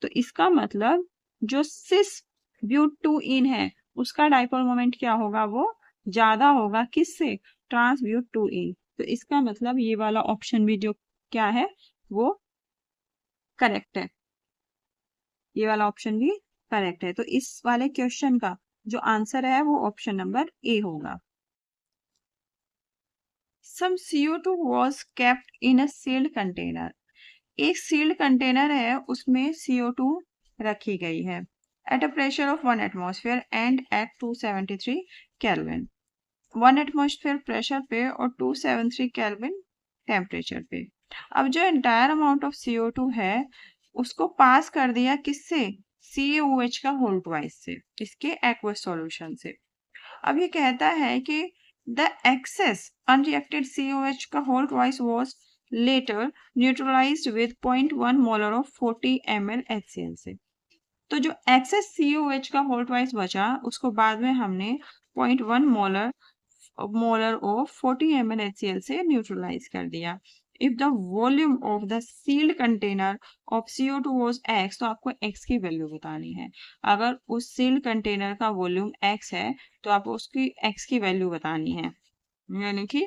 तो इसका मतलब जो सिस ब्यूटूइन है उसका डाइपोल मोमेंट क्या होगा, वो ज्यादा होगा किससे, ट्रांस ब्यूटूइन। तो इसका मतलब ये वाला ऑप्शन भी जो क्या है वो करेक्ट है, ये वाला ऑप्शन भी करेक्ट है। तो इस वाले क्वेश्चन का जो आंसर है वो ऑप्शन नंबर ए होगा। Some CO2 was kept in a sealed container। एक सील्ड कंटेनर है उसमें CO2 रखी गई है at a pressure of 1 atmosphere and at 273 kelvin. 1 atmosphere pressure पे और 273 केल्विन टेम्परेचर पे। अब जो एंटायर अमाउंट ऑफ CO2 है उसको पास कर दिया किससे, CaOH का होल ट्वाइस से, इसके एक्वस सॉल्यूशन से। अब ये कहता है कि द एक्सेस अनरिएक्टेड CaOH का whole twice was later neutralised with 0.1 molar of 40 ml HCl से। तो जो एक्सेस CaOH का होल ट्वाइस बचा उसको बाद में हमने 0.1 मोलर ऑफ 40 ml HCl से न्यूट्रलाइज कर दिया। If the volume of the sealed container of CO2 was x, तो आपको x की वैल्यू बतानी है। अगर उस सील्ड कंटेनर का वॉल्यूम x है तो आपको उसकी x की वैल्यू बतानी है, यानी कि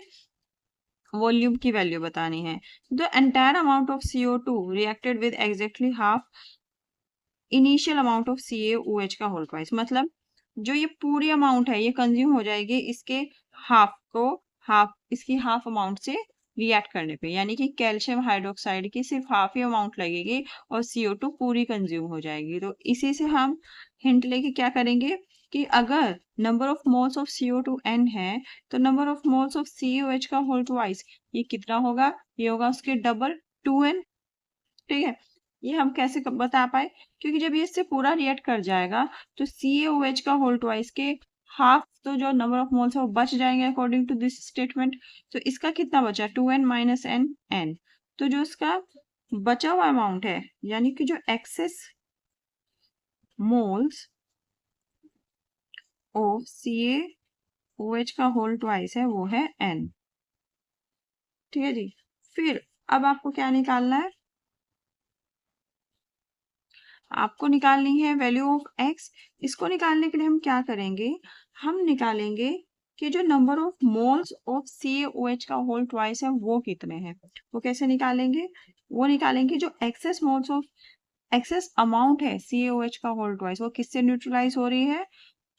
वॉल्यूम की वैल्यू बतानी है। The entire amount of CO2 reacted with exactly half initial amount of CaOH का होल ट्वाइस। मतलब जो ये पूरी अमाउंट है ये कंज्यूम हो जाएगी इसके हाफ को, हाफ इसकी हाफ अमाउंट से रिएक्ट करने पे, यानी कि कैल्शियम हाइड्रोक्साइड की सिर्फ हाफ ही अमाउंट लगेगी और CO2 पूरी कंज्यूम हो जाएगी। तो इसी से हम हिंट लेके क्या करेंगे कि अगर number of moles of CO2 n है तो number of moles of CaOH का होल ट्वाइस ये कितना होगा, ये होगा उसके डबल 2n, ठीक है। ये हम कैसे बता पाए, क्योंकि जब ये इससे पूरा रिएक्ट कर जाएगा तो CaOH का होल ट्वाइस के हाफ, तो जो नंबर ऑफ मोल्स है वो बच जाएंगे अकॉर्डिंग टू दिस स्टेटमेंट। तो इसका कितना बचा, 2n माइनस n। तो जो इसका बचा हुआ अमाउंट है, यानी कि जो एक्सेस मोल्स ऑफ CaOH का होल ट्वाइस है वो है n, ठीक है जी। फिर अब आपको क्या निकालना है, आपको निकालनी है वैल्यू ऑफ x। इसको निकालने के लिए हम क्या करेंगे, हम निकालेंगे कि जो number of moles of CaOH का होल ट्वाइस है वो कितने हैं। वो कैसे निकालेंगे, वो निकालेंगे जो excess moles of excess amount है CaOH का होल ट्वाइस वो किससे न्यूट्रलाइज हो रही है,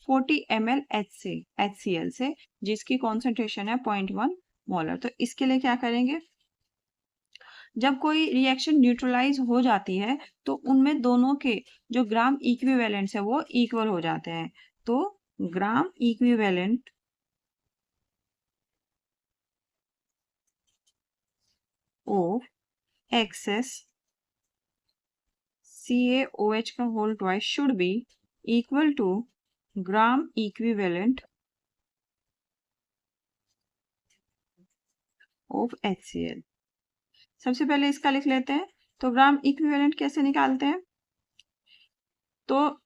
40 ml HCl से, जिसकी कॉन्सेंट्रेशन है 0.1 मोलर। तो इसके लिए क्या करेंगे, जब कोई रिएक्शन न्यूट्रलाइज हो जाती है तो उनमें दोनों के जो ग्राम इक्विवेलेंट्स है वो इक्वल हो जाते हैं। तो gram equivalent of excess CaOH का whole twice should be equal to gram equivalent of HCl। सबसे पहले इसका लिख लेते हैं। तो ग्राम इक्विवेलेंट कैसे निकालते हैं? तो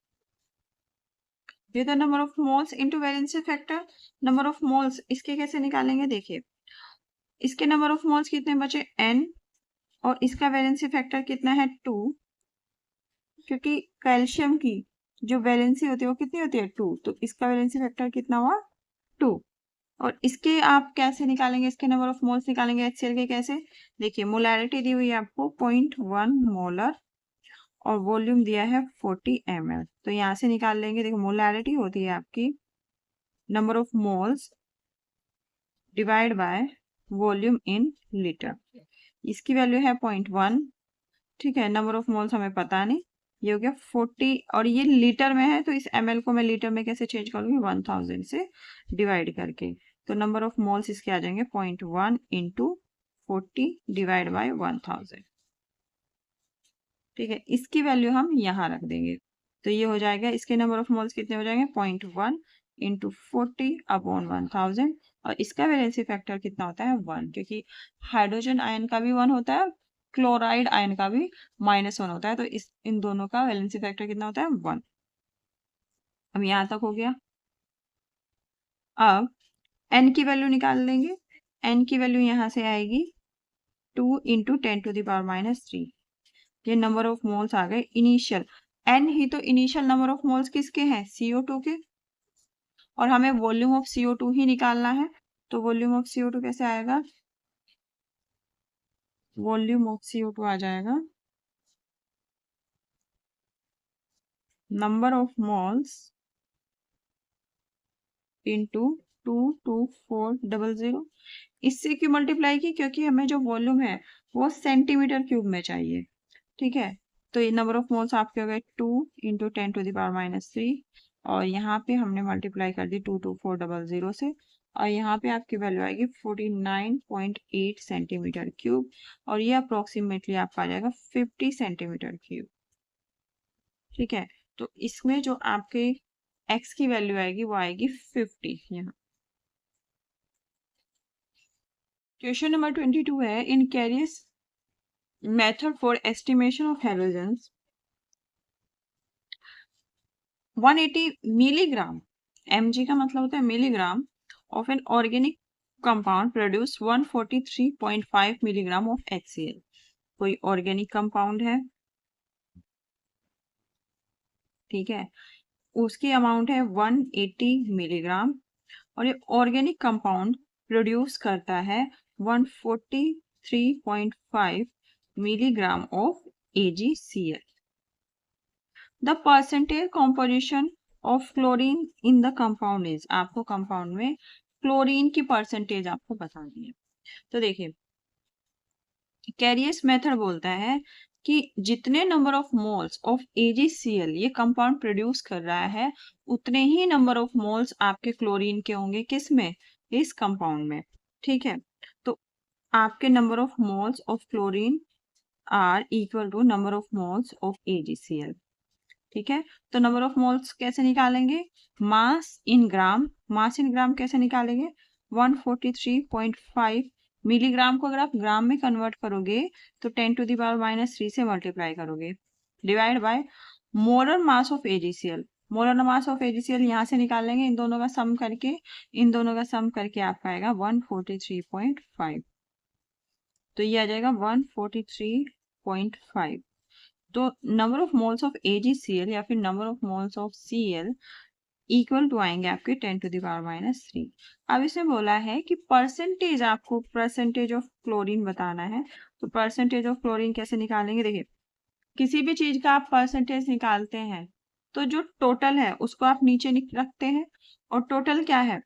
ये the number of moles into valency factor. Number of moles इसके कैसे निकालेंगे? देखिए, इसके नंबर ऑफ मोल्स कितने बचे? n, और इसका वैलेंसी फैक्टर कितना है? 2, क्योंकि कैल्शियम की जो वैलेंसी होती है वो कितनी होती है? 2, तो इसका वैलेंसी फैक्टर कितना हुआ? 2। और इसके आप कैसे निकालेंगे? इसके नंबर ऑफ मोल्स निकालेंगे HCl के कैसे? देखिए, मोलैरिटी दी हुई है आपको 0.1 मोलर और वॉल्यूम दिया है 40 ml। तो यहाँ से निकाल लेंगे। देखो, मोलैरिटी होती है आपकी number of moles divide by volume in litre. इसकी वैल्यू है 0.1, ठीक है। नंबर ऑफ मोल्स हमें पता नहीं, ये हो गया 40, और ये लीटर में है तो इस ml को मैं लीटर में कैसे चेंज करूंगी? 1000 से डिवाइड करके। तो नंबर ऑफ मोल्स इसके आ जाएंगे 0.1 इंटू 40 डिवाइड बाय 1000, ठीक है। इसकी वैल्यू हम यहाँ रख देंगे तो ये हो जाएगा। इसके नंबर ऑफ मोल्स कितने हो जाएंगे? 0.1 इंटू 40 अपॉन 1000, और इसका वैलेंसी फैक्टर कितना होता है? 1, क्योंकि हाइड्रोजन आयन का भी 1 होता है, क्लोराइड आयन का भी -1 होता है। तो इन दोनों का वैलेंसी फैक्टर कितना होता है? 1। अब यहाँ तक हो गया। अब n की वैल्यू निकाल देंगे। n की वैल्यू यहाँ से आएगी 2 इंटू 10⁻³ ये नंबर ऑफ मोल्स आ गए इनिशियल। n ही तो इनिशियल नंबर ऑफ मोल्स किसके हैं? CO2 के, और हमें वॉल्यूम ऑफ CO2 ही निकालना है। तो वॉल्यूम ऑफ CO2 कैसे आएगा? वॉल्यूम ऑफ CO2 आ जाएगा नंबर ऑफ मोल्स इंटू 22400। इससे क्यों मल्टीप्लाई की? क्योंकि हमें जो वॉल्यूम है वो सेंटीमीटर क्यूब में चाहिए, ठीक है। तो ये नंबर ऑफ मोल्स आपके हो गए 2 इंटू 10⁻³ और यहाँ पे हमने मल्टीप्लाई कर दी 22400 से, और यहाँ पे आपकी वैल्यू आएगी 49.8 सेंटीमीटर क्यूब, और ये अप्रोक्सीमेटली आपका आ जाएगा 50 सेंटीमीटर क्यूब, ठीक है। तो इसमें जो आपके x की वैल्यू आएगी वो आएगी 50 यहाँ। क्वेश्चन नंबर 22 है, in Carius method for estimation of halogens 180 milligram, mg का मतलब होता है milligram, of an organic compound produce 143.5 milligram of HCl। कोई ऑर्गेनिक कंपाउंड है, ठीक है, उसकी अमाउंट है 180 मिलीग्राम, और ये ऑर्गेनिक कंपाउंड प्रोड्यूस करता है 143.5 milligram of AgCl। The percentage composition of chlorine in the compound is, आपको कंपाउंड में क्लोरीन की परसेंटेज आपको बतानी है। तो देखिए, कैरियस मेथड बोलता है कि जितने number of moles of AgCl ये कंपाउंड प्रोड्यूस कर रहा है उतने ही नंबर ऑफ मोल्स आपके क्लोरीन के होंगे किस में? इस कंपाउंड में, ठीक है। तो आपके number of moles of chlorine are equal to number of moles of AgCl, ठीक है। तो नंबर ऑफ मोल्स कैसे निकालेंगे? मास इन ग्राम। मास इन ग्राम कैसे निकालेंगे? 143.5 मिलीग्राम को अगर आप ग्राम में कन्वर्ट करोगे तो 10⁻³ से मल्टीप्लाई करोगे, divide by molar mass of AgCl। Molar mass of AgCl यहाँ से निकाल लेंगे, इन दोनों का सम करके, इन दोनों का सम करके आपका आएगा 143.5। तो ये आ जाएगा 143.5। तो number of moles of AgCl या फिर number of moles of Cl equal to आएंगे आपके 10⁻³। अब इसमें बोला है कि परसेंटेज, आपको परसेंटेज ऑफ क्लोरीन बताना है। तो परसेंटेज ऑफ क्लोरीन कैसे निकालेंगे? देखिए, किसी भी चीज का आप परसेंटेज निकालते हैं तो जो टोटल है उसको आप नीचे रखते हैं, और टोटल क्या है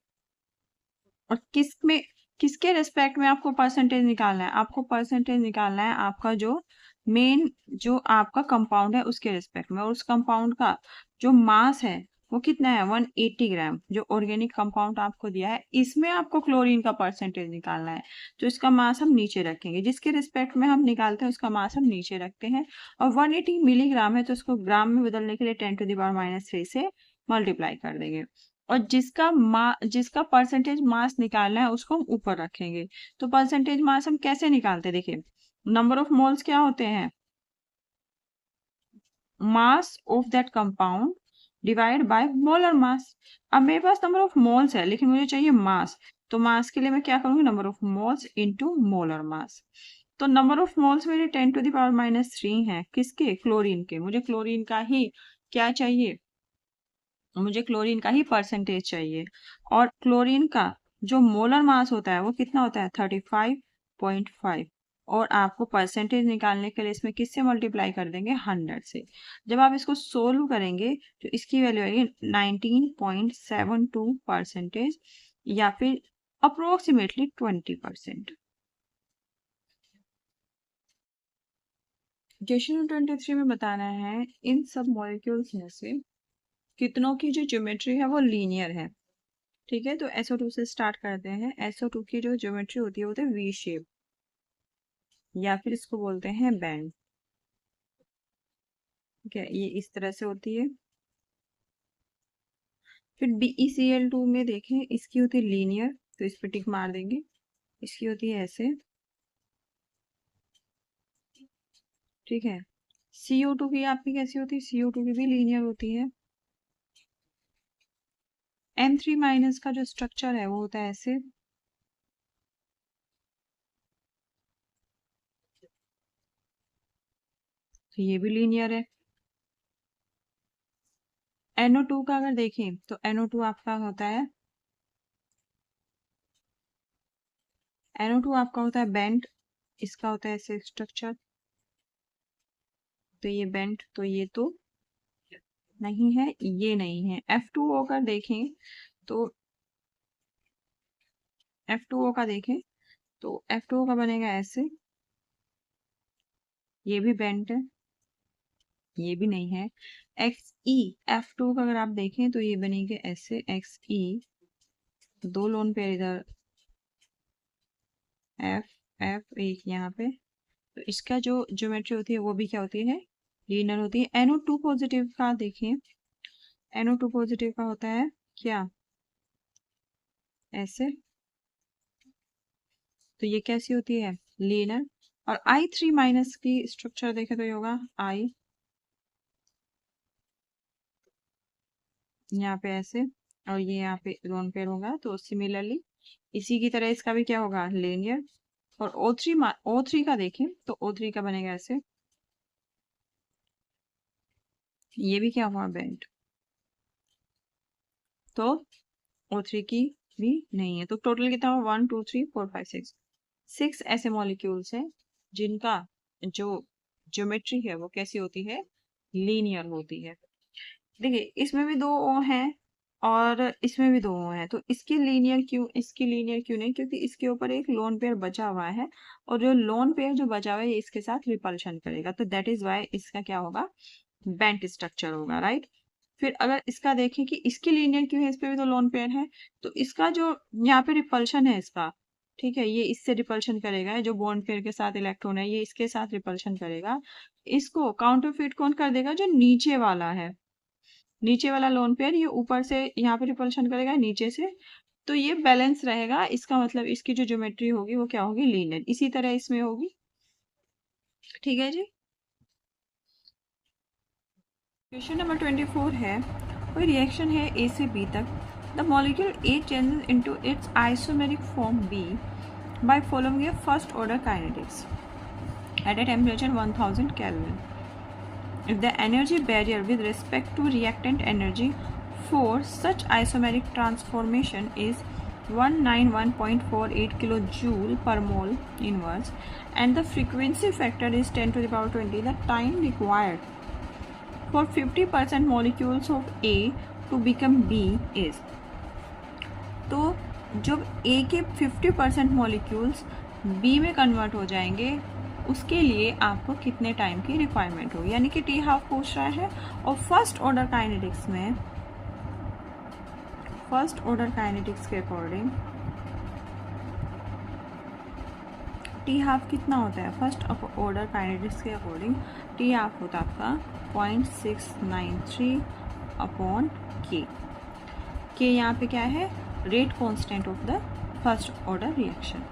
और किस में किसके रिस्पेक्ट में आपको परसेंटेज निकालना है? आपको परसेंटेज निकालना है आपका जो मेन जो आपका कंपाउंड है उसके रिस्पेक्ट में, और उस कंपाउंड का जो मास है वो कितना है 180 ग्राम। जो ऑर्गेनिक कंपाउंड आपको दिया है इसमें आपको क्लोरीन का परसेंटेज निकालना है, तो इसका मास हम नीचे रखेंगे। जिसके रिस्पेक्ट में हम निकालते हैं उसका मास हम नीचे रखते हैं। और 180 मिलीग्राम है तो उसको ग्राम में बदलने के लिए 10⁻³ से मल्टीप्लाई कर देंगे। और जिसका परसेंटेज मास निकालना है उसको हम ऊपर रखेंगे। तो परसेंटेज मास हम कैसे निकालते हैं? देखिए, नंबर ऑफ मोल्स क्या होते हैं? Mass of that compound divide by molar mass. अब मेरे पास नंबर ऑफ मोल्स है लेकिन मुझे चाहिए मास, तो मास के लिए मैं क्या करूंगी? Number of moles into molar mass. तो नंबर ऑफ मोल्स मेरे 10⁻³ है किसके? क्लोरीन के। मुझे क्लोरीन का ही क्या चाहिए? मुझे क्लोरीन का ही परसेंटेज चाहिए। और क्लोरीन का जो मोलर मास होता है वो कितना होता है? 35.5। और आपको परसेंटेज निकालने के लिए इसमें किससे मल्टीप्लाई कर देंगे? 100 से। जब आप इसको सोल्व करेंगे तो इसकी वैल्यू आएगी 19.72% या फिर अप्रोक्सीमेटली 20%। क्वेश्चन 23 में बताना है इन सब मॉलिक्यूल्स में से कितनों की जो ज्योमेट्री है वो लीनियर है। ठीक है, तो SO2 से स्टार्ट करते हैं। SO2 की जो ज्योमेट्री होती है वो होती है वी शेप, या फिर इसको बोलते हैं बैंड। ठीक है, ये इस तरह से होती है। फिर BeCl2 में देखें, इसकी होती है लीनियर, तो इस पर टिक मार देंगे। इसकी होती है ऐसे। ठीक है, CO2 की आपकी कैसी होती है? CO2 की भी लीनियर होती है। M3- का जो स्ट्रक्चर है वो होता है ऐसे। तो ये भी लीनियर है। NO2 का अगर देखें तो NO2 आपका होता है, NO2 आपका होता है बेंट। इसका होता है ऐसे स्ट्रक्चर, तो ये बेंट, तो ये तो नहीं है, ये नहीं है। F2O का देखें तो F2O का देखें तो F2O का बनेगा ऐसे। ये भी बेंट है, ये भी नहीं है। XE F2 का अगर आप देखें तो ये बनेंगे ऐसे XE, दो लोन पेयर इधर F एक यहाँ पे। तो इसका जो ज्योमेट्री होती है वो भी क्या होती है? लीनियर होती है। NO2 पॉजिटिव का देखें, NO2 पॉजिटिव का होता है क्या? ऐसे। तो ये कैसी होती है? लीनियर। और I3- की स्ट्रक्चर देखें तो ये होगा I, यहाँ पे ऐसे, और ये यहाँ पे लोन पेयर होगा। तो सिमिलरली इसी की तरह इसका भी क्या होगा? लीनियर। और O3 का देखें तो O3 का बनेगा ऐसे। ये भी क्या हुआ? बेंट। तो O3 की भी नहीं है। तो टोटल कितना हुआ? 1 2 3 4 5 6 ऐसे मॉलिक्यूल्स हैं जिनका जो ज्योमेट्री है वो कैसी होती है? लीनियर होती है। देखिए, इसमें भी दो O हैं और इसमें भी दो O हैं, तो इसकी लीनियर क्यों, इसकी लीनियर क्यों नहीं? क्योंकि इसके ऊपर एक लोन पेयर बचा हुआ है, और जो लोन पेयर जो बचा हुआ है ये इसके साथ रिपल्शन करेगा, तो दैट इज वाई इसका क्या होगा? बेंट स्ट्रक्चर होगा, राइट। फिर अगर इसका देखें कि इसकी लीनियर क्यों है, इस पे भी तो लोन पेयर है, तो इसका जो यहाँ पे रिपल्शन है इसका, ठीक है, ये इससे रिपल्शन करेगा। जो बॉन्ड पेयर के साथ इलेक्ट्रॉन है ये इसके साथ रिपल्शन करेगा। इसको काउंटरफिट कौन कर देगा? जो नीचे वाला है, नीचे वाला लोन पेयर ये ऊपर से यहाँ पे रिपल्शन करेगा नीचे से, तो ये बैलेंस रहेगा। इसका मतलब इसकी जो ज्योमेट्री होगी वो क्या होगी? लीनियर। इसी तरह इसमें होगी। ठीक है जी। क्वेश्चन नंबर 24 है, कोई रिएक्शन है A से B तक। The molecule A changes into its isomeric form B by following a first order kinetics at a temperature 1000 Kelvin. If the energy barrier with respect to reactant energy for such isomeric transformation is 191.48 kilojoule per mole inverse and the frequency factor is 10⁻20, the time required for 50% molecules of A to become B is। तो जब ए के 50% molecules B में convert हो जाएंगे उसके लिए आपको कितने टाइम की रिक्वायरमेंट होगी, यानी कि टी हाफ पूछ रहा है। और फर्स्ट ऑर्डर काइनेटिक्स के अकॉर्डिंग टी हाफ कितना होता है, फर्स्ट ऑर्डर काइनेटिक्स के अकॉर्डिंग टी हाफ होता है आपका 0.693 अपॉन के यहाँ पे क्या है, rate constant of the first order reaction.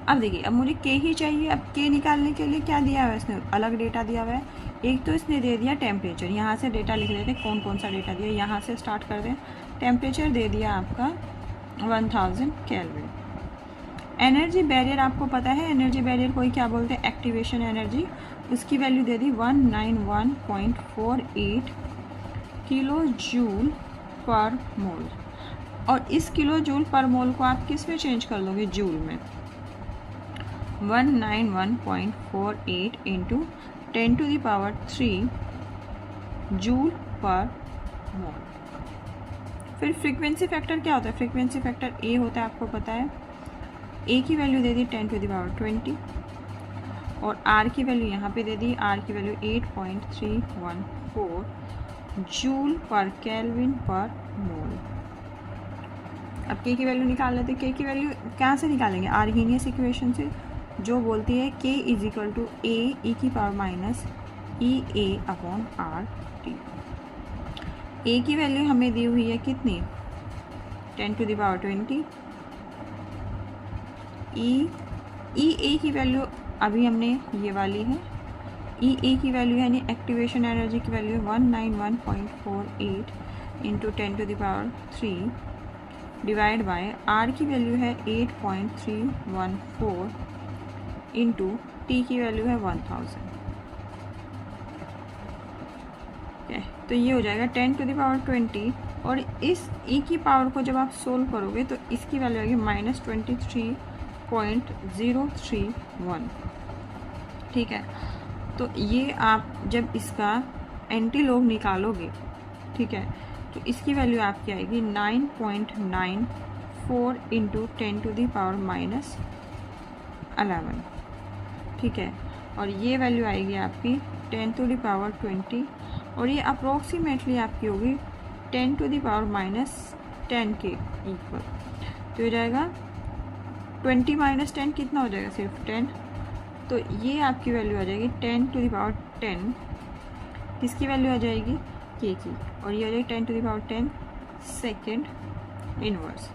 अब देखिए, अब मुझे के ही चाहिए। अब के निकालने के लिए क्या दिया हुआ है, इसने अलग डेटा दिया हुआ है। एक तो इसने दे दिया टेम्परेचर, यहाँ से डेटा लिख लेते हैं कौन कौन सा डेटा दिया, यहाँ से स्टार्ट कर दें। टेम्परेचर दे दिया आपका 1000 केल्विन। एनर्जी बैरियर आपको पता है, एनर्जी बैरियर कोई क्या बोलते हैं, एक्टिवेशन एनर्जी, उसकी वैल्यू दे दी 191.48 किलो जूल पर मोल। और इस किलो जूल पर मोल को आप किस में चेंज कर लोगे, जूल में। 191.48 इंटू 10⁻³ जूल पर मोल। फिर फ्रीक्वेंसी फैक्टर क्या होता है, फ्रीक्वेंसी फैक्टर ए होता है, आपको पता है। ए की वैल्यू दे दी 10⁻20 और आर की वैल्यू यहाँ पे दे दी, आर की वैल्यू 8.314 जूल पर केल्विन पर मोल। अब के की वैल्यू निकाल लेते हैं। के की वैल्यू क्या से निकालेंगे, आर्गेनियस इक्वेशन से, जो बोलती है के इज इक्वल टू ए ई की पावर माइनस ई ए अपॉन आर टी। ए की वैल्यू हमें दी हुई है कितनी, 10⁻20। ई ए की वैल्यू अभी हमने ये वाली है, ई ए की वैल्यू यानी एक्टिवेशन एनर्जी की value 191.48 into 10⁻³ divide by R की वैल्यू है 8.314 इंटू टी की वैल्यू है 1000। तो ये हो जाएगा 10⁻20 और इस ई की पावर को जब आप सोल्व करोगे तो इसकी वैल्यू आएगी -23.031। ठीक है, तो ये आप जब इसका एंटीलोग निकालोगे, ठीक है, तो इसकी वैल्यू आपकी आएगी 9.94 इंटू 10⁻−11। ठीक है, और ये वैल्यू आएगी आपकी 10⁻20 और ये अप्रोक्सीमेटली आपकी होगी 10⁻−10 के इक्वल। तो हो जाएगा 20 - 10 कितना हो जाएगा, सिर्फ 10। तो ये आपकी वैल्यू आ जाएगी 10⁻10, किसकी वैल्यू आ जाएगी, के की, और ये हो जाएगी 10⁻10 सेकेंड इनवर्स।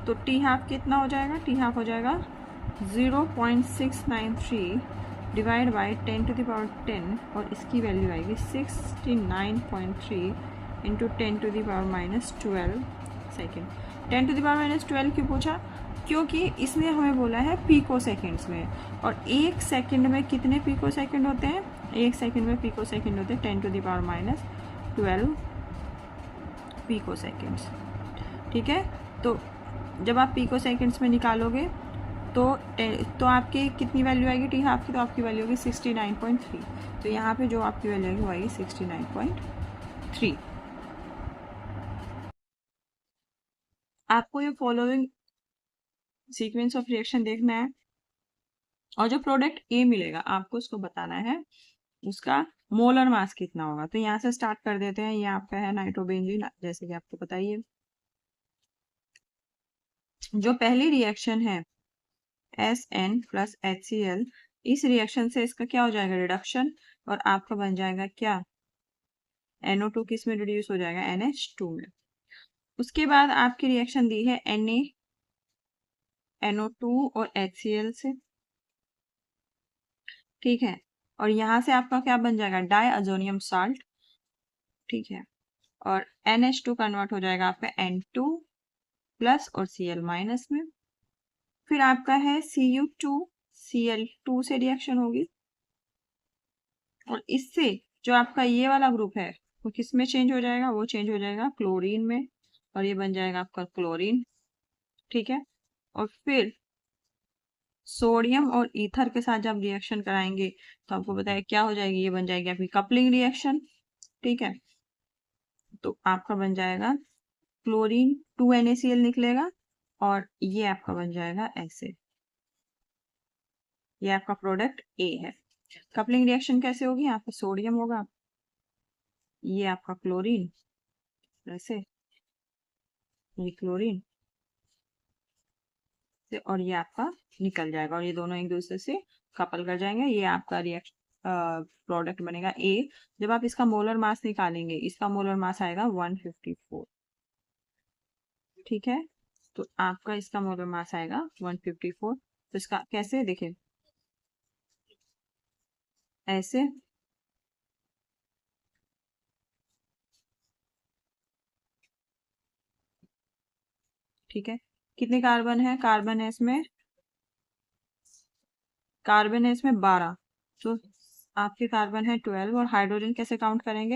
तो टी हाफ कितना हो जाएगा, टी हाफ हो जाएगा 0.693 डिवाइड बाई 10⁻10 और इसकी वैल्यू आएगी 69.3 इंटू 10⁻−12 सेकेंड। 10⁻−12 क्यों पूछा, क्योंकि इसने हमें बोला है पीको सेकेंड्स में, और एक सेकंड में कितने पीको सेकंड होते हैं, एक सेकंड में पीको सेकंड होते हैं 10⁻12 पीको सेकेंड्स। ठीक है, तो जब आप पीको सेकेंड्स में निकालोगे तो आपकी कितनी वैल्यू आएगी टी हाफ की, तो आपकी वैल्यू होगी 69.3। तो यहाँ पे जो आपकी वैल्यू आएगी वो आएगी 69.3। आपको ये फॉलोइंग सीक्वेंस ऑफ रिएक्शन देखना है और जो प्रोडक्ट ए मिलेगा आपको उसको बताना है उसका मोलर मास कितना होगा। तो यहाँ से स्टार्ट कर देते हैं। ये आपका है नाइट्रोबेंजीन, जैसे कि आपको पता ही है। जो पहली रिएक्शन है SN + HCl, इस रिएक्शन से इसका क्या हो जाएगा, रिडक्शन, और आपका बन जाएगा क्या, NO2 किस में रिड्यूस हो जाएगा, NH2 में। उसके बाद आपकी रिएक्शन दी है Na NO2 और HCl से, ठीक है, और यहाँ से आपका क्या बन जाएगा, डाई अजोनियम साल्ट। ठीक है, और NH2 कन्वर्ट हो जाएगा आपका N2+ और Cl- में। फिर आपका है Cu2 Cl2 से रिएक्शन होगी, और इससे जो आपका ये वाला ग्रुप है वो किस में चेंज हो जाएगा, वो चेंज हो जाएगा क्लोरीन में, और ये बन जाएगा आपका क्लोरीन। ठीक है, और फिर सोडियम और ईथर के साथ जब रिएक्शन कराएंगे तो आपको बताया क्या हो जाएगी, ये बन जाएगी आपकी कपलिंग रिएक्शन। ठीक है, तो आपका बन जाएगा क्लोरीन 2NaCl निकलेगा और ये आपका बन जाएगा ऐसे। ये आपका प्रोडक्ट ए है। कपलिंग रिएक्शन कैसे होगी? यहाँ पे सोडियम होगा, ये आपका क्लोरीन, ऐसे ये क्लोरीन से, और ये आपका निकल जाएगा और ये दोनों एक दूसरे से कपल कर जाएंगे। ये आपका रिएक्शन प्रोडक्ट बनेगा ए। जब आप इसका मोलर मास निकालेंगे, इसका मोलर मास आएगा 154। ठीक है, तो आपका इसका मोलर मास आएगा 154। तो इसका कैसे देखिए, ऐसे ठीक है। कितने कार्बन है? कार्बन है इसमें 12। तो आपके कार्बन है 12 और हाइड्रोजन कैसे काउंट करेंगे?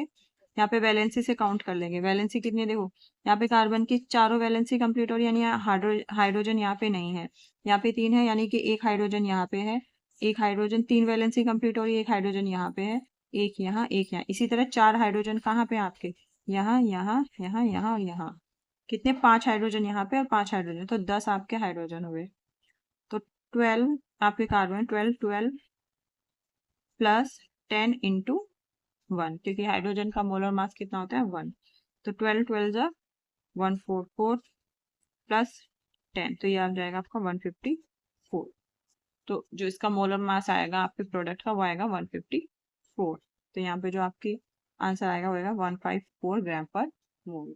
यहाँ पे वैलेंसी से काउंट कर लेंगे। वैलेंसी कितनी है देखो, यहाँ पे कार्बन की चारों वैलेंसी कंप्लीट हो रही है, यानी हाइड्रोजन यहाँ पे नहीं है। यहाँ पे 3 है, यानी कि एक हाइड्रोजन यहाँ पे है। एक हाइड्रोजन, 3 वैलेंसी कंप्लीट हो रही है, एक हाइड्रोजन यहाँ पे है, एक यहाँ, एक यहाँ। इसी तरह 4 हाइड्रोजन कहाँ पे आपके? यहाँ, यहाँ, यहाँ, यहाँ और यहाँ। कितने? 5 हाइड्रोजन यहाँ पे और 5 हाइड्रोजन, तो 10 आपके हाइड्रोजन हुए। तो 12 आपके कार्बन, 12 प्लस 10 इंटू 1, क्योंकि हाइड्रोजन का मोलर मास कितना होता है? 1। तो 12 12 जा 144 प्लस 10, तो ये आ जाएगा आपका 154। तो जो इसका मोलर मास आएगा आपके प्रोडक्ट का, वो आएगा 154। तो यहाँ पे जो आपकी आंसर आएगा वो आएगा 154 ग्राम पर मोल।